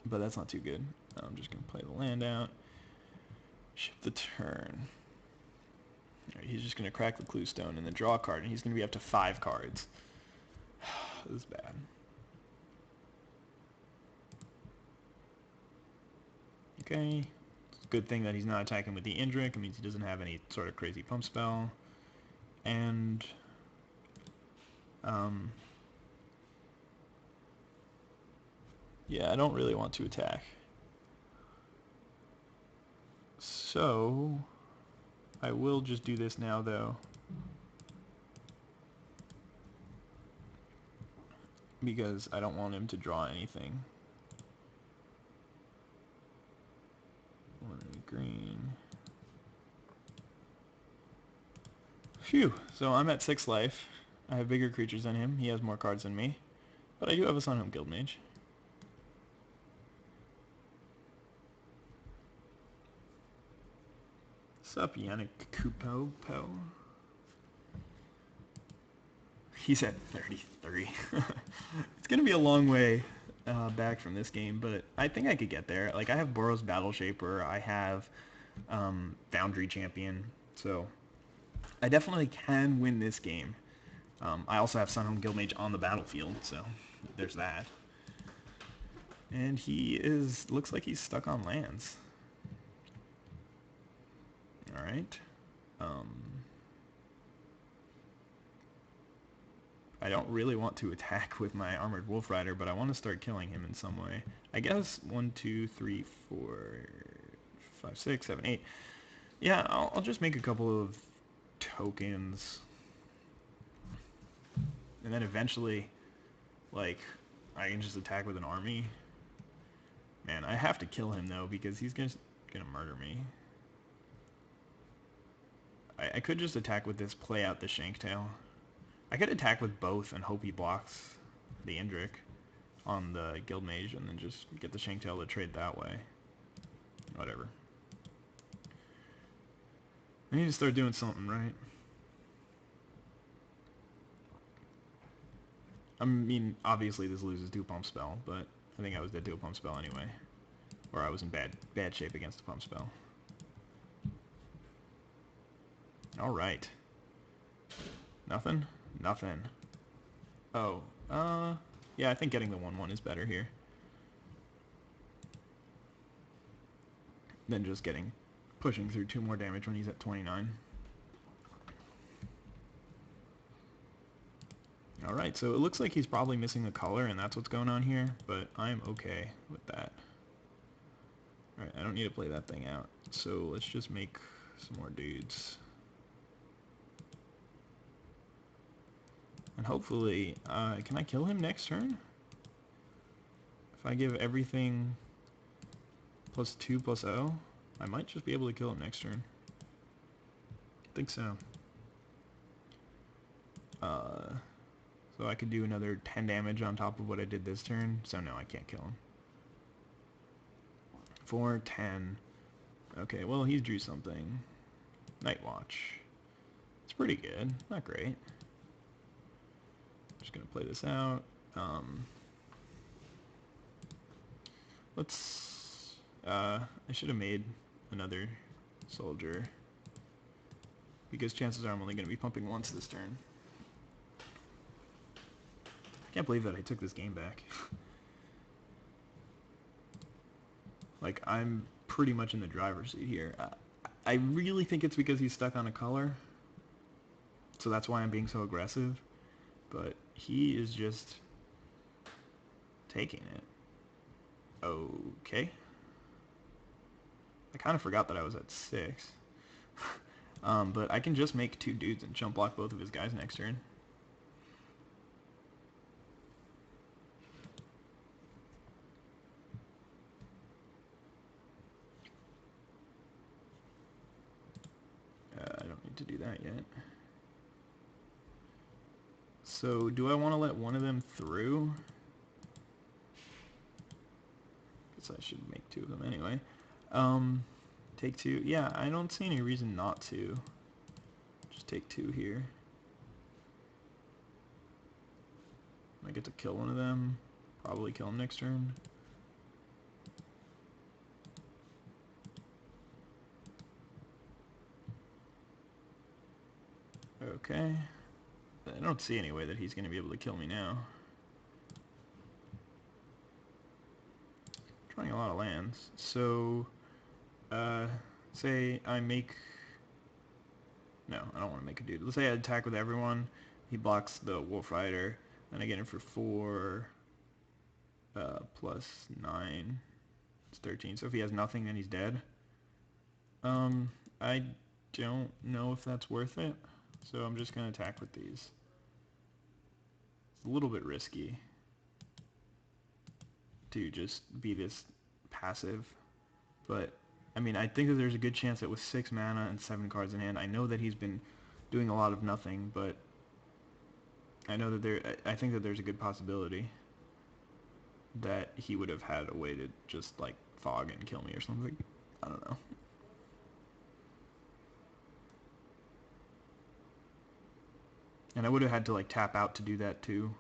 But that's not too good. I'm just going to play the land out. Shift the turn. Right, he's just going to crack the Cluestone and then draw a card, and he's going to be up to 5 cards. This is bad. Okay. It's a good thing that he's not attacking with the Indrik. It means he doesn't have any sort of crazy pump spell. And yeah, I don't really want to attack. So I will just do this now, though, because I don't want him to draw anything. 1 green. Phew, so I'm at 6 life. I have bigger creatures than him. He has more cards than me. But I do have a Sun Home Guild Mage. Sup, Yannick Kupo? He's at 33. It's going to be a long way back from this game, but I think I could get there. Like, I have Boros Battle Shaper. I have Foundry Champion. So I definitely can win this game. I also have Sun Home Guild Mage on the battlefield, so there's that. And he looks like he's stuck on lands. Alright. I don't really want to attack with my Armored Wolf Rider, but I want to start killing him in some way. I guess 1, 2, 3, 4, 5, 6, 7, 8. Yeah, I'll just make a couple of tokens. And then eventually, like, I can just attack with an army. Man, I have to kill him, though, because he's gonna murder me. I could just attack with this, play out the Shanktail. I could attack with both and hope he blocks the Indrik on the Guild Mage and then just get the Shanktail to trade that way. Whatever. I need to start doing something, right? I mean, obviously this loses to a pump spell, but I think I was dead to a pump spell anyway. Or I was in bad shape against a pump spell. Alright. Nothing? Nothing. Oh, yeah, I think getting the 1/1 is better here than just pushing through 2 more damage when he's at 29. Alright, so it looks like he's probably missing the color, and that's what's going on here, but I'm okay with that. Alright, I don't need to play that thing out. So let's just make some more dudes. And hopefully, can I kill him next turn? If I give everything +2 +0, I might just be able to kill him next turn. I think so. So I could do another 10 damage on top of what I did this turn, so no, I can't kill him. 4, 10. Okay, well, he drew something. Night Watch. It's pretty good. Not great. Just gonna play this out. Let's... I should have made another soldier, because chances are I'm only gonna be pumping once this turn. I can't believe that I took this game back. Like, I'm pretty much in the driver's seat here. I really think it's because he's stuck on a color, so that's why I'm being so aggressive. But he is just taking it. Okay. I kind of forgot that I was at 6. But I can just make 2 dudes and jump block both of his guys next turn. I don't need to do that yet. So, do I want to let one of them through? Guess I should make 2 of them anyway. Take 2. Yeah, I don't see any reason not to. Just take 2 here. I get to kill one of them. Probably kill him next turn. Okay. I don't see any way that he's going to be able to kill me now. Drawing a lot of lands. So, say I make... No, I don't want to make a dude. Let's say I attack with everyone. He blocks the Wolf Rider. And I get him for 4, plus 9. It's 13. So if he has nothing, then he's dead. I don't know if that's worth it. So I'm just going to attack with these. It's a little bit risky to just be this passive. But, I mean, I think that there's a good chance that with 6 mana and 7 cards in hand, I know that he's been doing a lot of nothing, but I know that I think that there's a good possibility that he would have had a way to just, like, fog and kill me or something. I don't know. And I would have had to, like, tap out to do that, too.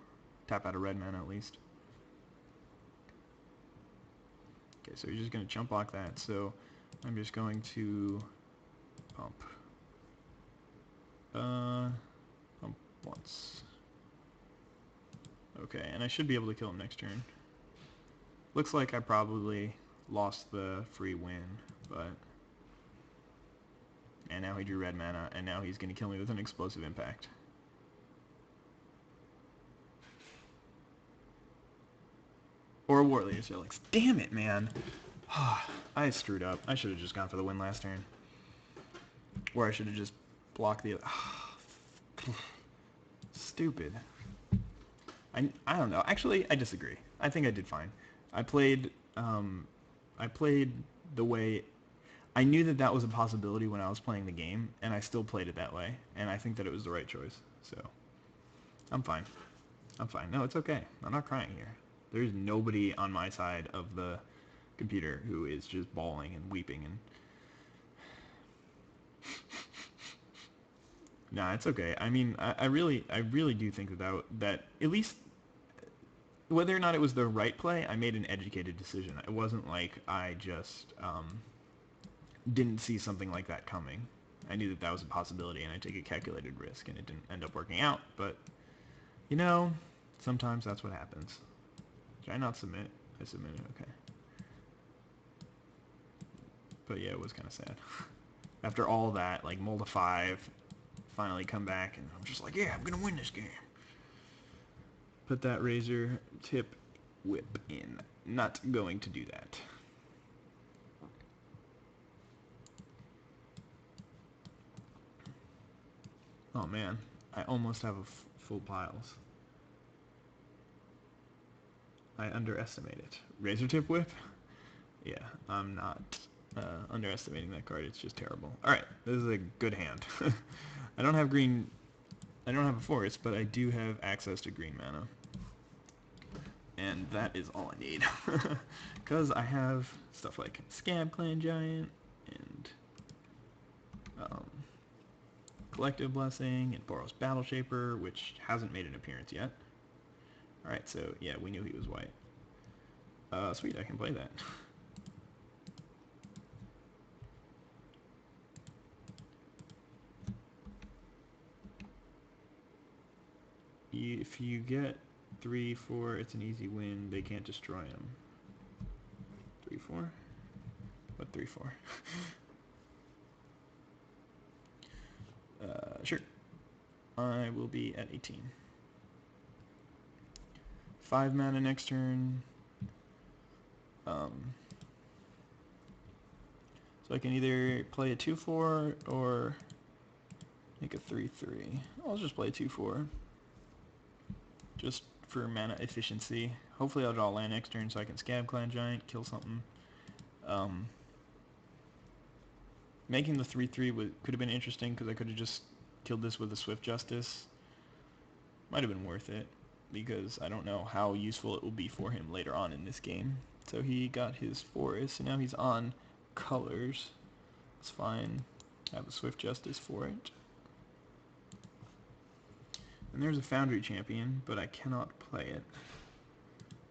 Tap out a red mana, at least. Okay, so he's just going to chump block that, so I'm just going to pump. Pump once. Okay, and I should be able to kill him next turn. Looks like I probably lost the free win, but... And now he drew red mana, and now he's going to kill me with an explosive impact. Or a Warlord Helix. Damn it, man! I screwed up. I should have just gone for the win last turn. Or I should have just blocked the... Stupid. I don't know. Actually, I disagree. I think I did fine. I played the way... I knew that that was a possibility when I was playing the game, and I still played it that way, and I think that it was the right choice. So, I'm fine. I'm fine. No, it's okay. I'm not crying here. There's nobody on my side of the computer who is just bawling and weeping and... Nah, it's okay. I mean, I really do think that at least, whether or not it was the right play, I made an educated decision. It wasn't like I just didn't see something like that coming. I knew that that was a possibility, and I took a calculated risk, and it didn't end up working out. But, you know, sometimes that's what happens. Did I not submit? I submitted, okay. But yeah, it was kind of sad. After all that, like, mull to 5, finally come back, and I'm just like, yeah, I'm gonna win this game. Put that razor tip whip in. Not going to do that. Oh man, I almost have a full piles. I underestimate it. Razor Tip Whip? Yeah, I'm not underestimating that card. It's just terrible. Alright, this is a good hand. I don't have green... I don't have a forest, but I do have access to green mana. And that is all I need. Because I have stuff like Scab Clan Giant and Collective Blessing and Boros Battle Shaper, which hasn't made an appearance yet. Alright, so yeah, we knew he was white. Sweet, I can play that. If you get 3/4, it's an easy win. They can't destroy him. 3/4? What 3/4? Sure. I will be at 18. 5 mana next turn. So I can either play a 2/4 or make a 3/3. I'll just play a 2/4. Just for mana efficiency. Hopefully I'll draw a land next turn so I can Scab Clan Giant, kill something. Making the 3/3 could have been interesting because I could have just killed this with a Swift Justice. Might have been worth it because I don't know how useful it will be for him later on in this game. So he got his forest, and now he's on colors. It's fine. I have a Swift Justice for it. And there's a Foundry Champion, but I cannot play it.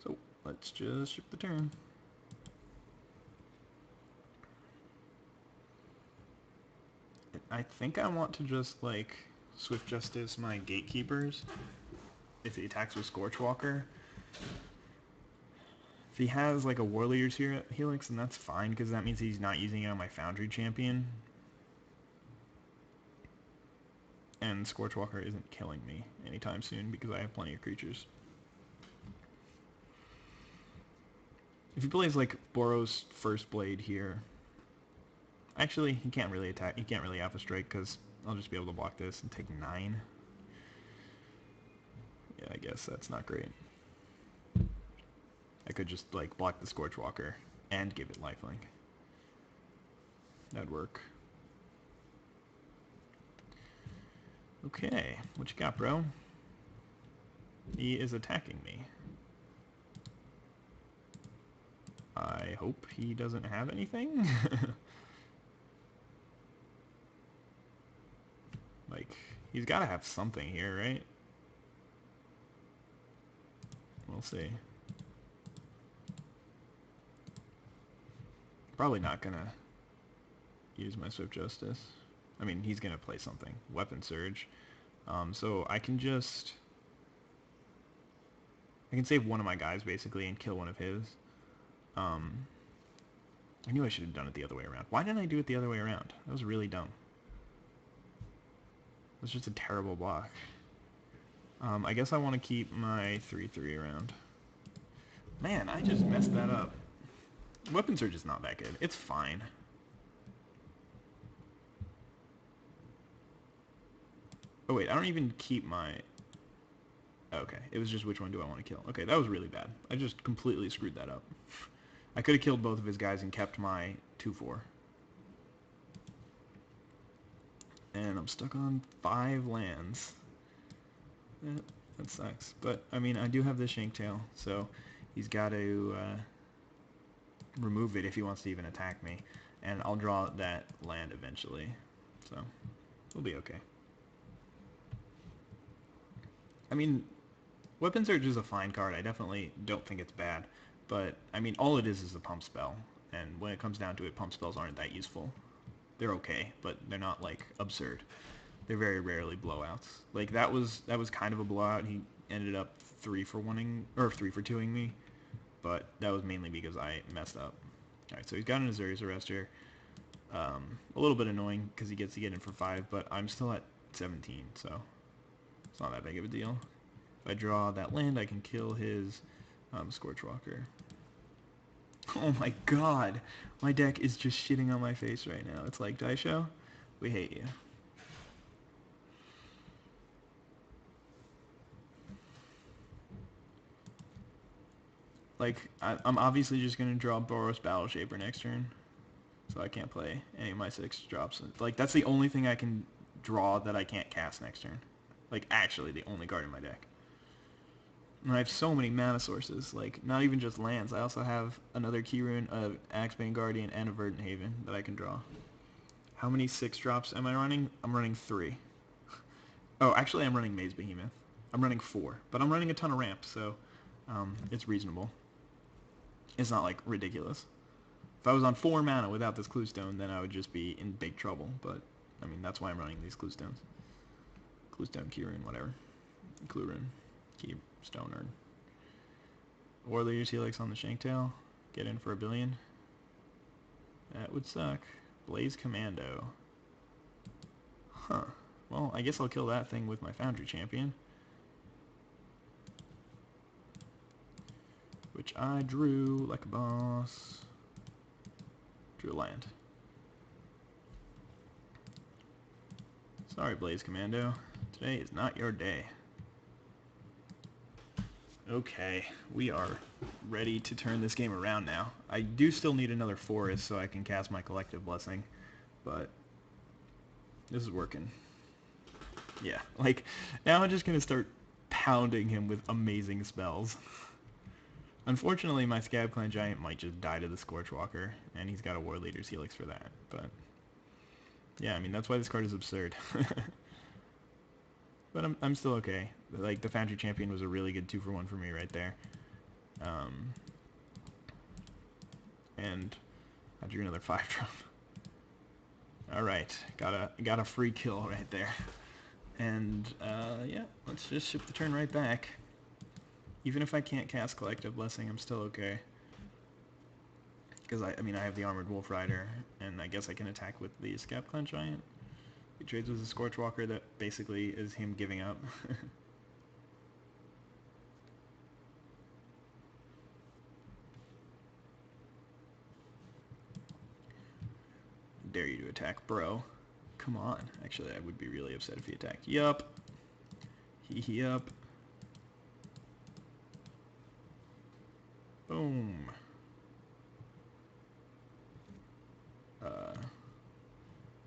So let's just ship the turn. I think I want to just like Swift Justice my Gatekeepers if he attacks with Scorchwalker. If he has like a Warrior's Helix, then that's fine because that means he's not using it on my Foundry Champion. And Scorchwalker isn't killing me anytime soon because I have plenty of creatures. If he plays like Boros First Blade here, actually he can't really attack. He can't really Alpha Strike because I'll just be able to block this and take 9. Yeah, I guess that's not great. I could just like block the Scorchwalker and give it lifelink. That'd work. Okay, what you got, bro? He is attacking me. I hope he doesn't have anything. Like, he's got to have something here, right? We'll see. Probably not gonna use my Swift Justice. I mean, he's gonna play something. Weapon Surge. So I can just... I can save one of my guys, basically, and kill one of his. I knew I should have done it the other way around. Why didn't I do it the other way around? That was really dumb. It was just a terrible block. I guess I want to keep my 3/3 around. Man, I just messed that up. Weapon Surge is not that good. It's fine. Oh wait, I don't even keep my... Okay, it was just which one do I want to kill. Okay, that was really bad. I just completely screwed that up. I could have killed both of his guys and kept my 2/4. And I'm stuck on 5 lands. That sucks. But, I mean, I do have this Shanktail, so he's got to remove it if he wants to even attack me. And I'll draw that land eventually. So, we'll be okay. I mean, Weapon Surge is a fine card. I definitely don't think it's bad. But, I mean, all it is a pump spell. And when it comes down to it, pump spells aren't that useful. They're okay, but they're not, like, absurd. They're very rarely blowouts. Like, that was kind of a blowout. He ended up 3-for-1ing, or 3-for-2ing me. But that was mainly because I messed up. Alright, so he's got an Azurius Arrestor. A little bit annoying because he gets to get in for 5, but I'm still at 17, so it's not that big of a deal. If I draw that land, I can kill his Scorchwalker. Oh my god! My deck is just shitting on my face right now. It's like, Daisho, we hate you. Like, I'm obviously just going to draw Boros Battle Shaper next turn. So I can't play any of my 6 drops. Like, that's the only thing I can draw that I can't cast next turn. Like, actually the only card in my deck. And I have so many mana sources. Like, not even just lands. I also have another Keyrune, a Axebane Guardian, and a Verdant Haven that I can draw. How many 6 drops am I running? I'm running 3. Oh, actually I'm running Maze Behemoth. I'm running 4. But I'm running a ton of ramps, so it's reasonable. It's not, like, ridiculous. If I was on 4 mana without this Cluestone, then I would just be in big trouble. But, I mean, that's why I'm running these Cluestones. Cluestone, Keyrune, whatever. Cluerune. Keystoner. War Leader's Helix on the Shanktail. Get in for $1 billion. That would suck. Blaze Commando. Huh. Well, I guess I'll kill that thing with my Foundry Champion. Which I drew like a boss. Drew a land. Sorry, Blaze Commando. Today is not your day. Okay, we are ready to turn this game around now. I do still need another forest so I can cast my Collective Blessing, but this is working. Yeah, like, now I'm just going to start pounding him with amazing spells. Unfortunately, my Scab Clan Giant might just die to the Scorchwalker, and he's got a War Leader's Helix for that, but yeah, I mean, that's why this card is absurd. But I'm still okay. Like, the Foundry Champion was a really good 2-for-1 for me right there. And I drew another 5-drop. Alright, got a free kill right there. And, yeah, let's just ship the turn right back. Even if I can't cast Collective Blessing, I'm still okay. Because, I mean, I have the Armored Wolf Rider, and I guess I can attack with the Scab Clan Giant. He trades with a Scorchwalker that basically is him giving up. Dare you to attack, bro. Come on. Actually, I would be really upset if he attacked. Yup. Yup. Boom.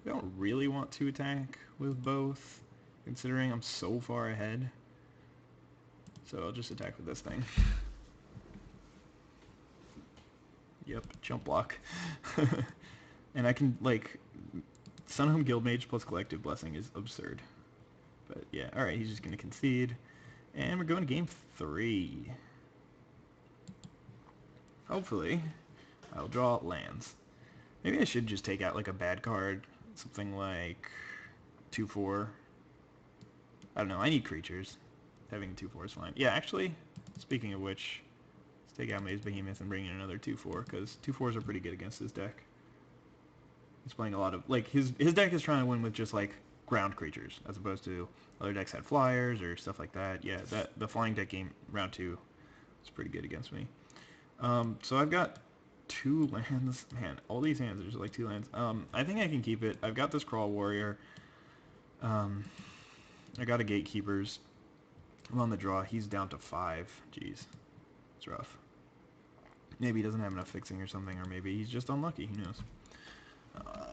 I don't really want to attack with both, considering I'm so far ahead. So I'll just attack with this thing. Yep, jump block. And I can, like, Sunhome Guildmage plus Collective Blessing is absurd. But yeah, alright, he's just going to concede. And we're going to game 3. Hopefully, I'll draw lands. Maybe I should just take out, like, a bad card. Something like 2-4. I don't know, I need creatures. Having a 2-4 is fine. Yeah, actually, speaking of which, let's take out Maze Behemoth and bring in another 2-4, because 2-4s are pretty good against this deck. He's playing a lot of, like, his deck is trying to win with just, like, ground creatures, as opposed to other decks had flyers or stuff like that. Yeah, the flying deck game, round 2, is pretty good against me. So I've got 2 lands. Man, all these hands are just like 2 lands. I think I can keep it. I've got this Crawl Warrior. I got a Gatekeepers. I'm on the draw. He's down to 5. Jeez. It's rough. Maybe he doesn't have enough fixing or something, or maybe he's just unlucky. Who knows?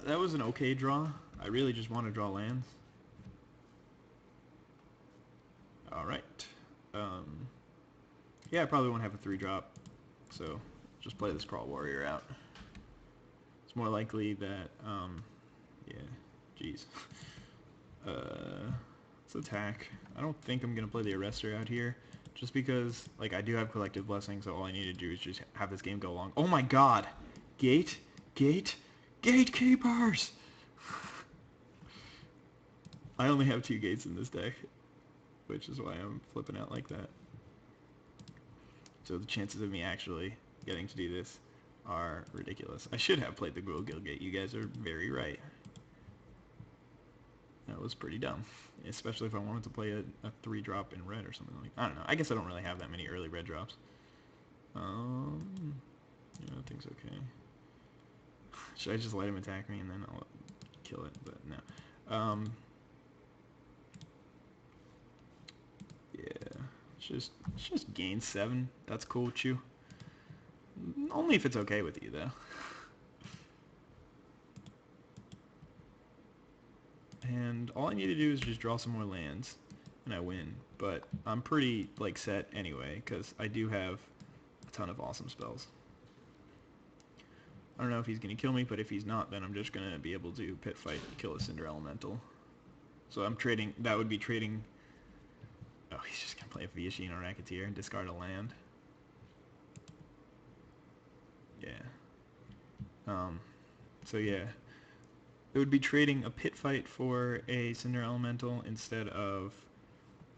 That was an okay draw. I really just want to draw lands. Alright. Yeah, I probably won't have a 3-drop, so just play this Crawl Warrior out. It's more likely that, yeah, jeez. Let's attack. I don't think I'm going to play the Arrestor out here, just because, like, I do have Collective Blessing, so all I need to do is just have this game go along. Oh my god! Gatekeepers! I only have 2 gates in this deck, which is why I'm flipping out like that. So the chances of me actually getting to do this are ridiculous. I should have played the Gruul Guild Gate. You guys are very right. That was pretty dumb, especially if I wanted to play a 3-drop in red or something like that. I don't know. I guess I don't really have that many early red drops. Yeah, I think it's okay. Should I just let him attack me and then I'll kill it? But no. Yeah, it's just gain 7. That's cool with you. Only if it's okay with you, though. And all I need to do is just draw some more lands, and I win. But I'm pretty, like, set anyway, because I do have a ton of awesome spells. I don't know if he's going to kill me, but if he's not, then I'm just going to be able to pit fight and kill a Cinder Elemental. So I'm trading, that would be trading, oh, he's just going to play a Viashino Racketeer and discard a land. Yeah. So yeah, it would be trading a pit fight for a Cinder Elemental instead of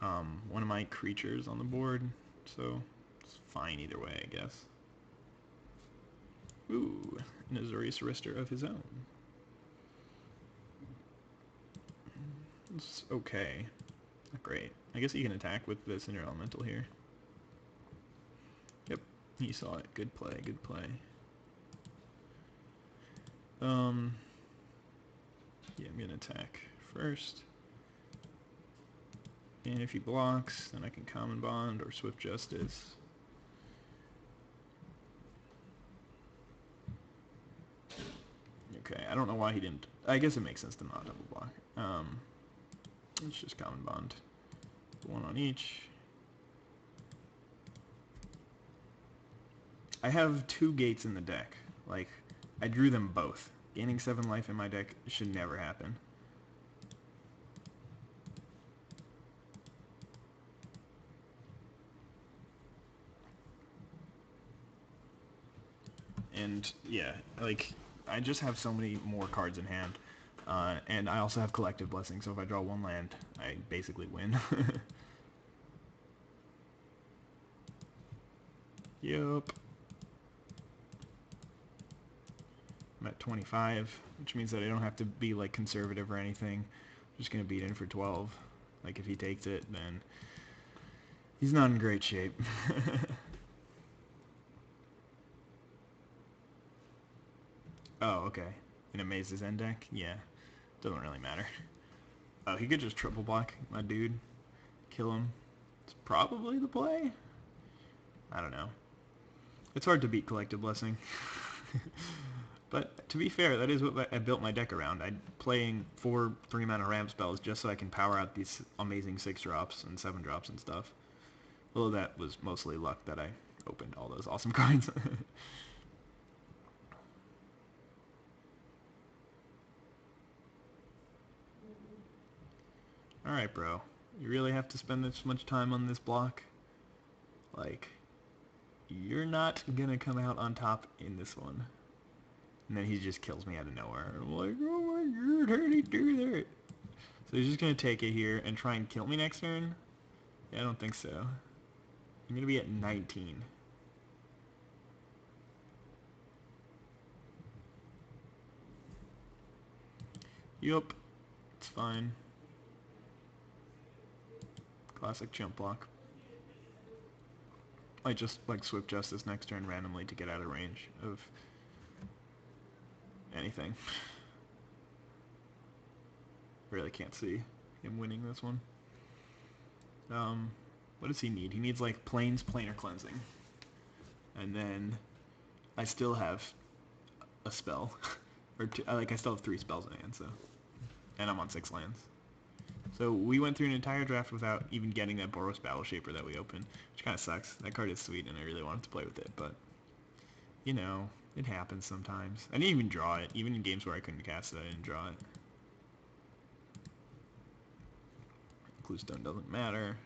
one of my creatures on the board. So it's fine either way, I guess. Ooh, an Azorius Arister of his own. It's okay. Not great. I guess he can attack with the Cinder Elemental here. Yep, he saw it. Good play, good play. Yeah, I'm gonna attack first. And if he blocks, then I can Common Bond or Swift Justice. Okay, I don't know why he didn't. I guess it makes sense to not double block. Let's just Common Bond. One on each. I have 2 gates in the deck. Like, I drew them both. Gaining 7 life in my deck should never happen. And yeah, like, I just have so many more cards in hand. And I also have Collective Blessing, so if I draw 1 land, I basically win. Yup. I'm at 25, which means that I don't have to be, like, conservative or anything. I'm just going to beat in for 12. Like, if he takes it, then he's not in great shape. Oh, okay. In a Maze's End deck? Yeah. Doesn't really matter. Oh, he could just triple block my dude. Kill him. It's probably the play. I don't know. It's hard to beat Collective Blessing. But to be fair, that is what I built my deck around. I'm playing 4 3-mana ramp spells just so I can power out these amazing 6-drops and 7-drops and stuff. Although that was mostly luck that I opened all those awesome cards. Alright, bro. You really have to spend this much time on this block? Like, you're not gonna come out on top in this one. And then he just kills me out of nowhere. I'm like, oh my god, how did he do that? So he's just gonna take it here and try and kill me next turn? Yeah, I don't think so. I'm gonna be at 19. Yup. It's fine. Classic jump block. I just, like, Swift Justice next turn randomly to get out of range of anything. Really can't see him winning this one. What does he need? He needs, like, Planar Cleansing. And then I still have a spell. Or two, like, I still have 3 spells in hand, so. And I'm on 6 lands. So we went through an entire draft without even getting that Boros Battle Shaper that we opened, which kind of sucks. That card is sweet, and I really wanted to play with it, but, you know, it happens sometimes. I didn't even draw it. Even in games where I couldn't cast it, I didn't draw it. Cluestone doesn't matter.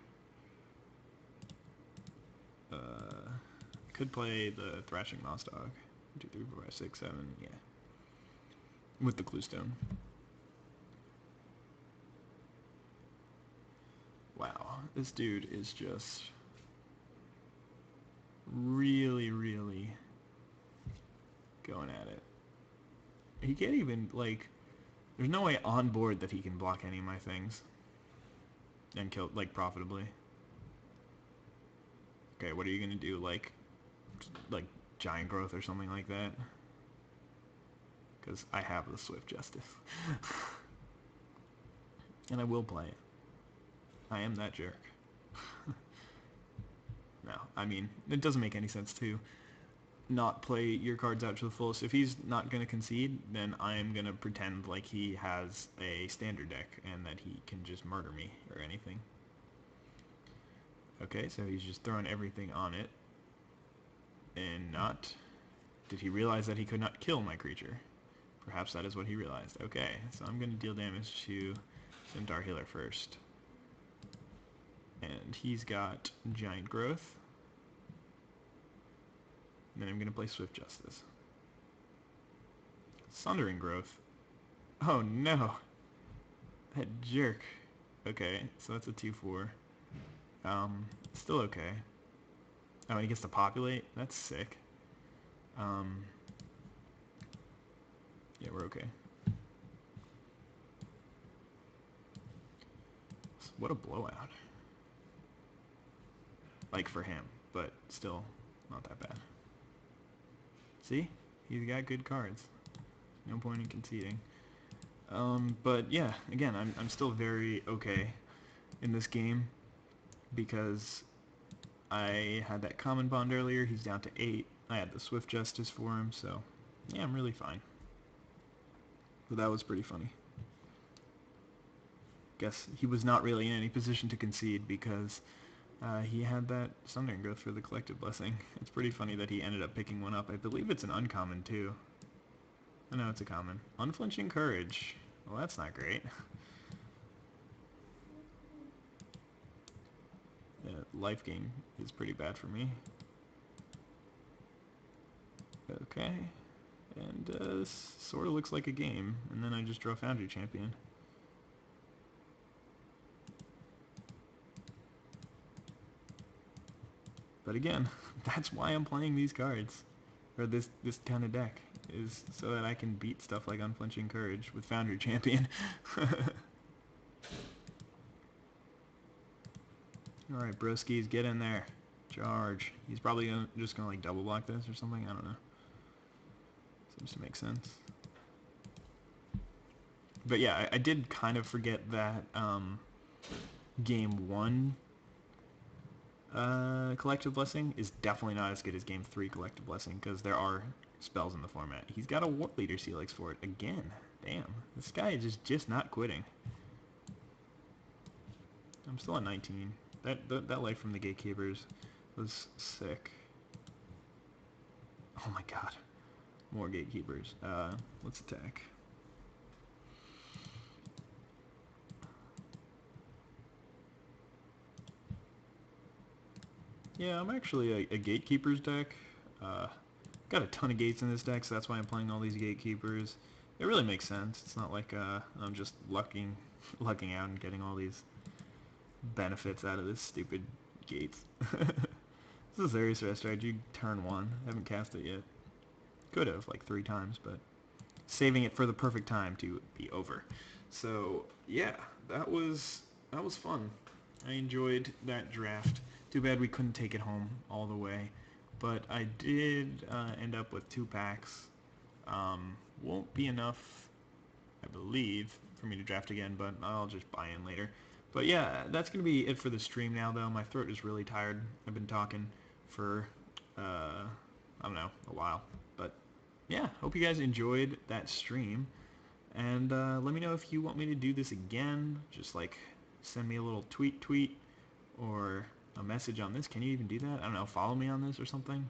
Could play the Thrashing Moss Dog. 1, 2, 3, 4, 5, 6, 7, yeah. With the Cluestone. Wow, this dude is just really, really going at it. He can't even, like, there's no way on board that he can block any of my things and kill, like, profitably. Okay, what are you gonna do, like Giant Growth or something like that? Because I have the Swift Justice. And I will play it. I am that jerk. No, I mean, it doesn't make any sense to not play your cards out to the fullest. If he's not going to concede, then I'm going to pretend like he has a standard deck and that he can just murder me or anything. Okay, so he's just throwing everything on it. And not... Did he realize that he could not kill my creature? Perhaps that is what he realized. Okay, so I'm going to deal damage to Centaur Healer first. And he's got Giant Growth. And then I'm going to play Swift Justice. Sundering Growth. Oh no! That jerk. Okay, so that's a 2/4. Still okay. Oh, he gets to populate? That's sick. Yeah, we're okay. What a blowout. Like for him, but still not that bad. See? He's got good cards. No point in conceding. But yeah, again, I'm still very okay in this game because I had that common bond earlier. He's down to 8. I had the Swift Justice for him, so yeah, I'm really fine. But that was pretty funny. Guess he was not really in any position to concede because he had that Sundering Growth for the Collective Blessing. It's pretty funny that he ended up picking one up. I believe it's an uncommon too. I know it's a common. Unflinching Courage. Well, that's not great. Life gain is pretty bad for me. Okay. And this sort of looks like a game. And then I just draw Foundry Champion. But again, that's why I'm playing these cards. Or this kind of deck. Is so that I can beat stuff like Unflinching Courage with Foundry Champion. Alright, broskies, get in there. Charge. He's probably just gonna like double block this or something. I don't know. Seems to make sense. But yeah, I did kind of forget that Game 1 Collective Blessing is definitely not as good as Game 3 Collective Blessing because there are spells in the format. He's got a Warp Leader Celix for it again. Damn, this guy is just not quitting. I'm still at 19. That life from the Gatekeepers was sick. Oh my god. More Gatekeepers. Let's attack. Yeah, I'm actually a Gatekeepers deck. Got a ton of gates in this deck, so that's why I'm playing all these Gatekeepers. It really makes sense. It's not like I'm just lucking out and getting all these benefits out of this stupid gates. This is Ares Rest strategy, turn 1. Haven't cast it yet. Could have, like 3 times, but saving it for the perfect time to be over. So yeah, that was fun. I enjoyed that draft. Too bad we couldn't take it home all the way, but I did end up with 2 packs. Won't be enough, I believe, for me to draft again, but I'll just buy in later. But yeah, that's going to be it for the stream now, though. My throat is really tired. I've been talking for, I don't know, a while. But yeah, hope you guys enjoyed that stream. And let me know if you want me to do this again. Just like send me a little tweet or a message on this. Can you even do that? I don't know, follow me on this or something.